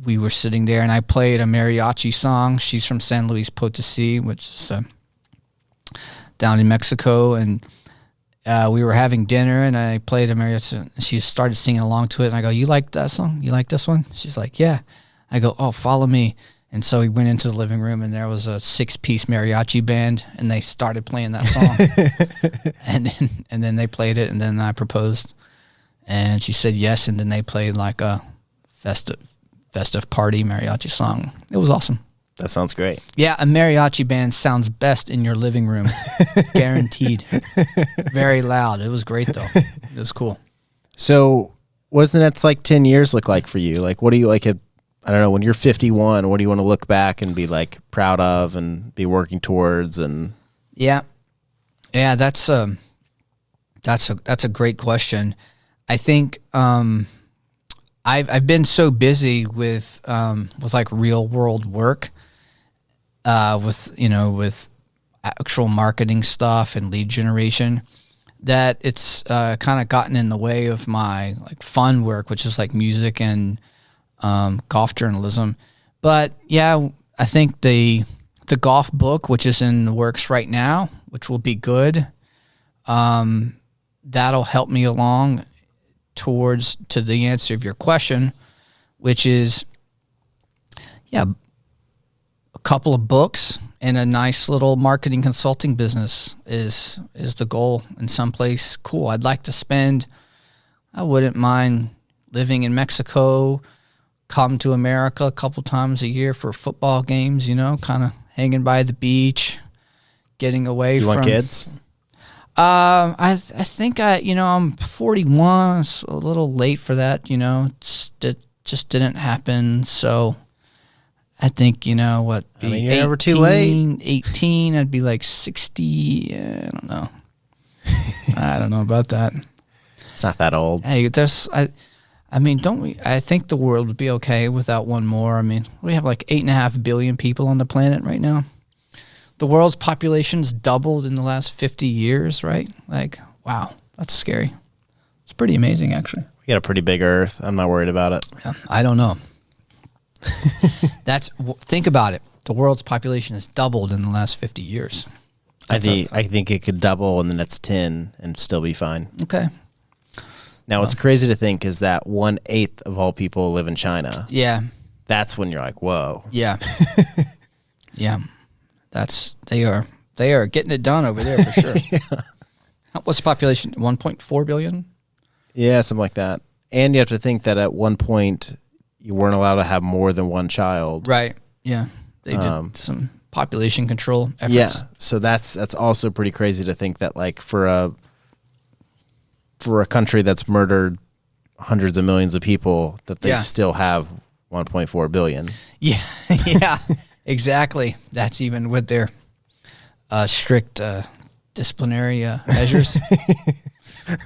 we were sitting there, and I played a mariachi song. She's from San Luis Potosí, which is down in Mexico, and we were having dinner, and I played a mariachi. She started singing along to it, and I go, "You like that song? You like this one?" She's like, "Yeah." I go, "Oh, follow me." And so we went into the living room, and there was a 6-piece mariachi band, and they started playing that song. and then they played it, and then I proposed, and she said yes, and then they played like a festive party mariachi song. It was awesome. That sounds great. Yeah, a mariachi band sounds best in your living room. Guaranteed. Very loud. It was great, though. It was cool. So what does the next, 10 years look like for you? Like, what do you, I don't know, when you're 51, what do you want to look back and be, proud of and be working towards? And Yeah, that's a great question. I think I've been so busy with real world work. With actual marketing stuff and lead generation, that it's kind of gotten in the way of my like fun work, which is like music and golf journalism. But yeah, I think the golf book, which is in the works right now, which will be good, that'll help me along to the answer of your question, which is, yeah, a couple of books and a nice little marketing consulting business is the goal in someplace cool. I wouldn't mind living in Mexico, come to America a couple times a year for football games, kind of hanging by the beach, getting away from... You want kids? I think I'm 41. It's a little late for that, it just didn't happen. So I think, you're never too late. 18, I'd be like 60. I don't know. I don't know about that. It's not that old. Hey, don't we? I think the world would be okay without one more. We have like 8.5 billion people on the planet right now. The world's population's doubled in the last 50 years, right? Like, wow, that's scary. It's pretty amazing, actually. We got a pretty big Earth. I'm not worried about it. Yeah, I don't know. Think about it. The world's population has doubled in the last 50 years. I think it could double in the next 10 and still be fine. Okay. Now, what's crazy to think is that 1/8 of all people live in China. Yeah. That's when you're like, whoa. Yeah. Yeah. They are getting it done over there for sure. Yeah. What's the population? 1.4 billion? Yeah, something like that. And you have to think that at one point you weren't allowed to have more than one child. Right. Yeah. They did some population control efforts. Yeah. So that's also pretty crazy to think that like for a country that's murdered hundreds of millions of people, that they still have 1.4 billion. Yeah. Yeah. Exactly. That's even with their strict disciplinary measures.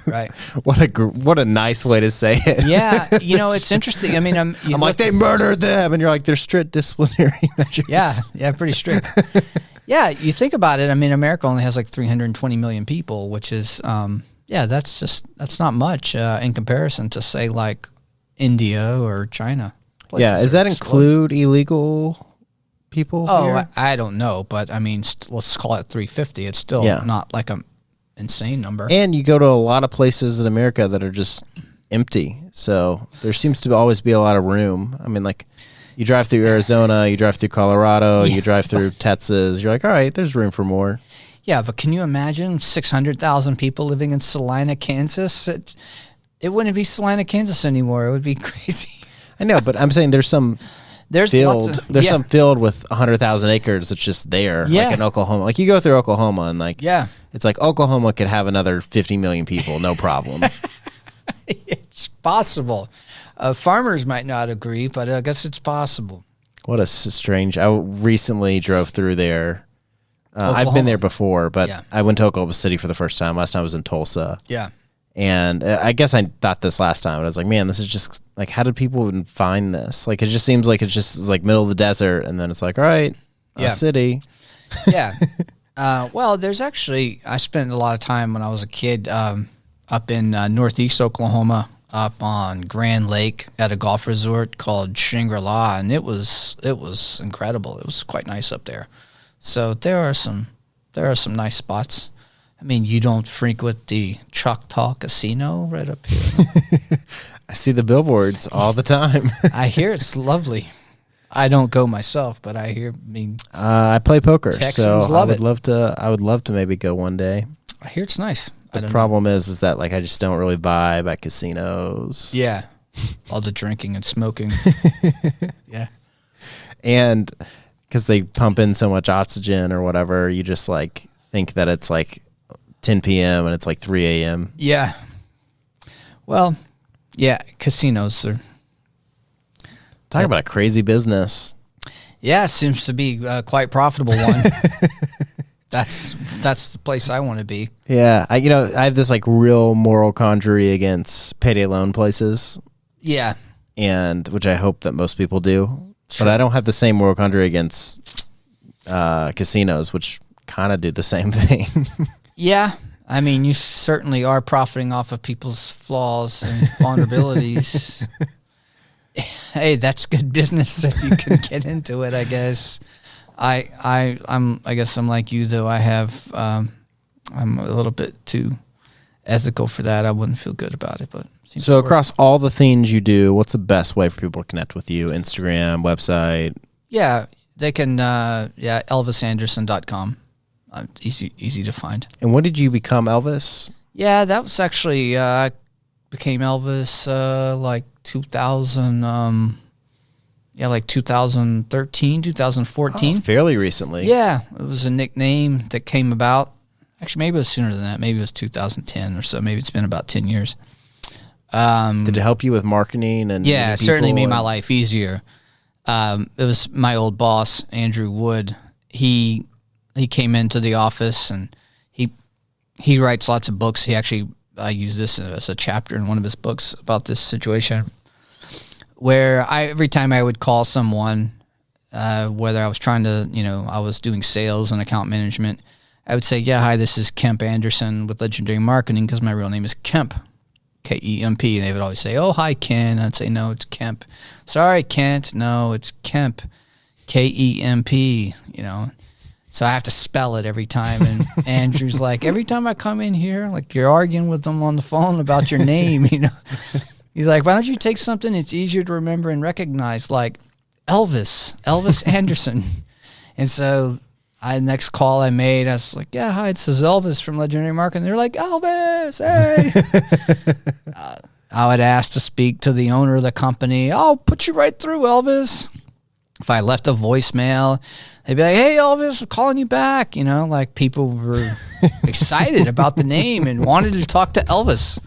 Right. What a nice way to say it. Yeah. It's interesting. I'm like, they murdered them. And you're like, they're strict disciplinary measures. Yeah. Yeah. Pretty strict. Yeah. You think about it. America only has like 320 million people, which is, that's not much in comparison to say like India or China. Yeah. Does that include illegal people? Oh, I don't know, but let's call it 350. It's still not like an insane number. And you go to a lot of places in America that are just empty, so there seems to always be a lot of room. Like you drive through Arizona, you drive through Colorado, you drive through Texas. You're like, all right, there's room for more. Yeah, but can you imagine 600,000 people living in Salina, Kansas? It wouldn't be Salina, Kansas anymore. It would be crazy. I know, but I'm saying there's some field with 100,000 acres that's just there, like in Oklahoma. Like you go through Oklahoma and it's like Oklahoma could have another 50 million people, no problem. It's possible. Farmers might not agree, but I guess it's possible. What a strange. I recently drove through there. I've been there before, but I went to Oklahoma City for the first time. Last time I was in Tulsa. Yeah. And I guess I thought this last time, but I was like, man, this is just like, how did people even find this? Like, it just seems like it's just like middle of the desert. And then it's like, all right, a city. Yeah. Well, there's actually, I spent a lot of time when I was a kid up in northeast Oklahoma, up on Grand Lake at a golf resort called Shangri-La. And it was incredible. It was quite nice up there. So there are some nice spots. You don't frequent the Choctaw Casino right up here. I see the billboards all the time. I hear it's lovely. I don't go myself, but I hear. I play poker, Texans so love I would love to maybe go one day. I hear it's nice. The problem is that like I just don't really vibe at casinos. Yeah, all the drinking and smoking. Yeah, and because they pump in so much oxygen or whatever, you just like think that it's like 10 p.m. and it's like 3 a.m. Yeah. Well, yeah, casinos are... Talk about a crazy business. Yeah, seems to be quite profitable one. That's the place I want to be. Yeah, I have this like real moral quandary against payday loan places. Yeah. And which I hope that most people do. Sure. But I don't have the same moral quandary against casinos, which kind of do the same thing. Yeah. I mean, you certainly are profiting off of people's flaws and vulnerabilities. Hey, that's good business if you can get into it, I guess. I guess I'm like you though. I'm a little bit too ethical for that. I wouldn't feel good about it, but so across all the things you do, what's the best way for people to connect with you? Instagram, website? Yeah, they can elvisanderson.com. Easy to find. And when did you become Elvis? Yeah, that was actually I became Elvis like 2000 like 2013, 2014. Oh, fairly recently. Yeah, it was a nickname that came about. Actually, maybe it was sooner than that. Maybe it was 2010 or so. Maybe it's been about 10 years. Did it help you with marketing? And yeah, it certainly made my life easier. It was my old boss, Andrew Wood. He came into the office and he writes lots of books. He actually, I use this as a chapter in one of his books about this situation, where every time I would call someone, whether I was trying to, I was doing sales and account management, I would say, yeah, hi, this is Kemp Anderson with Legendary Marketing, because my real name is Kemp, K-E-M-P. And they would always say, oh, hi, Ken. I'd say, no, it's Kemp. Sorry, Kent. No, it's Kemp, K-E-M-P, So I have to spell it every time. And Andrew's like, every time I come in here, like you're arguing with them on the phone about your name, He's like, why don't you take something it's easier to remember and recognize, like Elvis Anderson. And so next call I made, I was like, yeah, hi, this is Elvis from Legendary Marketing. They're like, Elvis, hey. I would ask to speak to the owner of the company. I'll put you right through, Elvis. If I left a voicemail, they'd be like, hey, Elvis, I'm calling you back. Like people were excited about the name and wanted to talk to Elvis.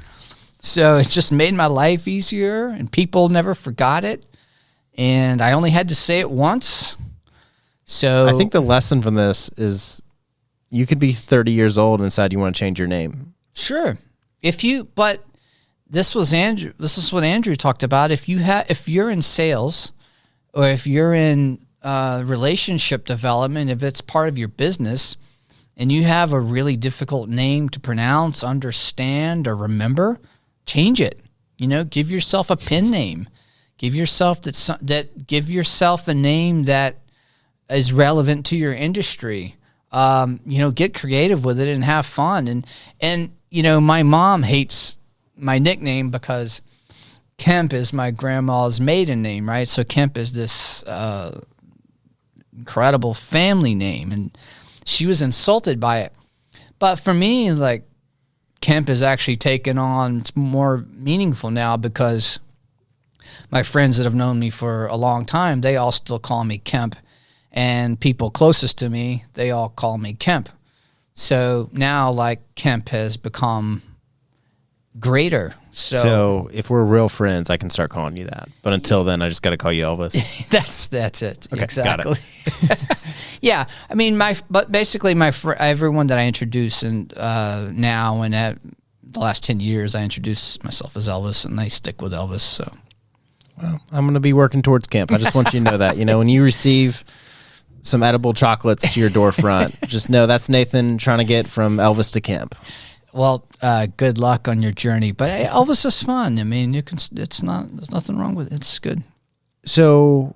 So it just made my life easier, and people never forgot it. And I only had to say it once. So I think the lesson from this is you could be 30 years old and decide you want to change your name. Sure. But this was Andrew. This is what Andrew talked about. If you're in sales, or if you're in relationship development, if it's part of your business, and you have a really difficult name to pronounce, understand, or remember, change it. Give yourself a pen name. Give yourself give yourself a name that is relevant to your industry. Get creative with it and have fun. And my mom hates my nickname because Kemp is my grandma's maiden name, right? So Kemp is this incredible family name, and she was insulted by it. But for me, like, Kemp is actually taken on, it's more meaningful now, because my friends that have known me for a long time, they all still call me Kemp, and people closest to me, they all call me Kemp. So now, like, Kemp has become greater. So if we're real friends, I can start calling you that. But until then, I just got to call you Elvis. That's it. Okay, exactly. got it. Yeah, I mean, basically everyone that I introduce, and now and at the last 10 years, I introduce myself as Elvis, and they stick with Elvis. So, well, I'm going to be working towards Kemp. I just want you to know that. When you receive some edible chocolates to your door front, just know that's Nathan trying to get from Elvis to Kemp. Well, good luck on your journey. But hey, Elvis is fun. I mean, there's nothing wrong with it. It's good. So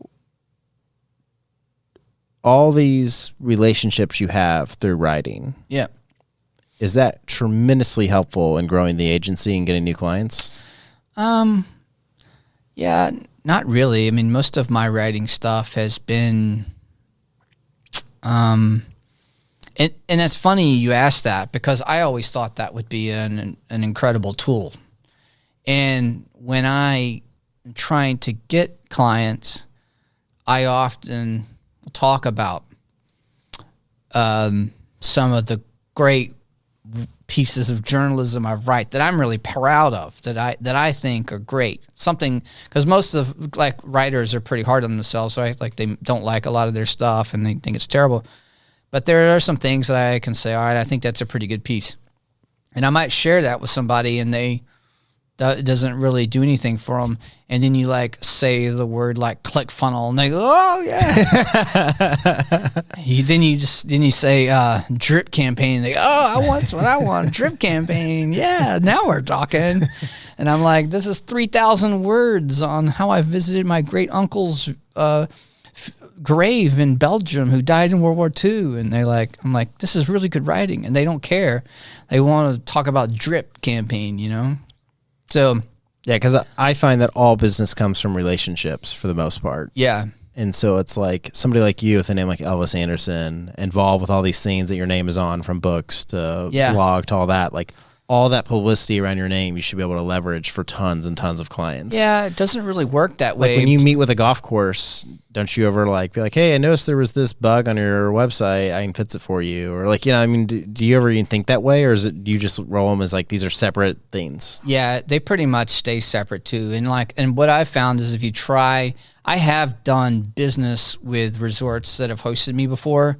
all these relationships you have through writing. Yeah. Is that tremendously helpful in growing the agency and getting new clients? Yeah, not really. I mean, most of my writing stuff has been, and it's funny you asked that, because I always thought that would be an incredible tool. And when I am trying to get clients, I often talk about some of the great pieces of journalism I write that I'm really proud of, that I think are great. Something, because most of writers are pretty hard on themselves, right? Like they don't like a lot of their stuff and they think it's terrible. But there are some things that I can say, all right, I think that's a pretty good piece. And I might share that with somebody and they That doesn't really do anything for them. And then you like say the word like ClickFunnels, and they go, oh yeah. Then you say drip campaign, and they go, oh, that's what I want, drip campaign. Yeah, now we're talking. And I'm like, this is 3,000 words on how I visited my great uncle's grave in Belgium who died in World War II. And I'm like, this is really good writing. And they don't care. They want to talk about drip campaign, you know? So, yeah, because I find that all business comes from relationships for the most part. Yeah. And so it's like somebody like you with a name like Elvis Anderson, involved with all these things that your name is on, from books to blog to all that, like all that publicity around your name, you should be able to leverage for tons and tons of clients. Yeah, it doesn't really work that way. Like when you meet with a golf course, don't you ever like be like, hey, I noticed there was this bug on your website, I can fix it for you? Or like, you know, I mean, do you ever even think that way? Or do you just roll them as like, these are separate things? Yeah, they pretty much stay separate too. And what I've found is if you try, I have done business with resorts that have hosted me before,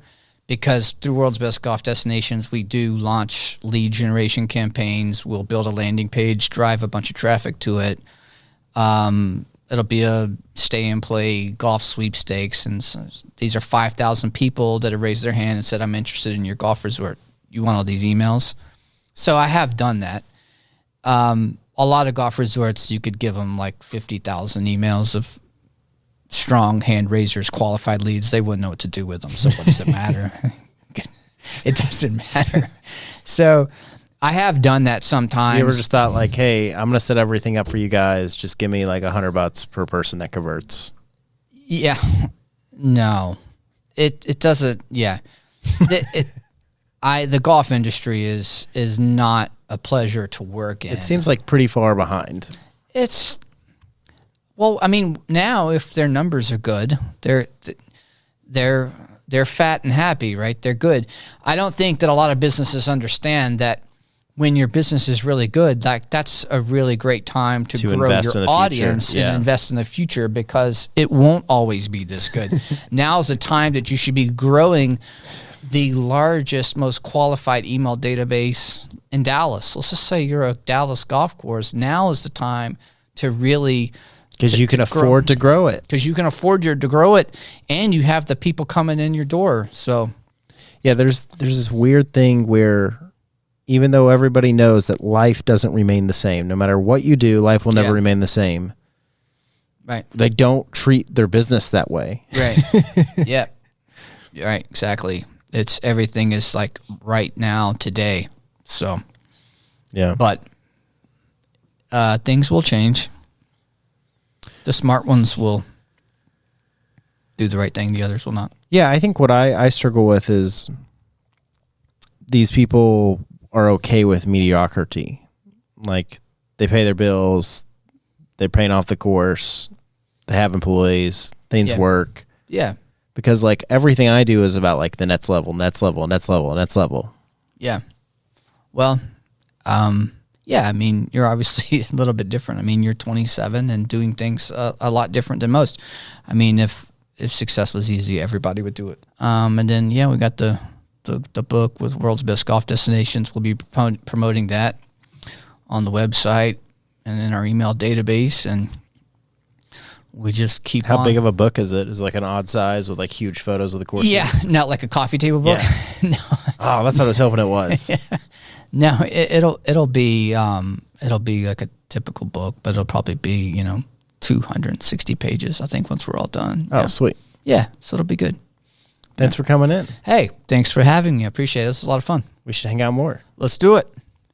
because through World's Best Golf Destinations, we do launch lead generation campaigns. We'll build a landing page, drive a bunch of traffic to it. It'll be a stay-and-play golf sweepstakes. And so these are 5,000 people that have raised their hand and said, I'm interested in your golf resort. You want all these emails? So I have done that. A lot of golf resorts, you could give them like 50,000 emails of strong hand raisers, qualified leads. They wouldn't know what to do with them. So what does it matter? It doesn't matter. So I have done that sometimes. You ever just thought like, hey, I'm going to set everything up for you guys. Just give me like $100 per person that converts. Yeah. No, it doesn't. Yeah. The golf industry is not a pleasure to work in. It seems like pretty far behind. Well, I mean, now if their numbers are good, they're fat and happy, right? They're good. I don't think that a lot of businesses understand that when your business is really good, like that's a really great time to grow your audience and invest in the future, because it won't always be this good. Now's the time that you should be growing the largest, most qualified email database in Dallas. Let's just say you're a Dallas golf course. Now is the time to really... Because you can afford to grow it. Because you can afford to grow it, and you have the people coming in your door. So, yeah, there's this weird thing where even though everybody knows that life doesn't remain the same, no matter what you do, life will never remain the same. Right. They don't treat their business that way. Right. Yeah. Right. Exactly. Everything is like right now, today. So, yeah. But things will change. The smart ones will do the right thing. The others will not. Yeah, I think what I struggle with is these people are okay with mediocrity. Like, they pay their bills, they're paying off the course, they have employees, things work. Yeah. Because, like, everything I do is about, like, the next level. Yeah. Well, yeah, I mean, you're obviously a little bit different. I mean, you're 27 and doing things a lot different than most. I mean, if success was easy, everybody would do it. And then, we got the book with World's Best Golf Destinations. We'll be promoting that on the website and in our email database, and we just keep How big of a book is it? Is it like an odd size with like huge photos of the courses? Yeah, not like a coffee table book. Yeah. No. Oh, that's what I was hoping it was. Yeah. No, it'll be like a typical book, but it'll probably be 260 pages, I think, once we're all done. Oh, sweet. Yeah, so it'll be good. Thanks for coming in. Hey, thanks for having me. I appreciate it. This was a lot of fun. We should hang out more. Let's do it.